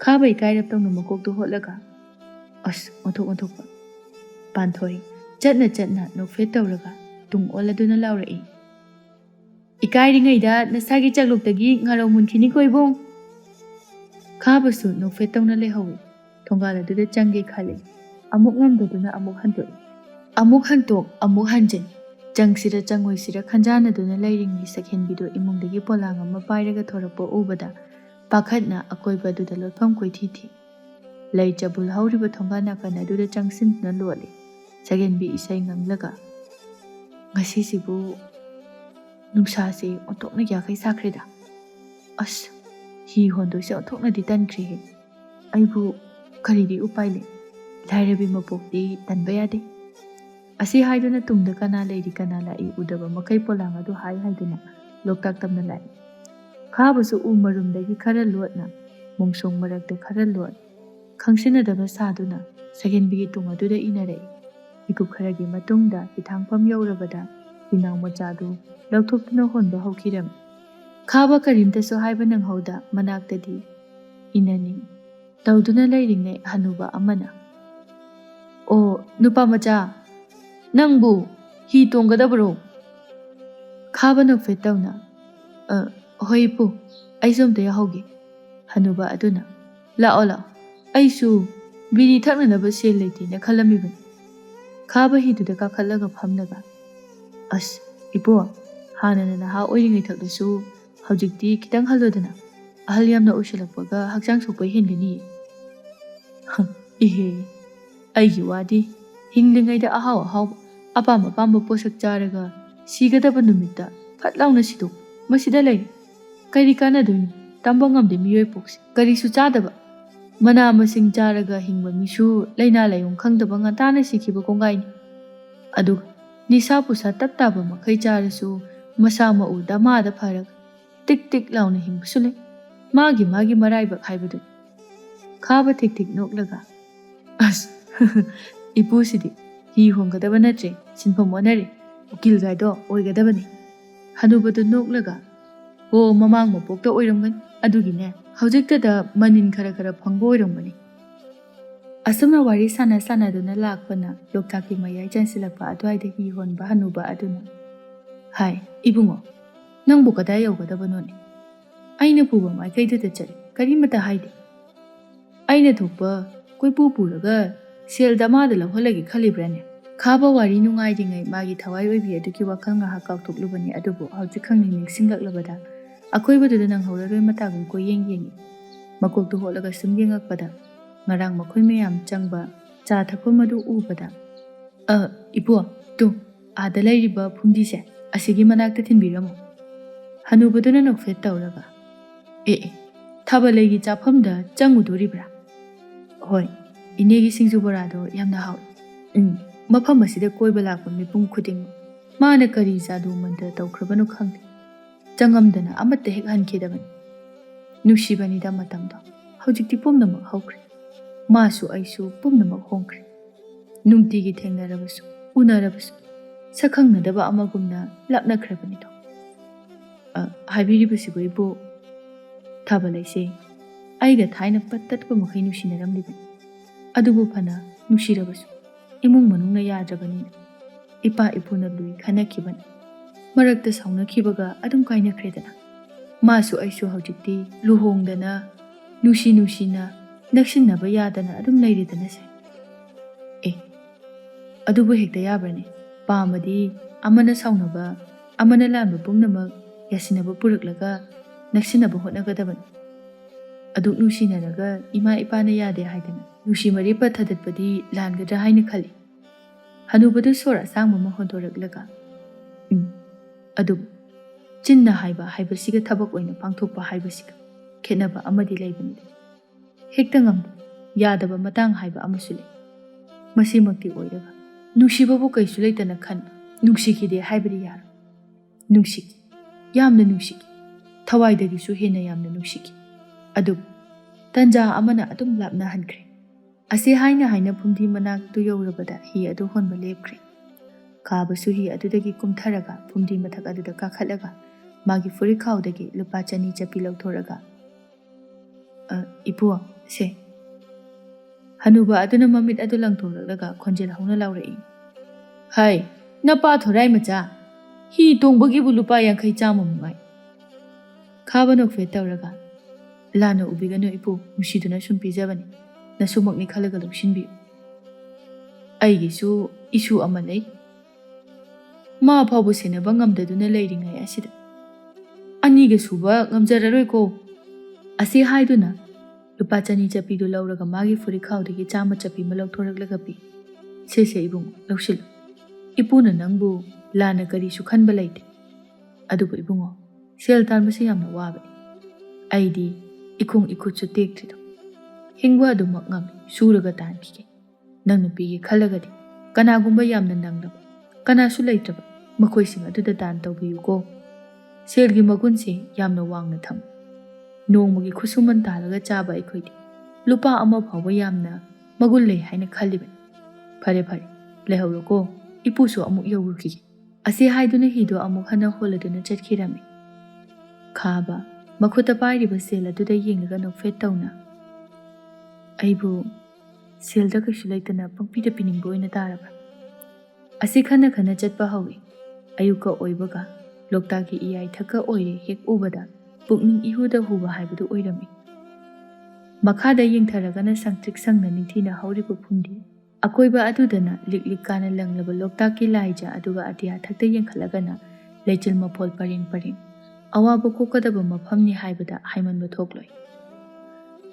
Khaba ikai rap tong numakok tu hotlaga. As onthok ba. Panthoi chatna nokfet tawraga tung oladuna laurai. Ikai ringaida nasagi chakluktagi ngarau munkhini ko ibung. Khabasu nokfet tawna lehawi. Thongala duda change khale. Amuk ngamdaduna amuk hantoi. Amuk hantok amuk hanjin. Changsira changoi sira khanjana duna leiringi sakhenbido imungdagi polang ama pairaga thorakpo ubada pakhatna akoiba duda lotpham koithi. Lei chabul hauriba thongana kana duda changsin na lole. Sakhenbi isai ngamlaga. Ngasisibu nungsase ontokna yakai sakreda. As hi hondo se ontokna di tankri. Aibu karidi upaile. Lairabi mapokdi tanbayade. Asi haiduna tungda kana leiri kana lai udaba makai polanga du haiduna loktak tamna lai. Khabasu umarumdagi khara lotna mungsong marakta khara lot. Khangsina daba saduna sakhenbigi tunga duda inarei. Mikup kharagi matungda ithangpam yaurabada hinaw machadu lauthoptuna honba haukiram. Khaba karimtasu haiba nanghauda manaktadi inani tawduna leiringai hanuba amana. O nupa macha nangbu hi tonggadabro. Khaba nokfet tawna hoi pu aizomta yahauge. Hanuba aduna lao aisu biri thaknanaba sel leitina khalamibani. Khaba hiduda kakhallaga phamnaga. As ipo hanana naha oiringai thakdasu haujikti kitang halodana. Ahal yamna usalakpaga hakjang sokpai hengani. Ihe aigi wadi hinglingaida ahau apamba posak charaga sigadaba numita phatlauna sido masida lai. Kari kanaduni tamba ngamde miyoi poksi karisu chadaba. Mana masing charaga hingba misu laina layong khangdaba ngatana sikhiba kongai. Aduga nisa pusa taptaba makai charasu masa mau damada pharag tik launa hingbusu lai. Magi maraibak haibadu. Khaba tik noklaga. As ipu sidi hi honggadaba natre sinpham onare ukil gaido oigadabani. Hanubadu noklaga. O mamang mapokta oiramgan adugine haujiktada manin khara phangbo oiramgani. Asumna wari sana duna lakpana loktaki mayai chansilakpa adwaida hi honba hanuba aduna. Hai ibungo nangbu kadai yaugadaba noni. Aina puba maikaidada chari karimata haide. Aina thokpa koipu puraga sel damada laholagi khalibrane. Khaba wari nungairingai magi thawai oibi aduki wakhal ngaha kauktoklubani adubu haujikangni ningsingaklabada akoibaduna nanghoraroi matagum ko yengi. Makoktu holaga sum yengakpada ngarang makhoi meyam changba cha thakpa madu ubada. Ipo tu ada lairiba phungdise asigi manakta thinbiramo. Hanubaduna nokfet tawraga. Thaba leigi chaphamda changudoribra. Hoi inegi singju borado yamna hawi. Mafam asida koiba lakpa mipung khuding mana kari jadu manda tawkhrabanu khangde. Changamdana amatta hek hankhidabani. Nushibani da matamda haujikti pumnamak haukre. Masu aisu pumnamak hongkre. Nungtigi thengnarabasu unarabasu sakhangnadaba amagumna laknakhrabani to. Habiribasigo ibo thaba laise aiga thaina pattatpa makhai nushinaramlibani. Adubu phana nushirabasu imung manungna yadrabani. Ipa ipuna lui khanakibani. Marakta saunakhibaga adum kainakredana. Masu aisu haujikti luhongdana nushina nakshinnaba yadana adum leiridana se. Adubu hekta yabrane. Pamadi amana saunaba amana lanba pumnamak yasinaba puraklaga naksinaba hotnagadabani. Aduk nushinaraga ima ipana yade haidana. Nushi maripa thadatpadi langadra haina khali. Hanubadu sora sangma mahondoraklaga. Adub chinna haibasiga thabak oina pangthokpa haibasiga khetnaba amadi leibani. Hekta ngamda yadaba matang haiba amasu lei. Masimakti oiraga nungsibabu kaisu leitana khan nungsikhide haibadi yaro. Nungsiki yamna nungsiki thawaidagi su hena yamna nungsiki. Adub tanja amana adum lapna hankre. ꯑꯁꯤ ꯍꯥꯏꯅ ꯍꯥꯏꯅ ꯐꯨꯝꯗꯤ ꯃꯅꯥꯛꯇꯨ ꯌꯧꯔꯕꯗ ꯍꯤ ꯑꯗꯨ ꯍꯣꯟꯕ ꯂꯦꯞꯈ꯭ꯔꯦ꯫ ꯈꯥꯕꯁꯨ ꯍꯤ ꯑꯗꯨꯗꯒꯤ ꯀꯨꯝꯊꯔꯒ ꯐꯨꯝꯗꯤ ꯃꯊꯛ ꯑꯗꯨꯗ ꯀꯥꯈꯠꯂꯒ ꯃꯥꯒꯤ ꯐꯨꯔꯤꯠꯈꯥꯎꯗꯒꯤ ꯂꯨꯄꯥ 200 ꯆꯞꯄꯤ ꯂꯧꯊꯣꯔꯒ "ꯏꯄꯨ, ꯁꯦ." ꯍꯅꯨꯕ ꯑꯗꯨꯅ ꯃꯃꯤꯠ ꯑꯗꯨ ꯂꯪꯊꯣꯔꯛꯂꯒ ꯈꯣꯟꯖꯦꯜ ꯍꯧꯅ ꯂꯥꯎꯔꯛꯏ, "ꯍꯥꯏ, ꯅꯄꯥ ꯊꯣꯔꯥꯏ ꯃꯆꯥ, ꯍꯤ ꯇꯣꯡꯕꯒꯤꯕꯨ ꯂꯨꯄꯥ 50 ꯆꯥꯝꯃ ꯃꯉꯥꯏ." ꯈꯥꯕ ꯅꯣꯛꯐꯦꯠ ꯇꯧꯔꯒ, "ꯂꯥꯟꯅ ꯎꯕꯤꯒꯅꯨ ꯏꯄꯨ, ꯅꯨꯡꯁꯤꯗꯨꯅ ꯁꯨꯝ ꯄꯤꯖꯕꯅꯤ, ꯅꯁꯨꯃꯛꯅꯤ ꯈꯜꯂꯒ ꯂꯧꯁꯤꯟꯕꯤꯌꯨ꯫ ꯑꯩꯒꯤꯁꯨ ꯏꯁꯨ ꯑꯃ ꯂꯩ, ꯃꯥ ꯐꯥꯎꯕ ꯁꯦꯟꯅꯕ ꯉꯝꯗꯗꯨꯅ ꯂꯩꯔꯤꯉꯩ ꯑꯁꯤꯗ ꯑꯅꯤꯒ ꯁꯨꯕ ꯉꯝꯖꯔꯔꯣꯏꯀꯣ." ꯑꯁꯤ ꯍꯥꯏꯗꯨꯅ ꯂꯨꯄꯥ 200 ꯆꯞꯄꯤꯗꯨ ꯂꯧꯔꯒ ꯃꯥꯒꯤ ꯐꯨꯔꯤꯠꯈꯥꯎꯗꯒꯤ 100 ꯆꯞꯄꯤ ꯑꯃ ꯂꯧꯊꯣꯔꯛꯂꯒ ꯄꯤ, "ꯁꯦ ꯏꯕꯨꯡꯉꯣ, ꯂꯧꯁꯤꯜꯂꯨ. ꯏꯄꯨꯅ ꯅꯪꯕꯨ ꯂꯥꯟꯅ ꯀꯔꯤꯁꯨ ꯈꯟꯕ ꯂꯩꯇꯦ. ꯑꯗꯨꯕꯨ ꯏꯕꯨꯡꯉꯣ, ꯁꯦꯜ ꯇꯥꯟꯕꯁꯤ ꯌꯥꯝꯅ ꯋꯥꯕꯅꯤ. ꯑꯩꯗꯤ ꯏꯈꯣꯡ ꯏꯈꯨꯠꯁꯨ ꯇꯦꯛꯇ꯭ꯔꯤꯗꯣ. ꯍꯤꯡꯕ ꯑꯗꯨꯃꯛ ꯉꯝꯃꯤ, ꯁꯨꯔꯒ ꯇꯥꯟꯈꯤꯒꯦ. ꯅꯪ ꯅꯨꯄꯤꯒꯤ ꯈꯜꯂꯒꯗꯤ ꯀꯅꯥꯒꯨꯝꯕ ꯌꯥꯝꯅ ꯅꯪꯂꯕ, ꯀꯅꯥꯁꯨ ꯂꯩꯇ꯭ꯔꯕ ꯃꯈꯣꯏꯁꯤꯡ ꯑꯗꯨꯗ ꯗꯥꯟ ꯇꯧꯕꯤꯌꯨꯀꯣ. ꯁꯦꯜꯒꯤ ꯃꯒꯨꯟꯁꯤ ꯌꯥꯝꯅ ꯋꯥꯡꯅ ꯊꯝꯃꯨ. ꯅꯣꯡꯃꯒꯤ ꯈꯨꯠꯁꯨꯃꯟ ꯇꯥꯜꯂꯒ ꯆꯥꯕ ꯑꯩꯈꯣꯏꯗꯤ ꯂꯨꯄꯥ ꯑꯃ ꯐꯥꯎꯕ ꯌꯥꯝꯅ ꯃꯒꯨꯟ ꯂꯩ ꯍꯥꯏꯅ ꯈꯜꯂꯤꯕꯅꯤ. ꯐꯔꯦ, ꯂꯩꯍꯧꯔꯣꯀꯣ, ꯏꯄꯨꯁꯨ ꯑꯃꯨꯛ ꯌꯧꯔꯨꯈꯤꯒꯦ." ꯑꯁꯤ ꯍꯥꯏꯗꯨꯅ ꯍꯤꯗꯣ ꯑꯃꯨꯛ ꯍꯟꯅ ꯍꯣꯜꯂꯗꯨꯅ ꯆꯠꯈꯤꯔꯝꯃꯤ꯫ ꯈꯥꯕ ꯃꯈꯨꯠꯇ ꯄꯥꯏꯔꯤꯕ ꯁꯦꯜ ꯑꯗꯨꯗ ꯌꯦꯡꯂꯒ ꯅꯣꯛꯐꯦꯠ ꯇꯧꯅ, "ꯑꯩꯕꯨ ꯁꯦꯜꯗ ꯀꯩꯁꯨ ꯂꯩꯇꯅ ꯄꯪꯄꯤꯗ ꯄꯤꯅꯤꯡꯕ ꯑꯣꯏꯅ ꯇꯥꯔꯕ꯭ꯔꯥ?" ꯑꯁꯤ ꯈꯟꯅ ꯆꯠꯄ ꯍꯧꯏ꯫ ꯑꯌꯨꯛꯀ ꯑꯣꯏꯕꯒ ꯂꯣꯛꯇꯥꯛꯀꯤ ꯏꯌꯥꯏꯊꯛꯀ ꯑꯣꯏꯔꯦ ꯍꯦꯛ ꯎꯕꯗ ꯄꯨꯛꯅꯤꯡ ꯏꯍꯨꯗ ꯍꯨꯕ ꯍꯥꯏꯕꯗꯨ ꯑꯣꯏꯔꯝꯃꯤ꯫ ꯃꯈꯥꯗ ꯌꯦꯡꯊꯔꯒꯅ ꯁꯪꯇ꯭ꯔꯤꯛ ꯁꯪꯅ ꯅꯤꯡꯊꯤꯅ ꯍꯧꯔꯤꯕ ꯐꯨꯝꯗꯤ, ꯑꯀꯣꯏꯕ ꯑꯗꯨꯗꯅ ꯂꯤꯛ ꯀꯥꯅ ꯂꯪꯂꯕ ꯂꯣꯛꯇꯥꯛꯀꯤ ꯂꯥꯏꯖ, ꯑꯗꯨꯒ ꯑꯇꯤꯌꯥꯊꯛꯇ ꯌꯦꯡꯈꯠꯂꯒꯅ ꯂꯩꯆꯤꯜ ꯃꯐꯣꯜ ꯄꯔꯦꯡ ꯑꯋꯥꯕ ꯀꯣꯛꯀꯗꯕ ꯃꯐꯝꯅꯤ ꯍꯥꯏꯕꯗ ꯍꯥꯏꯃꯟꯕ ꯊꯣꯛꯂꯣꯏ꯫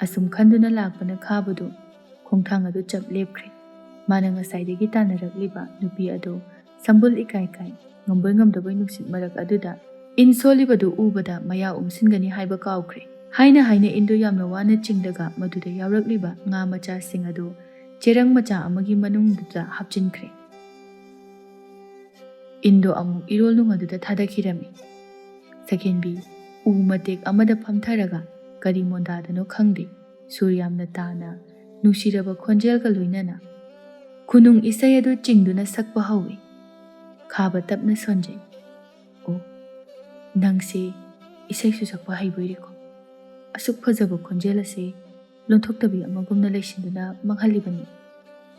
ꯑꯁꯨꯝ ꯈꯟꯗꯨꯅ ꯂꯥꯛꯄꯅ ꯈꯥꯕꯗꯨ ꯈꯣꯡꯊꯥꯡ ꯑꯗꯨ ꯆꯞ ꯂꯦꯞꯈ꯭ꯔꯦ꯫ ꯃꯥꯅ ꯉꯁꯥꯏꯗꯒꯤ ꯇꯥꯟꯅꯔꯛꯂꯤꯕ ꯅꯨꯄꯤ ꯑꯗꯨ ꯁꯝꯕꯨꯜ ꯏꯀꯥꯏ ꯉꯝꯕꯣꯏ ꯉꯝꯗꯕꯣꯏ ꯅꯨꯡꯁꯤꯠ ꯃꯔꯛ ꯑꯗꯨꯗ ꯏꯟ ꯁꯣꯜꯂꯤꯕꯗꯨ ꯎꯕꯗ ꯃꯌꯥ ꯎꯝꯁꯤꯟꯒꯅꯤ ꯍꯥꯏꯕ ꯀꯥꯎꯈ꯭ꯔꯦ꯫ ꯍꯥꯏꯅ ꯏꯟꯗꯨ ꯌꯥꯝꯅ ꯋꯥꯅ ꯆꯤꯡꯂꯒ ꯃꯗꯨꯗ ꯌꯥꯎꯔꯛꯂꯤꯕ ꯉꯥ ꯃꯆꯥꯁꯤꯡ ꯑꯗꯨ ꯆꯦꯔꯪ ꯃꯆꯥ ꯑꯃꯒꯤ ꯃꯅꯨꯡꯗꯨꯗ ꯍꯥꯞꯆꯤꯟꯈ꯭ꯔꯦ꯫ ꯏꯟꯗꯣ ꯑꯃꯨꯛ ꯏꯔꯣꯜꯅꯨꯡ ꯑꯗꯨꯗ ꯊꯥꯗꯈꯤꯔꯝꯃꯤ꯫ ꯁꯛꯍꯦꯟꯕꯤ ꯎ ꯃꯇꯦꯛ ꯑꯃꯗ ꯐꯝꯊꯔꯒ ꯀꯔꯤ ꯃꯣꯟꯗꯥꯗꯅꯣ ꯈꯪꯗꯦ, ꯁꯨꯔ ꯌꯥꯝꯅ ꯇꯥꯅ ꯅꯨꯡꯁꯤꯔꯕ ꯈꯣꯟꯖꯦꯜꯒ ꯂꯣꯏꯅꯅ ꯈꯨꯅꯨꯡ ꯏꯁꯩ ꯑꯗꯨ ꯆꯤꯡꯗꯨꯅ ꯁꯛꯄ ꯍꯧꯏ꯫ ꯈꯥꯕ ꯇꯞꯅ ꯁꯣꯟꯖꯩ, "ꯑꯣ, ꯅꯪꯁꯦ ꯏꯁꯩꯁꯨ ꯁꯛꯄ ꯍꯩꯕꯣꯏꯔꯦꯀꯣ? ꯑꯁꯨꯛ ꯐꯖꯕ ꯈꯣꯟꯖꯦꯜ ꯑꯁꯤ ꯂꯣꯟꯊꯣꯛꯇꯕꯤ ꯑꯃꯒꯨꯝꯅ ꯂꯩꯁꯤꯟꯗꯨꯅ ꯃꯥꯡꯍꯜꯂꯤꯕꯅꯤ."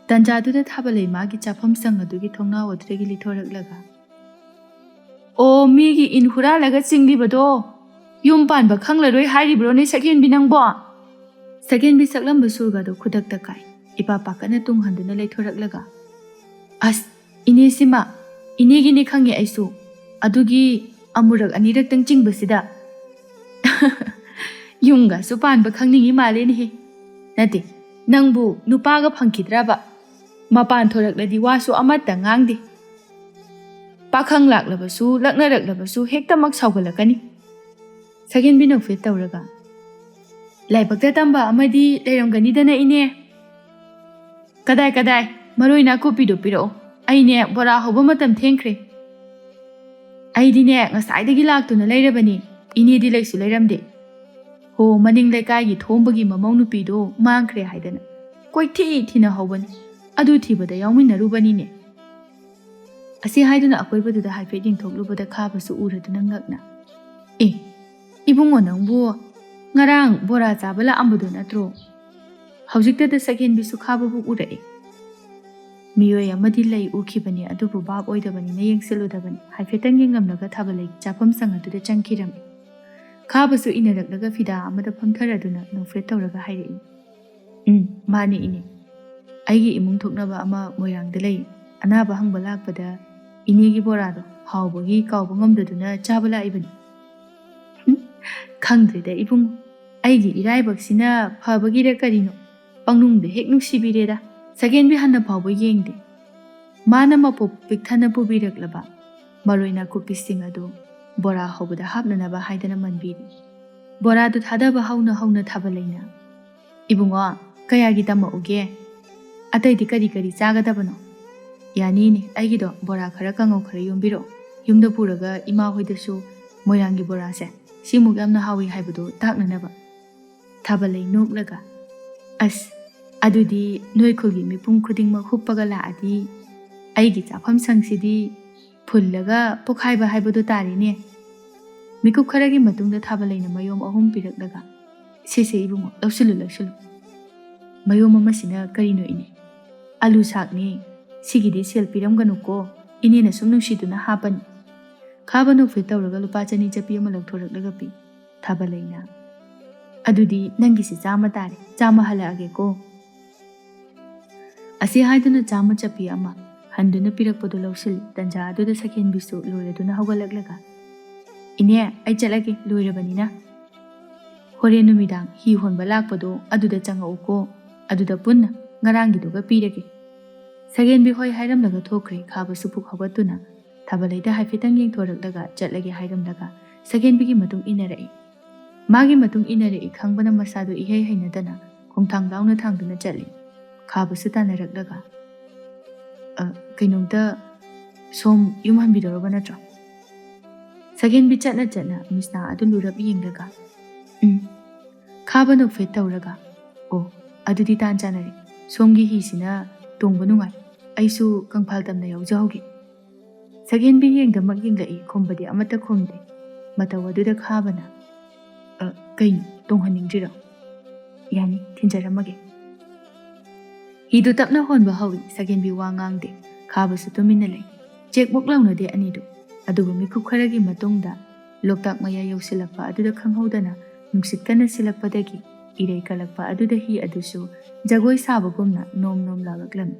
ꯇꯟꯖꯥꯗꯨꯗ ꯊꯥꯕꯂꯩ ꯃꯥꯒꯤ ꯆꯥꯐꯝ ꯁꯪ ꯑꯗꯨꯒꯤ ꯊꯣꯡꯅꯥꯎ ꯑꯗꯨꯗꯒꯤ ꯂꯤꯊꯣꯔꯛꯂꯒ, "ꯑꯣ, ꯃꯤꯒꯤ ꯏꯟ ꯍꯨꯔꯥꯜꯂꯒ ꯆꯤꯡꯂꯤꯕꯗꯣ ꯌꯨꯝ ꯄꯥꯟꯕ ꯈꯪꯂꯔꯣꯏ ꯍꯥꯏꯔꯤꯕ꯭ꯔꯣꯅꯦ ꯁꯛꯍꯦꯟꯕꯤ ꯅꯪꯕꯣ?" ꯁꯛꯍꯦꯟꯕꯤ ꯁꯛꯂꯝꯕ ꯁꯨꯔꯒꯗꯣ ꯈꯨꯗꯛꯇ ꯀꯥꯏ, ꯏꯄꯥ ꯄꯥꯛꯀꯠꯅ ꯇꯨꯡꯍꯟꯗꯨꯅ ꯂꯩꯊꯣꯔꯛꯂꯒ, "ꯑꯁ, ꯏꯅꯦꯁꯤꯃ, ꯏꯅꯦꯒꯤꯅꯦ ꯈꯪꯉꯦ ꯑꯩꯁꯨ, ꯑꯗꯨꯒꯤ ꯑꯃꯨꯔꯛ ꯑꯅꯤꯔꯛꯇꯪ ꯆꯤꯡꯕꯁꯤꯗ ꯌꯨꯝꯒꯁꯨ ꯄꯥꯟꯕ ꯈꯪꯅꯤꯡꯉꯤ ꯃꯥꯜꯂꯦꯅꯦꯍꯦ꯫ ꯅꯠꯇꯦ, ꯅꯪꯕꯨ ꯅꯨꯄꯥꯒ ꯐꯪꯈꯤꯗ꯭ꯔꯕ? ꯃꯄꯥꯟ ꯊꯣꯔꯛꯂꯗꯤ ꯋꯥꯁꯨ ꯑꯃꯠꯇ ꯉꯥꯡꯗꯦ. ꯄꯥꯈꯪ ꯂꯥꯛꯂꯕꯁꯨ ꯂꯛꯅꯔꯛꯂꯕꯁꯨ ꯍꯦꯛꯇꯃꯛ ꯁꯥꯎꯒꯠꯂꯛꯀꯅꯤ." ꯁꯛꯍꯦꯟꯕꯤ ꯅꯣꯛꯐꯦꯠ ꯇꯧꯔꯒ, "ꯂꯥꯏꯕꯛꯇ ꯇꯝꯕ ꯑꯃꯗꯤ ꯂꯩꯔꯝꯒꯅꯤꯗꯅ ꯏꯅꯦ." "ꯀꯗꯥꯏ, ꯃꯔꯣꯏ ꯅꯥꯀꯨꯞꯄꯤꯗꯨ ꯄꯤꯔꯛꯑꯣ, ꯑꯩꯅꯦ ꯕꯣꯔꯥ ꯍꯧꯕ ꯃꯇꯝ ꯊꯦꯡꯈ꯭ꯔꯦ." "ꯑꯩꯗꯤꯅꯦ ꯉꯁꯥꯏꯗꯒꯤ ꯂꯥꯛꯇꯨꯅ ꯂꯩꯔꯕꯅꯤ, ꯏꯅꯦꯗꯤ ꯂꯩꯁꯨ ꯂꯩꯔꯝꯗꯦ." "ꯍꯣ, ꯃꯅꯤꯡ ꯂꯩꯀꯥꯏꯒꯤ ꯊꯣꯝꯕꯒꯤ ꯃꯃꯧ ꯅꯨꯄꯤꯗꯣ ꯃꯥꯡꯈ꯭ꯔꯦ ꯍꯥꯏꯗꯅ ꯀꯣꯏꯊꯤ ꯊꯤꯅ ꯍꯧꯕꯅꯤ, ꯑꯗꯨ ꯊꯤꯕꯗ ꯌꯥꯎꯃꯤꯟꯅꯔꯨꯕꯅꯤꯅꯦ." ꯑꯁꯤ ꯍꯥꯏꯗꯨꯅ ꯑꯀꯣꯏꯕꯗꯨꯗ ꯍꯥꯏꯐꯦꯠ ꯌꯦꯡꯊꯣꯛꯂꯨꯕꯗ ꯈꯥꯕꯁꯨ ꯎꯔꯗꯨꯅ ꯉꯛꯅ, "ꯑꯦ, ꯏꯕꯨꯡꯉꯣ ꯅꯪꯕꯨ ꯉꯔꯥꯡ ꯕꯣꯔꯥ ꯆꯥꯕ ꯂꯥꯛꯑꯝꯕꯗꯣ ꯅꯠꯇ꯭ꯔꯣ?" ꯍꯧꯖꯤꯛꯇꯗ ꯁꯛꯍꯦꯟꯕꯤꯁꯨ ꯈꯥꯕꯕꯨ ꯎꯔꯛꯏ꯫ ꯃꯤꯑꯣꯏ ꯑꯃꯗꯤ ꯂꯩ ꯎꯈꯤꯕꯅꯤ, ꯑꯗꯨꯕꯨ ꯚꯥꯞ ꯑꯣꯏꯗꯕꯅꯤꯅ ꯌꯦꯡꯁꯤꯜꯂꯨꯗꯕꯅꯤ꯫ ꯍꯥꯏꯐꯦꯠꯇꯪ ꯌꯦꯡꯂꯝꯂꯒ ꯊꯥꯕꯂꯩ ꯆꯥꯐꯝ ꯁꯪ ꯑꯗꯨꯗ ꯆꯪꯈꯤꯔꯝꯃꯤ꯫ ꯈꯥꯕꯁꯨ ꯏꯟꯅꯔꯛꯂꯒ ꯐꯤꯗꯥ ꯑꯃꯗ ꯐꯝꯊꯔꯗꯨꯅ ꯅꯣꯛꯐꯦꯠ ꯇꯧꯔꯒ ꯍꯥꯏꯔꯛꯏ, "ꯃꯥꯅꯤ ꯏꯅꯦ, ꯑꯩꯒꯤ ꯏꯃꯨꯡ ꯊꯣꯛꯅꯕ ꯑꯃ ꯃꯣꯏꯔꯥꯡꯗ ꯂꯩ. ꯑꯅꯥꯕ ꯍꯪꯕ ꯂꯥꯛꯄꯗ ꯏꯅꯦꯒꯤ ꯕꯣꯔꯥꯗꯣ ꯍꯥꯎꯕꯒꯤ ꯀꯥꯎꯕ ꯉꯝꯗꯗꯨꯅ ꯆꯥꯕ ꯂꯥꯛꯏꯕꯅꯤ." "ꯈꯪꯗ꯭ꯔꯦꯗ ꯏꯕꯨꯡꯉꯣ, ꯑꯩꯒꯤ ꯏꯔꯥꯏꯕꯛꯁꯤꯅ ꯐꯕꯒꯤꯔ ꯀꯔꯤꯅꯣ, ꯄꯪꯅꯨꯡꯗ ꯍꯦꯛ ꯅꯨꯡꯁꯤꯕꯤꯔꯦꯗ." ꯁꯛꯍꯦꯟꯕꯤ ꯍꯟꯅ ꯐꯥꯎꯕ ꯌꯦꯡꯗꯦ꯫ ꯃꯥꯅ ꯃꯄꯣꯞ ꯄꯤꯛꯊꯅ ꯄꯨꯕꯤꯔꯛꯂꯕ ꯃꯔꯣꯏ ꯅꯥꯀꯨꯞꯄꯤꯁꯤꯡ ꯑꯗꯨ ꯕꯣꯔꯥ ꯍꯧꯕꯗ ꯍꯥꯞꯅꯅꯕ ꯍꯥꯏꯗꯅ ꯃꯟꯕꯤꯔꯤ꯫ ꯕꯣꯔꯥꯗꯨ ꯊꯥꯗꯕ ꯍꯧꯅ ꯊꯥꯕꯂꯩꯅ, "ꯏꯕꯨꯡꯉꯣ, ꯀꯌꯥꯒꯤ ꯇꯝꯃꯛꯎꯒꯦ? ꯑꯇꯩꯗꯤ ꯀꯔꯤ ꯆꯥꯒꯗꯕꯅꯣ?" "ꯌꯥꯅꯤꯅꯦ, ꯑꯩꯒꯤꯗꯣ ꯕꯣꯔꯥ ꯈꯔ ꯀꯥꯡꯉꯧ ꯈꯔ ꯌꯣꯝꯕꯤꯔꯛꯑꯣ. ꯌꯨꯝꯗ ꯄꯨꯔꯒ ꯏꯃꯥ ꯍꯣꯏꯗꯁꯨ ꯃꯣꯏꯔꯥꯡꯒꯤ ꯕꯣꯔꯥꯁꯦ ꯁꯤꯃꯨꯛ ꯌꯥꯝꯅ ꯍꯥꯎꯏ ꯍꯥꯏꯕꯗꯨ ꯇꯥꯛꯅꯅꯕ." ꯊꯥꯕꯂꯩ ꯅꯣꯛꯂꯒ, "ꯑꯁ, ꯑꯗꯨꯗꯤ ꯅꯣꯏ ꯈꯨꯜꯒꯤ ꯃꯤꯄꯨꯝ ꯈꯨꯗꯤꯡꯃꯛ ꯍꯨꯞꯄꯒ ꯂꯥꯛꯑꯗꯤ ꯑꯩꯒꯤ ꯆꯥꯐꯝ ꯁꯪꯁꯤꯗꯤ ꯐꯨꯜꯂꯒ ꯄꯣꯈꯥꯏꯕ ꯍꯥꯏꯕꯗꯨ ꯇꯥꯔꯤꯅꯦ꯫ ꯃꯤꯀꯨꯞ ꯈꯔꯒꯤ ꯃꯇꯨꯡꯗ ꯊꯥꯕꯂꯩꯅ ꯃꯌꯣꯝ 3 ꯄꯤꯔꯛꯂꯒ ꯁꯤꯁꯦ ꯏꯕꯨꯡꯉꯣ ꯂꯧꯁꯤꯜꯂꯨ꯫ ꯃꯌꯣꯝ ꯑꯃꯁꯤꯅ ꯀꯔꯤꯅꯣ ꯏꯅꯦ? ꯑꯂꯨ ꯁꯥꯛꯅꯤ, ꯁꯤꯒꯤꯗꯤ ꯁꯦꯜ ꯄꯤꯔꯝꯒꯅꯨꯀꯣ, ꯏꯅꯦꯅ ꯁꯨꯝ ꯅꯨꯡꯁꯤꯗꯨꯅ ꯍꯥꯞꯄꯅꯤ꯫ ꯈꯥꯕ ꯅꯣꯛꯐꯦꯠ ꯇꯧꯔꯒ ꯂꯨꯄꯥ 2 ꯆꯞꯄꯤ ꯑꯃ ꯂꯧꯊꯣꯔꯛꯂꯒ ꯄꯤ꯫ ꯊꯥꯕꯂꯩꯅ ꯑꯗꯨꯗꯤ ꯅꯪꯒꯤꯁꯤ 100 ꯇꯥꯔꯦ, 100 ꯍꯜꯂꯛꯑꯒꯦꯀꯣ꯫ ꯑꯁꯤ ꯍꯥꯏꯗꯨꯅ 100 ꯆꯞꯄꯤ ꯑꯃ ꯍꯟꯗꯨꯅ ꯄꯤꯔꯛꯄꯗꯨ ꯂꯧꯁꯤꯜꯂꯤ꯫ ꯇꯟꯖꯥ ꯑꯗꯨꯗ ꯁꯛꯍꯦꯟꯕꯤꯁꯨ ꯂꯣꯏꯔꯗꯨꯅ ꯍꯧꯒꯠꯂꯛꯂꯒ ꯏꯅꯦ ꯑꯩ ꯆꯠꯂꯒꯦ ꯂꯣꯏꯔꯕꯅꯤꯅ꯫ ꯍꯣꯔꯦꯟ ꯅꯨꯃꯤꯗꯥꯡ ꯍꯤ ꯍꯣꯟꯕ ꯂꯥꯛꯄꯗꯣ ꯑꯗꯨꯗ ꯆꯪꯉꯛꯎꯀꯣ, ꯑꯗꯨꯗ ꯄꯨꯟꯅ ꯉꯔꯥꯡꯒꯤꯗꯨꯒ ꯄꯤꯔꯒꯦ꯫ ꯁꯛꯍꯦꯟꯕꯤ ꯍꯣꯏ ꯍꯥꯏꯔꯝꯂꯒ ꯊꯣꯛꯈ꯭ꯔꯦ꯫ ꯈꯥꯕꯁꯨ ꯄꯨꯛ ꯍꯧꯒꯠꯇꯨꯅ ꯊꯥꯕꯂꯩꯗ ꯍꯥꯏꯐꯦꯠꯇꯪ ꯌꯦꯡꯊꯣꯔꯛꯂꯒ ꯆꯠꯂꯒꯦ ꯍꯥꯏꯔꯝꯂꯒ ꯁꯛꯍꯦꯟꯕꯤꯒꯤ ꯃꯇꯨꯡ ꯏꯟꯅꯔꯛꯏ꯫ ꯃꯥꯒꯤ ꯃꯇꯨꯡ ꯏꯟꯅꯔꯛꯏ ꯈꯪꯕꯅ ꯃꯁꯥꯗꯨ ꯏꯍꯩ ꯍꯩꯅꯗꯅ ꯈꯣꯡꯊꯥꯡ ꯂꯥꯎꯅ ꯊꯥꯡꯗꯨꯅ ꯆꯠꯂꯤ꯫ ꯈꯥꯕꯁꯨ ꯇꯥꯟꯅꯔꯛꯂꯒ ꯀꯩꯅꯣꯝꯇ ꯁꯣꯝ ꯌꯨꯝ ꯍꯟꯕꯤꯗꯧꯔꯕ ꯅꯠꯇ꯭ꯔꯣ? ꯁꯛꯍꯦꯟꯕꯤ ꯆꯠꯅ ꯃꯤꯁꯅꯥ ꯑꯗꯨ ꯂꯨꯔꯞ ꯌꯦꯡꯂꯒ ꯈꯥꯕ ꯅꯣꯛꯐꯦꯠ ꯇꯧꯔꯒ ꯑꯣ ꯑꯗꯨꯗꯤ ꯇꯥꯟ ꯆꯥꯅꯔꯦ, ꯁꯣꯝꯒꯤ ꯍꯤꯁꯤꯅ ꯇꯣꯡꯕ ꯅꯨꯡꯉꯥꯏ, ꯑꯩꯁꯨ ꯀꯪꯐꯥꯜ ꯇꯝꯅ ꯌꯥꯎꯖꯍꯧꯒꯦ꯫ ꯁꯛꯍꯦꯟꯕꯤ ꯌꯦꯡꯗꯃꯛ ꯌꯦꯡꯂꯛꯏ, ꯈꯨꯝꯕꯗꯤ ꯑꯃꯠꯇ ꯈꯨꯝꯗꯦ꯫ ꯃꯇꯧ ꯑꯗꯨꯗ ꯈꯥꯕꯅ ꯀꯩꯅꯣ ꯇꯣꯡꯍꯟꯅꯤꯡꯗ꯭ꯔꯤꯔꯣ? ꯌꯥꯅꯤ ꯊꯤꯟꯖꯔꯝꯃꯒꯦ꯫ ꯍꯤꯗꯨ ꯇꯞꯅ ꯍꯣꯟꯕ ꯍꯧꯏ꯫ ꯁꯛꯍꯦꯟꯕꯤ ꯋꯥ ꯉꯥꯡꯗꯦ, ꯈꯥꯕꯁꯨ ꯇꯨꯃꯤꯟꯅ ꯂꯩ꯫ ꯆꯦꯛꯃꯨꯛ ꯂꯥꯎꯅꯗꯦ ꯑꯅꯤꯗꯨ꯫ ꯑꯗꯨꯕꯨ ꯃꯤꯀꯨꯞ ꯈꯔꯒꯤ ꯃꯇꯨꯡꯗ ꯂꯣꯛꯇꯥꯛ ꯃꯌꯥ ꯌꯧꯁꯤꯜꯂꯛꯄ ꯑꯗꯨꯗ ꯈꯪꯍꯧꯗꯅ ꯅꯨꯡꯁꯤꯠ ꯀꯟꯅ ꯁꯤꯜꯂꯛꯄꯗꯒꯤ ꯏꯔꯩ ꯀꯜꯂꯛꯄ ꯑꯗꯨꯗ ꯍꯤ ꯑꯗꯨꯁꯨ ꯖꯒꯣꯏ ꯁꯥꯕꯒꯨꯝꯅ ꯅꯣꯝ ꯂꯥꯎꯔꯛꯂꯝꯃꯤ꯫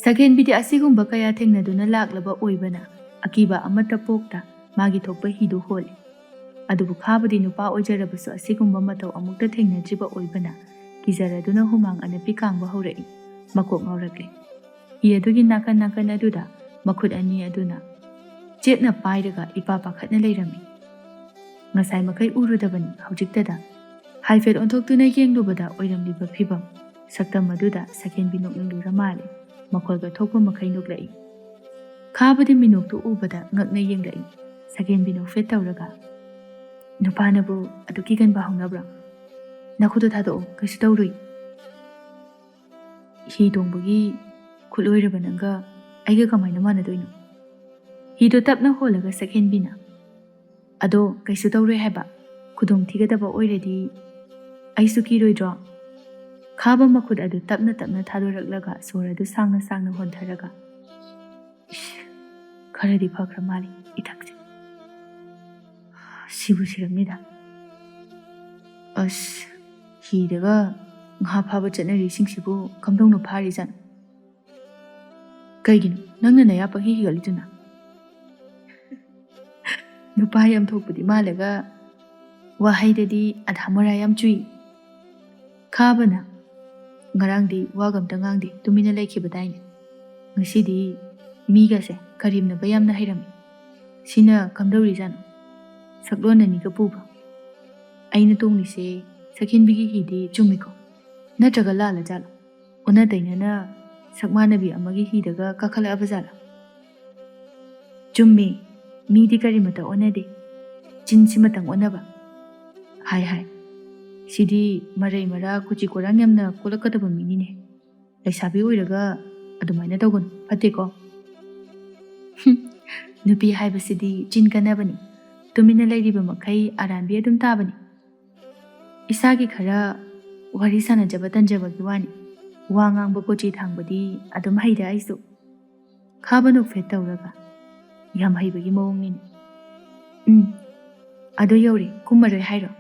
ꯁꯛꯍꯦꯟꯕꯤꯗꯤ ꯑꯁꯤꯒꯨꯝꯕ ꯀꯌꯥ ꯊꯦꯡꯅꯗꯨꯅ ꯂꯥꯛꯂꯕ ꯑꯣꯏꯕꯅ ꯑꯀꯤꯕ ꯑꯃꯠꯇ ꯄꯣꯛꯇ ꯃꯥꯒꯤ ꯊꯣꯛꯄ ꯍꯤꯗꯨ ꯍꯣꯜꯂꯤ꯫ ꯑꯗꯨꯕꯨ ꯈꯥꯕꯗꯤ ꯅꯨꯄꯥ ꯑꯣꯏꯖꯔꯕꯁꯨ ꯑꯁꯤꯒꯨꯝꯕ ꯃꯇꯧ ꯑꯃꯨꯛꯇ ꯊꯦꯡꯅꯗ꯭ꯔꯤꯕ ꯑꯣꯏꯕꯅ ꯀꯤꯖꯔꯗꯨꯅ ꯍꯨꯃꯥꯡ ꯑꯅꯞꯄꯤ ꯀꯥꯡꯕ ꯍꯧꯔꯛꯏ꯫ ꯃꯀꯣꯛ ꯉꯥꯎꯔꯛꯂꯦ꯫ ꯍꯤ ꯑꯗꯨꯒꯤ ꯅꯥꯀꯟ ꯑꯗꯨꯗ ꯃꯈꯨꯠ ꯑꯅꯤ ꯑꯗꯨꯅ ꯆꯦꯠꯅ ꯄꯥꯏꯔꯒ ꯏꯄꯥ ꯄꯥꯈꯠꯅ ꯂꯩꯔꯝꯃꯤ꯫ ꯉꯁꯥꯏ ꯃꯈꯩ ꯎꯔꯨꯗꯕꯅꯤ, ꯍꯧꯖꯤꯛꯇꯗ ꯍꯥꯏꯐꯦꯠ ꯑꯣꯟꯊꯣꯛꯇꯨꯅ ꯌꯦꯡꯂꯨꯕꯗ ꯑꯣꯏꯔꯝꯂꯤꯕ ꯐꯤꯚꯝ ꯁꯛꯇꯝ ꯑꯗꯨꯗ ꯁꯛꯍꯦꯟꯕꯤ ꯅꯣꯛꯅꯤꯡꯂꯨꯔ ꯃꯥꯜꯂꯦ꯫ ꯃꯈꯣꯜꯒ ꯊꯣꯛꯄ ꯃꯈꯩ ꯅꯣꯛꯂꯛꯏ꯫ ꯈꯥꯕꯗꯤ ꯃꯤꯅꯣꯛꯇꯨ ꯎꯕꯗ ꯉꯛꯅ ꯌꯦꯡꯂꯛꯏ꯫ ꯁꯛꯍꯦꯟꯕꯤ ꯅꯣꯛꯐꯦꯠ ꯇꯧꯔꯒ ꯅꯨꯄꯥꯅꯕꯨ ꯑꯗꯨꯛ ꯀꯤꯒꯟꯕ ꯍꯧꯅꯕ꯭ꯔꯣ? ꯅꯈꯨꯠꯇꯨ ꯊꯥꯗꯣꯛꯑꯣ, ꯀꯩꯁꯨ ꯇꯧꯔꯣꯏ꯫ ꯍꯤ ꯇꯣꯡꯕꯒꯤ ꯈꯨꯠꯂꯣꯏꯔꯕ ꯅꯪꯒ ꯑꯩꯒ ꯀꯃꯥꯏꯅ ꯃꯥꯟꯅꯗꯣꯏꯅꯣ? ꯍꯤꯗꯨ ꯇꯞꯅ ꯍꯣꯜꯂꯒ ꯁꯛꯍꯦꯟꯕꯤꯅ ꯑꯗꯣ ꯀꯩꯁꯨ ꯇꯧꯔꯣꯏ ꯍꯥꯏꯕ, ꯈꯨꯗꯣꯡ ꯊꯤꯒꯗꯕ ꯑꯣꯏꯔꯗꯤ ꯑꯩꯁꯨ ꯀꯤꯔꯣꯏꯗ꯭ꯔꯣ? ꯈꯥꯕ ꯃꯈꯨꯠ ꯑꯗꯨ ꯇꯞꯅ ꯊꯥꯗꯣꯔꯛꯂꯒ ꯁꯣꯔ ꯑꯗꯨ ꯁꯥꯡꯅ ꯍꯣꯟꯊꯔꯒ ꯈꯔꯗꯤ ꯐꯈ꯭ꯔ ꯃꯥꯜꯂꯤ ꯏꯊꯛꯁꯦ, ꯁꯤꯕꯨ ꯁꯤꯔꯝꯅꯤꯗ꯫ ꯑꯁ ꯍꯤꯗꯒ ꯉꯥ ꯐꯥꯕ ꯆꯠꯅꯔꯤꯁꯤꯡꯁꯤꯕꯨ ꯀꯝꯗꯧꯅ ꯐꯥꯔꯤꯖꯥꯠꯅꯣ? ꯀꯩꯒꯤꯅꯣ ꯅꯪꯅ ꯅꯌꯥ ꯄꯪꯍꯤ ꯍꯤꯒꯠꯂꯤꯗꯨꯅ? ꯅꯨꯄꯥ ꯌꯥꯝ ꯊꯣꯛꯄꯗꯤ ꯃꯥꯜꯂꯒ ꯋꯥꯍꯩꯗꯗꯤ ꯑꯙꯥ ꯃꯣꯔꯥ ꯌꯥꯝ ꯆꯨꯏ꯫ ꯈꯥꯕꯅ ꯉꯔꯥꯡꯗꯤ ꯋꯥꯒ ꯑꯝꯇ ꯉꯥꯡꯗꯦ, ꯇꯨꯃꯤꯟꯅ ꯂꯩꯈꯤꯕꯗꯥꯏꯅꯦ, ꯉꯁꯤꯗꯤ ꯃꯤꯒꯁꯦ ꯀꯔꯦꯝꯅꯕ ꯌꯥꯝꯅ ꯍꯩꯔꯝꯃꯤ꯫ ꯁꯤꯅ ꯀꯝꯗꯧꯔꯤꯖꯥꯠꯅꯣ? ꯁꯛꯂꯣꯟ ꯑꯅꯤꯒ ꯄꯨꯕ꯭ꯔꯣ? ꯑꯩꯅ ꯇꯣꯡꯂꯤꯁꯦ ꯁꯛꯍꯦꯟꯕꯤꯒꯤ ꯍꯤꯗꯤ ꯆꯨꯝꯃꯤꯀꯣ? ꯅꯠꯇ꯭ꯔꯒ ꯂꯥꯜꯂ ꯖꯥꯠꯂꯣ? ꯑꯣꯟꯅ ꯇꯩꯅꯅ ꯁꯛꯃꯥꯟꯅꯕꯤ ꯑꯃꯒꯤ ꯍꯤꯗꯒ ꯀꯥꯈꯠꯂꯛꯑꯕ ꯖꯥꯠꯂꯣ? ꯆꯨꯝꯃꯤ, ꯃꯤꯗꯤ ꯀꯔꯤꯃꯇ ꯑꯣꯟꯅꯗꯦ, ꯆꯤꯟꯁꯤꯃꯇꯪ ꯑꯣꯟꯅꯕ꯫ ꯍꯥꯏ ꯁꯤꯗꯤ ꯃꯔꯩ ꯃꯔꯥ ꯀꯨꯆꯤ ꯀꯣꯔꯥꯡ ꯌꯥꯝꯅ ꯀꯣꯜꯂꯛꯀꯗꯕ ꯃꯤꯅꯤꯅꯦ꯫ ꯂꯩꯁꯥꯕꯤ ꯑꯣꯏꯔꯒ ꯑꯗꯨꯃꯥꯏꯅ ꯇꯧꯒꯅꯨ, ꯐꯠꯇꯦꯀꯣ? ꯅꯨꯄꯤ ꯍꯥꯏꯕꯁꯤꯗꯤ ꯆꯤꯟ ꯀꯟꯅꯕꯅꯤ, ꯇꯨꯃꯤꯟꯅ ꯂꯩꯔꯤꯕ ꯃꯈꯩ ꯑꯔꯥꯟꯕꯤ ꯑꯗꯨꯝ ꯇꯥꯕꯅꯤ꯫ ꯏꯁꯥꯒꯤ ꯈꯔ ꯋꯥꯔꯤ ꯁꯥꯟꯅꯖꯕ ꯇꯟꯖꯕꯒꯤ ꯋꯥꯅꯤ, ꯋꯥ ꯉꯥꯡꯕ ꯀꯣꯆꯤ ꯊꯥꯡꯕꯗꯤ ꯑꯗꯨꯝ ꯍꯩꯗ ꯑꯩꯁꯨ꯫ ꯈꯥꯕ ꯅꯣꯛꯐꯦꯠ ꯇꯧꯔꯒ ꯌꯥꯝ ꯍꯩꯕꯒꯤ ꯃꯑꯣꯡꯅꯤꯅꯦ꯫ ꯑꯗꯨ ꯌꯧꯔꯦ, ꯀꯨꯝꯃꯔꯣꯏ ꯍꯥꯏꯔꯣ?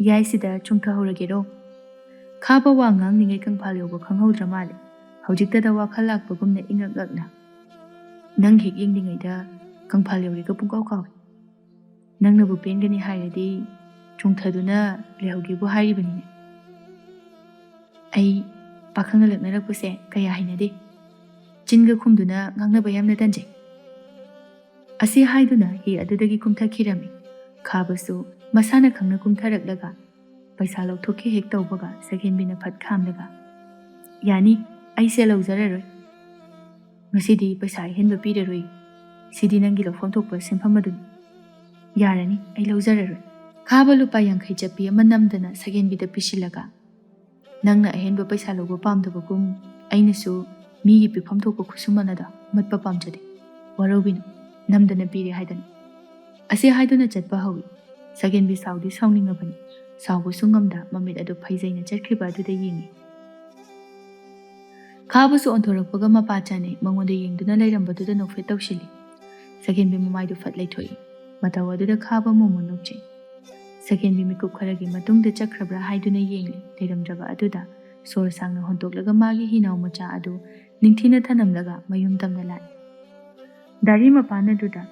ꯌꯥꯏꯁꯤꯗ ꯆꯨꯡꯊꯍꯧꯔꯒꯦꯔꯣ? ꯈꯥꯕ ꯋꯥ ꯉꯥꯡꯂꯤꯉꯩ ꯀꯪꯐꯥꯜ ꯌꯧꯕ ꯈꯪꯍꯧꯗ꯭ꯔ ꯃꯥꯜꯂꯦ꯫ ꯍꯧꯖꯤꯛꯇꯗ ꯋꯥꯈꯜ ꯂꯥꯛꯄꯒꯨꯝꯅ ꯏꯉꯛ ꯅꯪ ꯍꯦꯛ ꯌꯦꯡꯂꯤꯉꯩꯗ ꯀꯪꯐꯥꯜ ꯌꯧꯔꯦꯒ ꯄꯨꯡꯀꯥꯎ ꯀꯥꯎꯏ꯫ ꯅꯪꯅꯕꯨ ꯄꯦꯟꯒꯅꯤ ꯍꯥꯏꯔꯗꯤ ꯆꯨꯡꯊꯗꯨꯅ ꯂꯩꯍꯧꯒꯦꯕꯨ ꯍꯥꯏꯔꯤꯕꯅꯤꯅꯦ꯫ ꯑꯩ ꯄꯥꯈꯪꯅ ꯂꯛꯅꯔꯛꯄꯁꯦ ꯀꯌꯥ ꯍꯩꯅꯗꯦ, ꯆꯤꯟꯒ ꯈꯨꯝꯗꯨꯅ ꯉꯥꯡꯅꯕ ꯌꯥꯝꯅ ꯇꯟꯖꯩ꯫ ꯑꯁꯤ ꯍꯥꯏꯗꯨꯅ ꯍꯤ ꯑꯗꯨꯗꯒꯤ ꯀꯨꯝꯊꯈꯤꯔꯝꯃꯤ꯫ ꯈꯥꯕꯁꯨ ꯃꯁꯥꯅ ꯈꯪꯅ ꯀꯨꯝꯊꯔꯛꯂꯒ ꯄꯩꯁꯥ ꯂꯧꯊꯣꯛꯀꯦ ꯍꯦꯛ ꯇꯧꯕꯒ ꯁꯛꯍꯦꯟꯕꯤꯅ ꯐꯠ ꯈꯥꯝꯂꯒ ꯌꯥꯅꯤ, ꯑꯩꯁꯦ ꯂꯧꯖꯔꯔꯣꯏ, ꯉꯁꯤꯗꯤ ꯄꯩꯁꯥ ꯑꯍꯦꯟꯕ ꯄꯤꯔꯔꯣꯏ, ꯁꯤꯗꯤ ꯅꯪꯒꯤ ꯂꯧꯐꯝ ꯊꯣꯛꯄ ꯁꯦꯟꯐꯝ ꯑꯗꯨꯅꯤ, ꯌꯥꯔꯅꯤ ꯑꯩ ꯂꯧꯖꯔꯔꯣꯏ꯫ ꯈꯥꯕ ꯂꯨꯄꯥ 50 ꯆꯞꯄꯤ ꯑꯃ ꯅꯝꯗꯅ ꯁꯛꯍꯦꯟꯕꯤꯗ ꯄꯤꯁꯤꯜꯂꯒ ꯅꯪꯅ ꯑꯍꯦꯟꯕ ꯄꯩꯁꯥ ꯂꯧꯕ ꯄꯥꯝꯗꯕꯒꯨꯝ ꯑꯩꯅꯁꯨ ꯃꯤꯒꯤ ꯄꯤꯐꯝ ꯊꯣꯛꯄ ꯈꯨꯠꯁꯨꯃꯟ ꯑꯗꯣ ꯃꯠꯄ ꯄꯥꯝꯖꯗꯦ ꯋꯥꯔꯧꯕꯤꯅꯨ ꯅꯝꯗꯅ ꯄꯤꯔꯦ ꯍꯥꯏꯗꯅ ꯑꯁꯤ ꯍꯥꯏꯗꯨꯅ ꯆꯠꯄ ꯍꯧꯏ ꯁꯒꯦꯟꯕꯤ ꯁꯥꯎꯗꯤ ꯁꯥꯎꯅꯤꯡꯉꯕꯅꯤ ꯁꯥꯎꯕꯁꯨ ꯉꯝꯗ ꯃꯃꯤꯠ ꯑꯗꯨ ꯐꯩꯖꯩꯅ ꯆꯠꯈ꯭ꯔꯤꯕ ꯑꯗꯨꯗ ꯌꯦꯡꯉꯤ ꯈꯥꯕꯁꯨ ꯑꯣꯟꯊꯣꯔꯛꯄꯒ ꯃꯄꯥ ꯆꯥꯅꯩ ꯃꯉꯣꯟꯗ ꯌꯦꯡꯗꯨꯅ ꯂꯩꯔꯝꯕꯗꯨꯗ ꯅꯣꯛꯐꯦꯠ ꯇꯧꯁꯤꯜꯂꯤ ꯁꯒꯦꯟꯕꯤ ꯃꯃꯥꯏꯗꯨ ꯐꯠ ꯂꯩꯊꯣꯛꯏ ꯃꯇꯧ ꯑꯗꯨꯗ ꯈꯥꯕ ꯃꯣꯃꯣꯟ ꯅꯣꯛꯆꯩ ꯁꯒꯦꯟꯕꯤ ꯃꯤꯀꯨꯞ ꯈꯔꯒꯤ ꯃꯇꯨꯡꯗ ꯆꯠꯈ꯭ꯔꯕ꯭ꯔꯥ ꯍꯥꯏꯗꯨꯅ ꯌꯦꯡꯂꯤ ꯂꯩꯔꯝꯗ꯭ꯔꯕ ꯑꯗꯨꯗ ꯁꯣꯔ ꯁꯥꯡꯅ ꯍꯣꯟꯇꯣꯛꯂꯒ ꯃꯥꯒꯤ ꯍꯤꯅꯥꯎ ꯃꯆꯥ ꯑꯗꯨ ꯅꯤꯡꯊꯤꯅ ꯊꯅꯝꯂꯒ ꯃꯌꯨꯝ ꯇꯝꯅ ꯂꯥꯛꯏ ꯗꯥꯔꯤ ꯃꯄꯥꯟ ꯑꯗꯨꯗ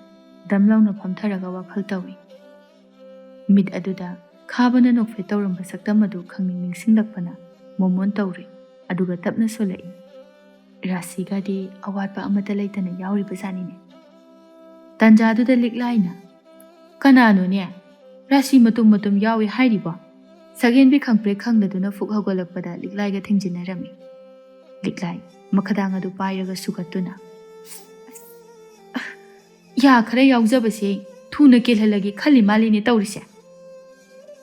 ꯗꯝ ꯂꯥꯎꯅ ꯐꯝꯊꯔꯒ ꯋꯥꯈꯜ ꯇꯧꯏ ꯃꯤꯠ ꯑꯗꯨꯗ ꯈꯥꯕꯅ ꯅꯣꯛꯐꯦꯠ ꯇꯧꯔꯝꯕ ꯁꯛꯇꯝ ꯑꯗꯨ ꯈꯪꯅꯤꯡ ꯅꯤꯡꯁꯤꯡꯂꯛꯄꯅ ꯃꯣꯃꯣꯟ ꯇꯧꯔꯤ ꯑꯗꯨꯒ ꯇꯞꯅ ꯁꯣꯜꯂꯛꯏ ꯔꯥꯁꯤꯒꯗꯤ ꯑꯋꯥꯠꯄ ꯑꯃꯠꯇ ꯂꯩꯇꯅ ꯌꯥꯎꯔꯤꯕꯖꯥꯠꯅꯤꯅꯦ ꯇꯥꯟꯖꯥꯗꯨꯗ ꯂꯤꯛꯂꯥꯏꯅ ꯀꯅꯥꯅꯣꯅꯦ ꯔꯥꯁꯤ ꯃꯇꯨꯝ ꯃꯇꯨꯝ ꯌꯥꯎꯏ ꯍꯥꯏꯔꯤꯕꯣ ꯁꯒꯦꯟꯕꯤ ꯈꯪꯄ꯭ꯔꯦꯛ ꯈꯪꯗꯗꯨꯅ ꯐꯨꯛ ꯍꯧꯒꯠꯂꯛꯄꯗ ꯂꯤꯛꯂꯥꯏꯒ ꯊꯦꯡꯖꯤꯟꯅꯔꯝꯃꯤ ꯂꯤꯛꯂꯥꯏ ꯃꯈꯗꯥꯡ ꯑꯗꯨ ꯄꯥꯏꯔꯒ ꯁꯨꯒꯠꯇꯨꯅ ꯌꯥ ꯈꯔ ꯌꯥꯎꯖꯕꯁꯦ ꯊꯨꯅ ꯀꯦꯜꯍꯜꯂꯒꯦ ꯈꯜꯂꯤ ꯃꯥꯜꯂꯤꯅꯦ ꯇꯧꯔꯤꯁꯦ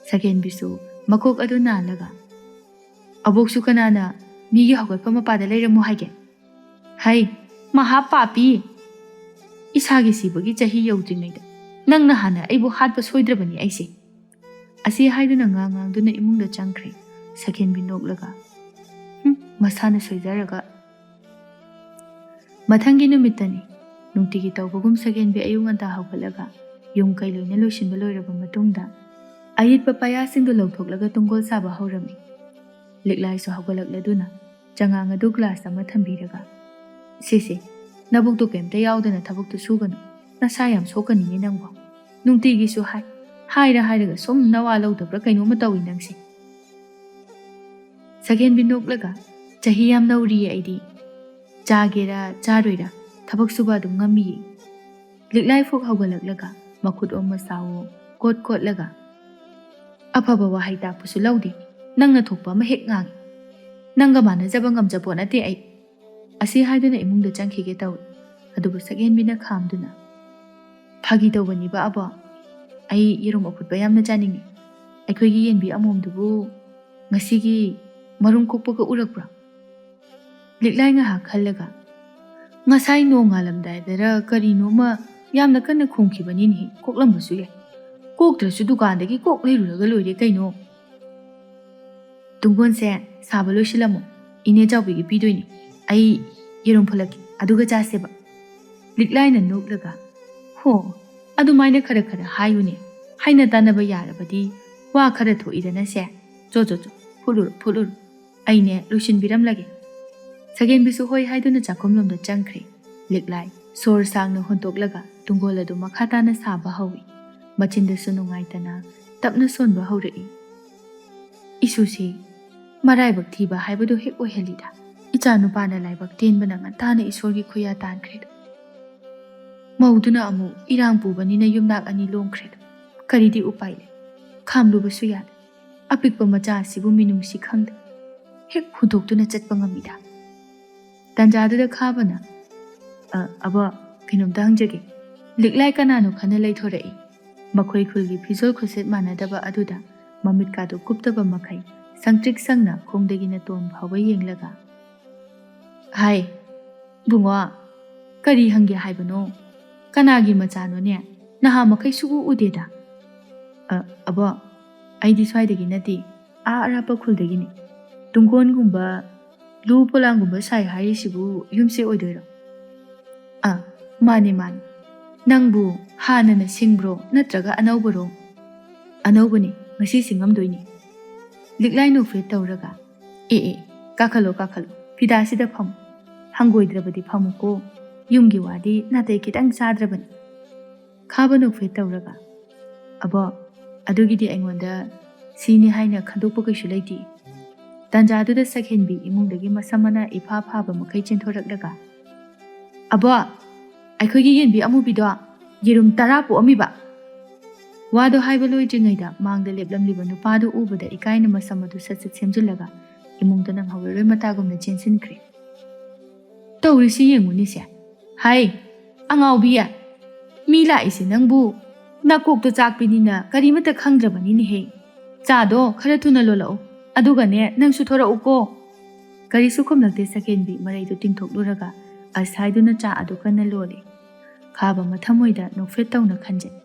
ꯁꯒꯦꯟꯕꯤꯁꯨ ꯃꯀꯣꯛ ꯑꯗꯨ ꯅꯥꯜꯂꯒ ꯑꯕꯣꯛꯁꯨ ꯀꯅꯥꯅ ꯃꯤꯒꯤ ꯍꯧꯒꯠꯄ ꯃꯄꯥꯗ ꯂꯩꯔꯝꯃꯨ ꯍꯥꯏꯒꯦ ꯍꯩ ꯃꯍꯥ ꯄꯥꯄꯤ ꯏꯁꯥꯒꯤ ꯁꯤꯕꯒꯤ ꯆꯍꯤ ꯌꯧꯗ꯭ꯔꯤꯉꯩꯗ ꯅꯪꯅ ꯍꯥꯟꯅ ꯑꯩꯕꯨ ꯍꯥꯠꯄ ꯁꯣꯏꯗ꯭ꯔꯕꯅꯤ ꯑꯩꯁꯦ ꯑꯁꯤ ꯍꯥꯏꯗꯨꯅ ꯉꯥꯡꯗꯨꯅ ꯏꯃꯨꯡꯗ ꯆꯪꯈ꯭ꯔꯦ ꯁꯒꯦꯟꯕꯤ ꯅꯣꯛꯂꯒ ꯃꯁꯥꯅ ꯁꯣꯏꯖꯔꯒ ꯃꯊꯪꯒꯤ ꯅꯨꯃꯤꯠꯇꯅꯤ ꯅꯨꯡꯇꯤꯒꯤ ꯇꯧꯕꯒꯨꯝ ꯁꯒꯦꯟꯕꯤ ꯑꯌꯨꯛ ꯉꯟꯇꯥ ꯍꯧꯒꯠꯂꯒ ꯌꯨꯝ ꯀꯩ ꯂꯣꯏꯅ ꯂꯣꯏꯁꯤꯟꯕ ꯂꯣꯏꯔꯕ ꯃꯇꯨꯡꯗ ꯑꯌꯦꯠꯄ ꯄꯌꯥꯁꯤꯡꯗꯨ ꯂꯧꯊꯣꯛꯂꯒ ꯇꯨꯡꯒꯣꯜ ꯁꯥꯕ ꯍꯧꯔꯝꯃꯤ ꯂꯤꯛꯂꯥꯏꯁꯨ ꯍꯧꯒꯠꯂꯛꯂꯗꯨꯅ ꯆꯉꯥꯡ ꯑꯗꯨ ꯒ꯭ꯂꯥꯁ ꯑꯃ ꯊꯝꯕꯤꯔꯒ ꯁꯤꯁꯦ ꯅꯕꯨꯛꯇꯨ ꯀꯩꯝꯇ ꯌꯥꯎꯗꯅ ꯊꯕꯛꯇꯨ ꯁꯨꯒꯅꯨ ꯅꯁꯥ ꯌꯥꯝ ꯁꯣꯛꯀꯅꯤꯅꯦ ꯅꯪꯕꯣ ꯅꯨꯡꯇꯤꯒꯤꯁꯨ ꯍꯥꯏꯔꯒ ꯁꯨꯝ ꯅꯋꯥ ꯂꯧꯗꯕ꯭ꯔꯥ ꯀꯩꯅꯣꯝꯃ ꯇꯧꯏ ꯅꯪꯁꯦ ꯁꯒꯦꯟꯕꯤ ꯅꯣꯛꯂꯒ ꯆꯍꯤ ꯌꯥꯝ ꯅꯧꯔꯤꯌꯦ ꯑꯩꯗꯤ ꯆꯥꯒꯦꯔꯥ ꯆꯥꯔꯣꯏꯔꯥ ꯊꯕꯛ ꯁꯨꯕ ꯑꯗꯨꯝ ꯉꯝꯃꯤꯌꯦ ꯂꯤꯛꯂꯥꯏ ꯐꯨꯛ ꯍꯧꯒꯠꯂꯛꯂꯒ ꯃꯈꯨꯠ ꯑꯣꯝꯃ ꯁꯥꯋꯣ ꯀꯣꯠ ꯀꯣꯠꯂꯒ ꯑꯐꯕ ꯋꯥꯍꯩ ꯇꯥꯛꯄꯁꯨ ꯂꯧꯗꯦ ꯅꯪꯅ ꯊꯣꯛꯄ ꯑꯃ ꯍꯦꯛ ꯉꯥꯡꯉꯤ ꯅꯪꯒ ꯃꯥꯟꯅꯖꯕ ꯉꯝꯖꯄꯣꯠ ꯅꯠꯇꯦ ꯑꯩ ꯑꯁꯤ ꯍꯥꯏꯗꯨꯅ ꯏꯃꯨꯡꯗ ꯆꯪꯈꯤꯒꯦ ꯇꯧꯏ ꯑꯗꯨꯕꯨ ꯁꯒꯦꯟꯕꯤꯅ ꯈꯥꯝꯗꯨꯅ ꯐꯥꯒꯤ ꯇꯧꯕꯅꯤꯕ ꯑꯕꯣ ꯑꯩ ꯌꯦꯔꯨꯝ ꯑꯐꯨꯠꯄ ꯌꯥꯝꯅ ꯆꯥꯅꯤꯡꯉꯤ ꯑꯩꯈꯣꯏꯒꯤ ꯌꯦꯟꯕꯤ ꯑꯃꯣꯝꯗꯨꯕꯨ ꯉꯁꯤꯒꯤ ꯃꯔꯨꯝ ꯀꯣꯛꯄꯒ ꯎꯔꯛꯄ꯭ꯔꯥ ꯂꯤꯛꯂꯥꯏ ꯉꯥꯏꯍꯥꯛ ꯈꯜꯂꯒ ꯉꯁꯥꯏ ꯅꯣꯡ ꯉꯥꯜꯂꯝꯗꯥꯏꯗꯔ ꯀꯔꯤꯅꯣꯃ ꯌꯥꯝꯅ ꯀꯟꯅ ꯈꯣꯡꯈꯤꯕꯅꯤꯅꯦ ꯀꯣꯛꯂꯝꯕꯁꯨ ꯌꯥꯏ ꯀꯣꯛꯇ꯭ꯔꯁꯨ ꯗꯨꯀꯥꯟꯗꯒꯤ ꯀꯣꯛ ꯂꯩꯔꯨꯔꯒ ꯂꯣꯏꯔꯦ ꯀꯩꯅꯣ ꯇꯨꯡꯒꯣꯟꯁꯦ ꯁꯥꯕ ꯂꯣꯏꯁꯤꯜꯂꯝꯃꯣ ꯏꯅꯦ ꯆꯥꯎꯕꯤꯒꯤ ꯄꯤꯗꯣꯏꯅꯤ ꯑꯩ ꯌꯦꯔꯨꯝ ꯐꯨꯠꯂꯛꯀꯦ ꯑꯗꯨꯒ ꯆꯥꯁꯦꯕ ꯂꯤꯛꯂꯥꯏꯅ ꯅꯣꯛꯂꯒ ꯍꯣ ꯑꯗꯨꯃꯥꯏꯅ ꯈꯔ ꯈꯔ ꯍꯥꯏꯌꯨꯅꯦ ꯍꯥꯏꯅ ꯇꯥꯟꯅꯕ ꯌꯥꯔꯕꯗꯤ ꯋꯥ ꯈꯔ ꯊꯣꯛꯏꯗꯅꯁꯦ ꯆꯣ ꯐꯨꯠꯂꯨꯔꯣ ꯑꯩꯅꯦ ꯂꯣꯏꯁꯤꯟꯕꯤꯔꯝꯂꯒꯦ ꯁꯒꯦꯟꯕꯤꯁꯨ ꯍꯣꯏ ꯍꯥꯏꯗꯨꯅ ꯆꯥꯛꯈꯨꯝꯂꯣꯝꯗ ꯆꯪꯈ꯭ꯔꯦ ꯂꯤꯛꯂꯥꯏ ꯁꯣꯔ ꯁꯥꯡꯅ ꯍꯣꯟꯇꯣꯛꯂꯒ ꯇꯨꯡꯒꯣꯜ ꯑꯗꯨ ꯃꯈꯥ ꯇꯥꯅ ꯁꯥꯕ ꯍꯧꯏ ꯃꯆꯤꯟꯗꯁꯨ ꯅꯨꯡꯉꯥꯏꯇꯅ ꯇꯞꯅ ꯁꯣꯟꯕ ꯍꯧꯔꯛꯏ ꯏꯁꯨꯁꯤ ꯃꯔꯥꯏꯕꯛ ꯊꯤꯕ ꯍꯥꯏꯕꯗꯨ ꯍꯦꯛ ꯑꯣꯏꯍꯜꯂꯤꯗ ꯏꯆꯥ ꯅꯨꯄꯥꯅ ꯂꯥꯏꯕꯛ ꯇꯦꯟꯕꯅ ꯉꯟꯇꯥꯅ ꯏꯁꯣꯔꯒꯤ ꯈꯨꯌꯥ ꯇꯥꯟꯈ꯭ꯔꯦꯗ ꯃꯧꯗꯨꯅ ꯑꯃꯨꯛ ꯏꯔꯥꯡ ꯄꯨꯕꯅꯤꯅ ꯌꯨꯝꯅꯥꯛ ꯑꯅꯤ ꯂꯣꯡꯈ꯭ꯔꯦꯗ ꯀꯔꯤꯗꯤ ꯎꯄꯥꯏ ꯂꯩ ꯈꯥꯝꯂꯨꯕꯁꯨ ꯌꯥꯗꯦ ꯑꯄꯤꯛꯄ ꯃꯆꯥ ꯑꯁꯤꯕꯨ ꯃꯤꯅꯨꯡꯁꯤ ꯈꯪꯗꯦ ꯍꯦꯛ ꯍꯨꯟꯗꯣꯛꯇꯨꯅ ꯆꯠꯄ ꯉꯝꯃꯤꯗ ꯇꯥꯟꯖꯥꯗꯨꯗ ꯈꯥꯕꯅ ꯑꯕ ꯀꯩꯅꯣꯝꯇ ꯍꯪꯖꯒꯦ ꯂꯤꯛꯂꯥꯏ ꯀꯅꯥꯅꯣ ꯈꯟꯅ ꯂꯩꯊꯣꯔꯛꯏ ꯃꯈꯣꯏ ꯈꯨꯜꯒꯤ ꯐꯤꯖꯣꯜ ꯈꯨꯠꯁꯦꯠ ꯃꯥꯟꯅꯗꯕ ꯑꯗꯨꯗ ꯃꯃꯤꯠꯀꯥꯗꯨ ꯀꯨꯞꯇꯕ ꯃꯈꯩ ꯁꯪꯇ꯭ꯔꯤꯛ ꯁꯪꯅ ꯈꯣꯡꯗꯒꯤꯅ ꯇꯣꯟ ꯐꯥꯎꯕ ꯌꯦꯡꯂꯒ ꯍꯥꯏ ꯕꯨꯡꯉꯣ ꯀꯔꯤ ꯍꯪꯒꯦ ꯍꯥꯏꯕꯅꯣ ꯀꯅꯥꯒꯤ ꯃꯆꯥꯅꯣꯅꯦ ꯅꯍꯥ ꯃꯈꯩ ꯁꯨꯛꯎ ꯎꯗꯦꯗ ꯑꯕꯣ ꯑꯩꯗꯤ ꯁ꯭ꯋꯥꯏꯗꯒꯤ ꯅꯠꯇꯦ ꯑꯔꯥꯞꯄ ꯈꯨꯜꯗꯒꯤꯅꯤ ꯇꯨꯡꯒꯣꯟꯒꯨꯝꯕ ꯂꯨ ꯄꯣꯂꯥꯡꯒꯨꯝꯕ ꯁꯥꯏ ꯍꯥꯏꯔꯤꯁꯤꯕꯨ ꯌꯨꯝꯁꯦ ꯑꯣꯏꯗꯣꯏꯔꯣ ꯃꯥꯅꯦ ꯅꯪꯕꯨ ꯍꯥꯟꯅꯅ ꯁꯤꯡꯕ꯭ꯔꯣ ꯅꯠꯇ꯭ꯔꯒ ꯑꯅꯧꯕꯔꯣ ꯑꯅꯧꯕꯅꯤ ꯉꯁꯤ ꯁꯤꯡꯉꯝꯗꯣꯏꯅꯤ ꯂꯤꯛꯂꯥꯏ ꯅꯣꯛꯐꯦꯠ ꯇꯧꯔꯒ ꯀꯥꯈꯠꯂꯣ ꯐꯤꯗꯥꯁꯤꯗ ꯐꯝꯃꯨ ꯍꯪꯒꯣꯏꯗ꯭ꯔꯕꯗꯤ ꯐꯝꯃꯨꯀꯣ ꯌꯨꯝꯒꯤ ꯋꯥꯗꯤ ꯅꯥꯇꯩ ꯈꯤꯇꯪ ꯆꯥꯗ꯭ꯔꯕꯅꯤ ꯈꯥꯕ ꯅꯣꯛꯐꯦꯠ ꯇꯧꯔꯒ ꯑꯕꯣ ꯑꯗꯨꯒꯤꯗꯤ ꯑꯩꯉꯣꯟꯗ ꯁꯤꯅꯤ ꯍꯥꯏꯅ ꯈꯟꯗꯣꯛꯄ ꯀꯩꯁꯨ ꯂꯩꯇꯦ ꯇꯥꯟꯖꯥꯗꯨꯗ ꯁꯛꯍꯦꯟꯕꯤ ꯏꯃꯨꯡꯗꯒꯤ ꯃꯁꯝ ꯃꯅꯥ ꯏꯐꯥ ꯐꯥꯕ ꯃꯈꯩ ꯆꯦꯟꯊꯣꯔꯛꯂꯒ ꯑꯕꯣ ꯑꯩꯈꯣꯏꯒꯤ ꯌꯦꯟꯕꯤ ꯑꯃꯨꯕꯤꯗꯣ ꯌꯦꯔꯨꯝ 10 ꯄꯣꯛꯑꯝꯃꯤꯕ ꯋꯥꯗꯣ ꯍꯥꯏꯕ ꯂꯣꯏꯗ꯭ꯔꯤꯉꯩꯗ ꯃꯥꯡꯗ ꯂꯦꯞꯂꯝꯂꯤꯕ ꯅꯨꯄꯥꯗꯨ ꯎꯕꯗ ꯏꯀꯥꯏꯅ ꯃꯁꯝ ꯑꯗꯨ ꯁꯠ ꯁꯦꯝꯖꯤꯜꯂꯒ ꯏꯃꯨꯡꯗ ꯅꯪꯍꯧꯔꯔꯣꯏ ꯃꯇꯥꯒꯨꯝꯅ ꯆꯦꯟꯁꯤꯟꯈ꯭ꯔꯦ ꯇꯧꯔꯤꯁꯤ ꯌꯦꯡꯉꯨꯅꯤꯁꯦ ꯍꯥꯏ ꯑꯉꯥꯎꯕꯤ ꯃꯤ ꯂꯥꯛꯏꯁꯦ ꯅꯪꯕꯨ ꯅꯥꯀꯣꯛꯇ ꯆꯥꯛꯄꯤꯅꯤꯅ ꯀꯔꯤꯃꯠꯇ ꯈꯪꯗ꯭ꯔꯕꯅꯤꯅꯦꯍꯦ ꯆꯥꯗꯣ ꯈꯔ ꯊꯨꯅ ꯂꯣꯜꯂꯛꯑꯣ ꯑꯗꯨꯒꯅꯦ ꯅꯪꯁꯨ ꯊꯣꯔꯛꯎꯀꯣ ꯀꯔꯤꯁꯨ ꯈꯨꯝꯂꯛꯇꯦ ꯁꯛꯍꯦꯟꯕꯤ ꯃꯔꯩꯗꯨ ꯇꯤꯡꯊꯣꯛꯂꯨꯔꯒ ꯑꯁ ꯍꯥꯏꯗꯨꯅ ꯆꯥ ꯑꯗꯨ ꯀꯟꯅ ꯂꯣꯜꯂꯤ ꯈꯥꯕ ꯃꯊꯃꯣꯏꯗ ꯅꯣꯛꯐꯦꯠ ꯇꯧꯅ ꯈꯟꯖꯩ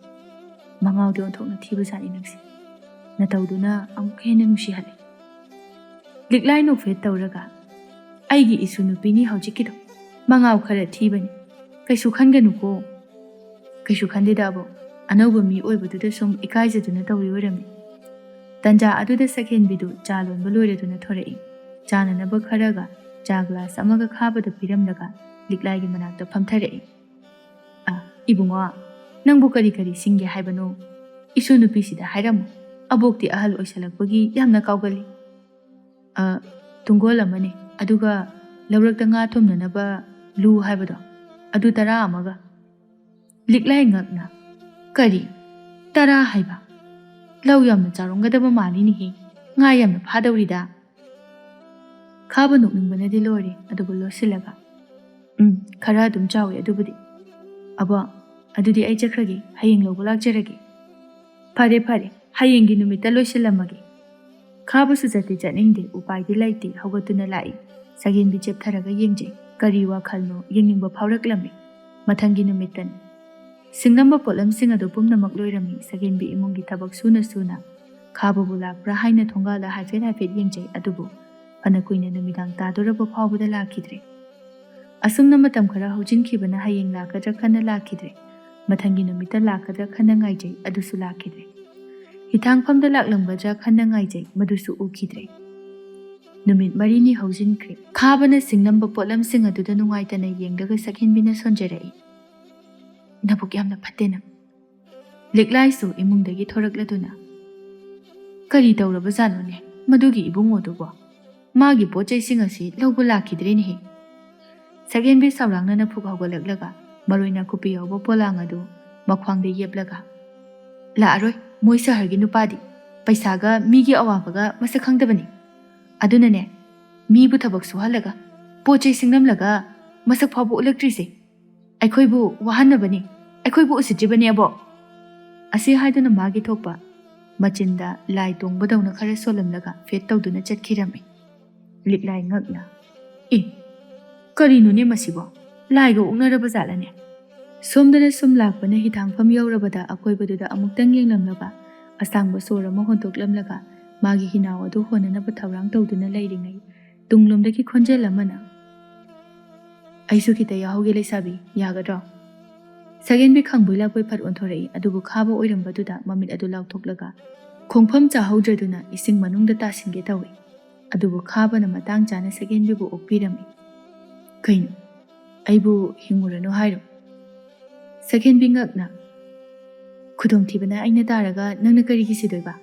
ꯃꯉꯥꯎꯗꯤ ꯑꯣꯟꯊꯣꯛꯅ ꯊꯤꯕꯖꯥꯠꯅꯤ ꯅꯪꯁꯦ ꯅꯇꯧꯗꯨꯅ ꯑꯃꯨꯛ ꯍꯦꯟꯅ ꯅꯨꯡꯁꯤꯍꯜꯂꯦ ꯂꯤꯛꯂꯥꯏ ꯅꯣꯛꯐꯦꯠ ꯇꯧꯔꯒ ꯑꯩꯒꯤ ꯏꯁꯨ ꯅꯨꯄꯤꯅꯤ ꯍꯧꯖꯤꯛꯀꯤꯗꯣ ꯃꯉꯥꯎ ꯈꯔ ꯊꯤꯕꯅꯤ ꯀꯩꯁꯨ ꯈꯟꯒꯅꯨꯀꯣ ꯀꯩꯁꯨ ꯈꯟꯗꯦꯗ ꯑꯕꯣ ꯑꯅꯧꯕ ꯃꯤ ꯑꯣꯏꯕꯗꯨꯗ ꯁꯨꯝ ꯏꯀꯥꯏꯖꯗꯨꯅ ꯇꯧꯔꯤ ꯑꯣꯏꯔꯝꯃꯤ ꯇꯟꯖꯥ ꯑꯗꯨꯗ ꯁꯛꯍꯦꯟꯕꯤꯗꯨ ꯆꯥ ꯂꯣꯟꯕ ꯂꯣꯏꯔꯗꯨꯅ ꯊꯣꯔꯛꯏ ꯆꯥꯅꯅꯕ ꯈꯔꯒ ꯆꯥ ꯒ꯭ꯂꯥꯁ ꯑꯃꯒ ꯈꯥꯕꯗ ꯄꯤꯔꯝꯂꯒ ꯂꯤꯛꯂꯥꯏꯒꯤ ꯃꯅꯥꯛꯇ ꯐꯝꯊꯔꯛꯏ ꯏꯕꯨꯡꯉꯣ ꯅꯪꯕꯨ ꯀꯔꯤ ꯀꯔꯤ ꯁꯤꯡꯒꯦ ꯍꯥꯏꯕꯅꯣ ꯏꯁꯨ ꯅꯨꯄꯤꯁꯤꯗ ꯍꯥꯏꯔꯝꯃꯨ ꯑꯕꯣꯛꯇꯤ ꯑꯍꯜ ꯑꯣꯏꯁꯜꯂꯛꯄꯒꯤ ꯌꯥꯝꯅ ꯀꯥꯎꯒꯜꯂꯤ ꯇꯨꯡꯒꯣꯜ ꯑꯃꯅꯦ ꯑꯗꯨꯒ ꯂꯧꯔꯛꯇ ꯉꯥ ꯊꯣꯝꯅꯅꯕ ꯂꯨ ꯍꯥꯏꯕꯗꯣ ꯑꯗꯨ 10 ꯑꯃꯒ ꯂꯤꯛꯂꯥꯏ ꯉꯛꯅ ꯀꯔꯤ 10 ꯍꯥꯏꯕ ꯂꯧ ꯌꯥꯝꯅ ꯆꯥꯎꯔꯝꯒꯗꯕ ꯃꯥꯜꯂꯤꯅꯦꯍꯦ ꯉꯥ ꯌꯥꯝꯅ ꯐꯥꯗꯧꯔꯤꯗ ꯈꯥꯕ ꯅꯣꯛꯅꯤꯡꯕꯅꯗꯤ ꯂꯣꯏꯔꯦ ꯑꯗꯨꯕꯨ ꯂꯣꯠꯁꯤꯜꯂꯒ ꯈꯔ ꯑꯗꯨꯝ ꯆꯥꯎꯋꯤ ꯑꯗꯨꯕꯨꯗꯤ ꯑꯕꯣ ꯑꯗꯨꯗꯤ ꯑꯩ ꯆꯠꯈ꯭ꯔꯒꯦ ꯍꯌꯦꯡ ꯂꯧꯕ ꯂꯥꯛꯆꯔꯒꯦ ꯐꯔꯦ ꯐꯔꯦ ꯍꯌꯦꯡꯒꯤ ꯅꯨꯃꯤꯠꯇ ꯂꯣꯏꯁꯤꯜꯂꯝꯃꯒꯦ ꯈꯥꯕꯁꯨ ꯆꯠꯅꯤꯡꯗꯦ ꯎꯄꯥꯏꯗꯤ ꯂꯩꯇꯦ ꯍꯧꯒꯠꯇꯨꯅ ꯂꯥꯛꯏ ꯁꯛꯍꯦꯟꯕꯤ ꯆꯦꯞꯊꯔꯒ ꯌꯦꯡꯖꯩ ꯀꯔꯤ ꯋꯥꯈꯜꯅꯣ ꯌꯦꯡꯅꯤꯡꯕ ꯐꯥꯎꯔꯛꯂꯝꯃꯤ ꯃꯊꯪꯒꯤ ꯅꯨꯃꯤꯠꯇꯅꯤ ꯁꯤꯡꯅꯝꯕ ꯄꯣꯠꯂꯝꯁꯤꯡ ꯑꯗꯨ ꯄꯨꯝꯅꯃꯛ ꯂꯣꯏꯔꯝꯃꯤ ꯁꯛꯍꯦꯟꯕꯤ ꯏꯃꯨꯡꯒꯤ ꯊꯕꯛ ꯁꯨꯅ ꯁꯨꯅ ꯈꯥꯕꯕꯨ ꯂꯥꯛꯄ꯭ꯔꯥ ꯍꯥꯏꯅ ꯊꯣꯡꯒꯥꯜꯗ ꯍꯥꯏꯐꯦꯠ ꯌꯦꯡꯖꯩ ꯑꯗꯨꯕꯨ ꯐꯅ ꯀꯨꯏꯅ ꯅꯨꯃꯤꯗꯥꯡ ꯇꯥꯗꯣꯔꯕ ꯐꯥꯎꯕꯗ ꯂꯥꯛꯈꯤꯗ꯭ꯔꯦ ꯑꯁꯨꯝꯅ ꯃꯇꯝ ꯈꯔ ꯍꯧꯖꯤꯟꯈꯤꯕꯅ ꯍꯌꯦꯡ ꯂꯥꯛꯀꯗ꯭ꯔꯥ ꯈꯟꯅ ꯂꯥꯛꯈꯤꯗ꯭ꯔꯦ ꯃꯊꯪꯒꯤ ꯅꯨꯃꯤꯠꯇ ꯂꯥꯛꯀꯗ꯭ꯔꯥ khana ngaijai adusu lakidre hithangphamda laklamgadra khana ngaijai madusu ukidre numit marini haujinkre khabana singnamba potlam sing aduda nungaitana yengdaga sakhinbina sonjerai nabuk yamna phattena liklai su imungdagi thorakladuna kari tawraba janone madugi ibungo dubo magi pochai sing asi lawba lakidre ni he sakhenbi saurangna na phuk hawgalaklaga maroina kupi yawba polang adu makhwangde yeblaga la aroi moi sahargi nupadi paisaga migi awabaga masa khangdabani adunane mi bu thabak suhalaga pochai singnamlaga masak phabu electrice aikhoibu wahanabani aikhoibu usijibani abo asi haiduna magi thokpa machinda lai tongbadawna khara solamlaga fet tawduna chatkirami liklai ngakna karino ne masibo laiga unaraba zalane somdana sum lakpana hithangpham yawrabada akoibaduda amuktang yenglamlaga asangba sora ma hontoklamlaga magi hinaw adu honanaba thaurang tawduna leiringai tunglomdagi khonjel amana aisu kita yahauge leisabi yagadro Sakhenbi khangbula poi phat onthorai adubu khaba oirambaduda mamit adu lauthoklaga khongpham chahaudraduna ising manungda tasinge tawi adubu khaba na matang chana Sakhenbi bu okpirami kaino aibu hingurano hairo Sakhenbi ngakna khudong thibana aina taraga nangna kari gi sidoiba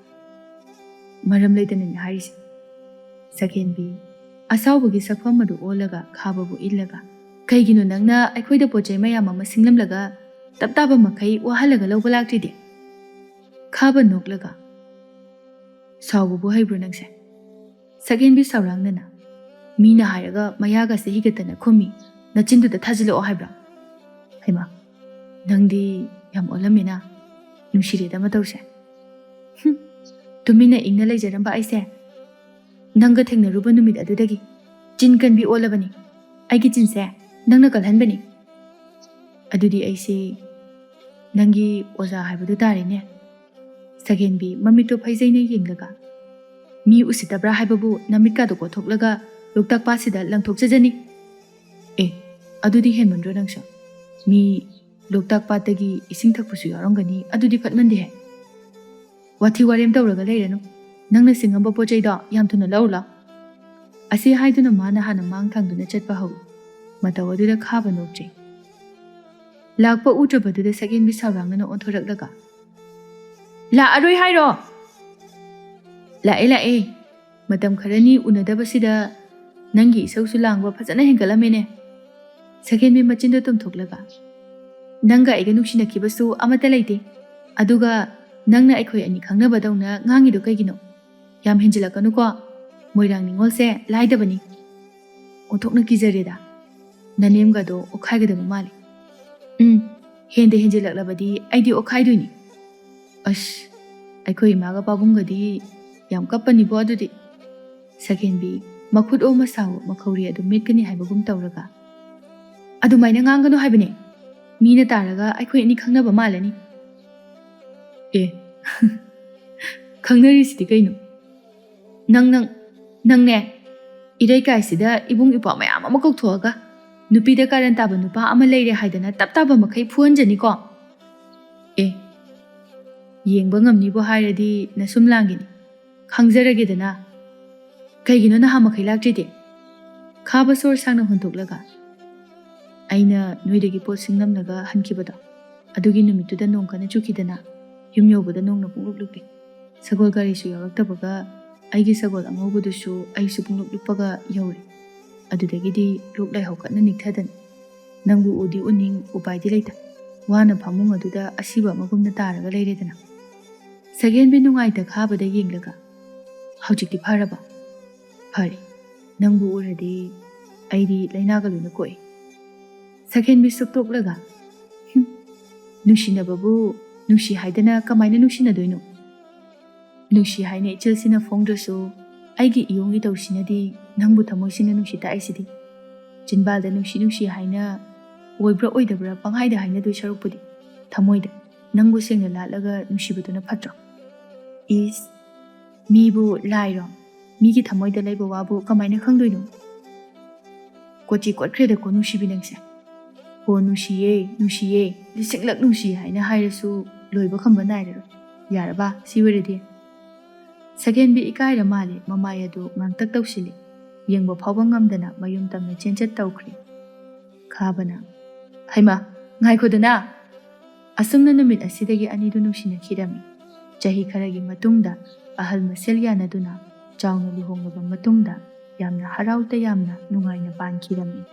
maram leitana ni harisi Sakhenbi asawbugi sakpham madu olaga khaba bu illaga kaigino nangna aikhoida pochai mayam ama singlamlaga taptaba makai wahalaga lawba laktide khaba noklaga sawbu bu haibru nangse Sakhenbi sawrangnana mina hairaga mayaga se higatana khomi nachinduda thajilo haibra haima nangdi yam olamina nungsireda matawse tumina ingna leijaramba aise nanga thengnaruba numit adudagi jinkanbi olabani aigi jinse nangna kalhanbani adudi aise nangi oza haibadu tarine Sakhenbi mamito phaijaina yenglaga mi usitabra haibabu namitka do kothoklaga loktak pasida langthokjajani adudi henmandro nangsa mi loktak patagi ising thakpusu yarongani adudi phatmande he wathi warem tawraga leiranu nangna singamba pochai da yam thuna lawla asi haiduna mana hana mang thangduna chatpa haw matawaduda khaba nokje lakpa utrabaduda Sakhenbi sawrangnana onthoraklaga la aroi hairo la e matam kharani unadabasida nangi isausu langba phajana hengalamene Sakhenbi machinda tumthoklaga nanga aiga nuksina kibasu amata leite aduga nangna aikhoi ani khangnabadawna ngangi do kaigino yam henjilakanu ko moirang ningol se laidabani onthokna kijareda nanemga do okhaigadaba mali hende henjilaklabadi aidi okhaidoini ash aikhoi maga pabungadi yam kapani bo adudi ꯁꯀꯦꯟꯕꯤ ꯃꯈꯨꯠ ꯑꯣ ꯃꯁꯥꯎ ꯃꯈꯧꯔꯤ ꯑꯗꯨ ꯃꯤꯠꯀꯅꯤ ꯍꯥꯏꯕꯒꯨꯝ ꯇꯧꯔꯒ ꯑꯗꯨꯃꯥꯏꯅ ꯉꯥꯡꯒꯅꯨ ꯍꯥꯏꯕꯅꯦ ꯃꯤꯅ ꯇꯥꯔꯒ ꯑꯩꯈꯣꯏ ꯑꯅꯤ ꯈꯪꯅꯕ ꯃꯥꯜꯂꯅꯤ ꯑꯦ ꯈꯪꯅꯔꯤꯁꯤꯗꯤ ꯀꯩꯅꯣ ꯅꯪꯅꯦ ꯏꯔꯩꯀꯥꯏꯁꯤꯗ ꯏꯕꯨꯡ ꯏꯄ꯭ꯋꯥ ꯃꯌꯥꯝ ꯑꯃ ꯀꯧꯊꯣꯛꯑꯒ ꯅꯨꯄꯤꯗ ꯀꯥꯔꯟ ꯇꯥꯕ ꯅꯨꯄꯥ ꯑꯃ ꯂꯩꯔꯦ ꯍꯥꯏꯗꯅ ꯇꯞ ꯇꯥꯕ ꯃꯈꯩ ꯐꯨꯍꯟꯖꯅꯤꯀꯣ ꯑꯦ ꯌꯦꯡꯕ ꯉꯝꯅꯤꯕꯨ ꯍꯥꯏꯔꯗꯤ ꯅꯁꯨꯝ ꯂꯥꯡꯒꯤꯅꯤ ꯈꯪꯖꯔꯒꯦꯗꯅ ꯀꯩꯒꯤꯅꯣ ꯅꯍꯥ ꯃꯈꯩ ꯂꯥꯛꯇ꯭ꯔꯤꯗꯤ ꯈꯥꯕ ꯁꯣꯔ ꯁꯥꯡꯅ ꯍꯣꯟꯊꯣꯛꯂꯒ ꯑꯩꯅ ꯅꯣꯏꯗꯒꯤ ꯄꯣꯠꯁꯤꯡ ꯅꯝꯂꯒ ꯍꯟꯈꯤꯕꯗꯣ ꯑꯗꯨꯒꯤ ꯅꯨꯃꯤꯠꯇꯨꯗ ꯅꯣꯡ ꯀꯟꯅ ꯆꯨꯈꯤꯗꯅ ꯌꯨꯝ ꯌꯧꯕꯗ ꯅꯣꯡꯅ ꯄꯨꯡꯂꯨꯞ ꯂꯨꯞꯄꯤ ꯁꯒꯣꯜ ꯒꯥꯔꯤꯁꯨ ꯌꯥꯎꯔꯛꯇꯕꯒ ꯑꯩꯒꯤ ꯁꯒꯣꯜ ꯑꯉꯧꯕꯗꯨꯁꯨ ꯑꯩꯁꯨ ꯄꯨꯡꯂꯨꯞ ꯂꯨꯞꯄꯒ ꯌꯧꯔꯦ ꯑꯗꯨꯗꯒꯤꯗꯤ ꯂꯣꯛ ꯂꯥꯏꯍꯧ ꯀꯟꯅ ꯅꯤꯛꯊꯗꯅꯤ ꯅꯪꯕꯨ ꯎꯗꯤ ꯎꯅꯤꯡ ꯎꯄꯥꯏꯗꯤ ꯂꯩꯇ ꯋꯥꯅ ꯐꯃꯨꯡ ꯑꯗꯨꯗ ꯑꯁꯤꯕ ꯑꯃꯒꯨꯝꯅ ꯇꯥꯔꯒ ꯂꯩꯔꯦꯗꯅ ꯁꯒꯦꯟꯕꯤ ꯅꯨꯡꯉꯥꯏꯇ ꯈꯥꯕꯗ ꯌꯦꯡꯂꯒ ꯍꯧꯖꯤꯛꯇꯤ ꯐꯔꯕ ꯐꯔꯦ ꯅꯪꯕꯨ ꯎꯔꯗꯤ ꯑꯩꯗꯤ ꯂꯩꯅꯥꯒ ꯂꯣꯏꯅ ꯀꯣꯛꯏ ꯁꯒꯦꯟꯕꯤ ꯁꯨꯛꯇꯣꯛꯂꯒ ꯅꯨꯡꯁꯤꯅꯕꯕꯨ ꯅꯨꯡꯁꯤ ꯍꯥꯏꯗꯅ ꯀꯃꯥꯏꯅ ꯅꯨꯡꯁꯤꯅꯗꯣꯏꯅꯣ ꯅꯨꯡꯁꯤ ꯍꯥꯏꯅ ꯏꯆꯦꯜꯁꯤꯅ ꯐꯣꯡꯗ꯭ꯔꯁꯨ ꯑꯩꯒꯤ ꯏꯌꯣꯡ ꯏꯇꯧꯁꯤꯅꯗꯤ ꯅꯪꯕꯨ ꯊꯃꯣꯏꯁꯤꯅ ꯅꯨꯡꯁꯤ ꯇꯥꯛꯏꯁꯤꯗꯤ ꯆꯤꯟꯕꯥꯜꯗ ꯅꯨꯡꯁꯤ ꯅꯨꯡꯁꯤ ꯍꯥꯏꯅ ꯑꯣꯏꯕ꯭ꯔꯥ ꯑꯣꯏꯗꯕ꯭ꯔꯥ ꯄꯪꯍꯥꯏꯗ ꯍꯥꯏꯅꯗꯣꯏ ꯁꯔꯨꯛꯄꯨꯗꯤ ꯊꯃꯣꯏꯗ ꯅꯪꯕꯨ ꯁꯦꯡꯅ ꯂꯥꯠꯂꯒ ꯅꯨꯡꯁꯤꯕꯗꯨꯅ ꯐꯠꯇ꯭ꯔꯣ ꯏꯁ ꯃꯤꯕꯨ ꯂꯥꯏꯔꯣ ꯃꯤꯒꯤ ꯊꯃꯣꯏꯗ ꯂꯩꯕ ꯋꯥꯕꯨ ꯀꯃꯥꯏꯅ ꯈꯪꯗꯣꯏꯅꯣ ꯀꯣꯆꯤ ꯀꯣꯠꯈ꯭ꯔꯦꯗꯀꯣ ꯅꯨꯡꯁꯤꯕꯤ ꯅꯪꯁꯦ ꯍꯣ ꯅꯨꯡꯁꯤꯌꯦ ꯅꯨꯡꯁꯤꯌꯦ ꯂꯤꯁꯤꯡꯂꯛ ꯅꯨꯡꯁꯤ ꯍꯥꯏꯅ ꯍꯥꯏꯔꯁꯨ ꯂꯣꯏꯕ ꯈꯝꯕ ꯅꯥꯏꯔꯔꯣꯏ ꯌꯥꯔꯕ ꯁꯤ ꯑꯣꯏꯔꯗꯤ ꯁꯒꯦꯟꯕꯤ ꯏꯀꯥꯏꯔ ꯃꯥꯜꯂꯦ ꯃꯃꯥꯏ ꯑꯗꯨ ꯉꯥꯡꯇꯛ ꯇꯧꯁꯤꯜꯂꯤ ꯌꯦꯡꯕ ꯐꯥꯎꯕ ꯉꯝꯗꯅ ꯃꯌꯨꯝ ꯇꯝꯅ ꯆꯦꯟꯆꯠ ꯇꯧꯈ꯭ꯔꯦ ꯈꯥꯕꯅ ꯍꯩꯃꯥ ꯉꯥꯏꯈꯣꯗꯅ ꯑꯁꯨꯝꯅ ꯅꯨꯃꯤꯠ ꯑꯁꯤꯗꯒꯤ ꯑꯅꯤꯗꯨ ꯅꯨꯡꯁꯤꯅꯈꯤꯔꯝꯃꯤ ꯆꯍꯤ ꯈꯔꯒꯤ ꯃꯇꯨꯡꯗ ꯑꯍꯜ ꯃꯁꯦꯜ ꯌꯥꯅꯗꯨꯅ ꯆꯥꯎꯅ ꯂꯨꯍꯣꯡꯂꯕ ꯃꯇꯨꯡꯗ ꯌꯥꯝꯅ ꯍꯔꯥꯎ ꯇꯌꯥꯝꯅ ꯅꯨꯡꯉꯥꯏꯅ ꯄꯥꯟꯈꯤꯔꯝꯃꯤ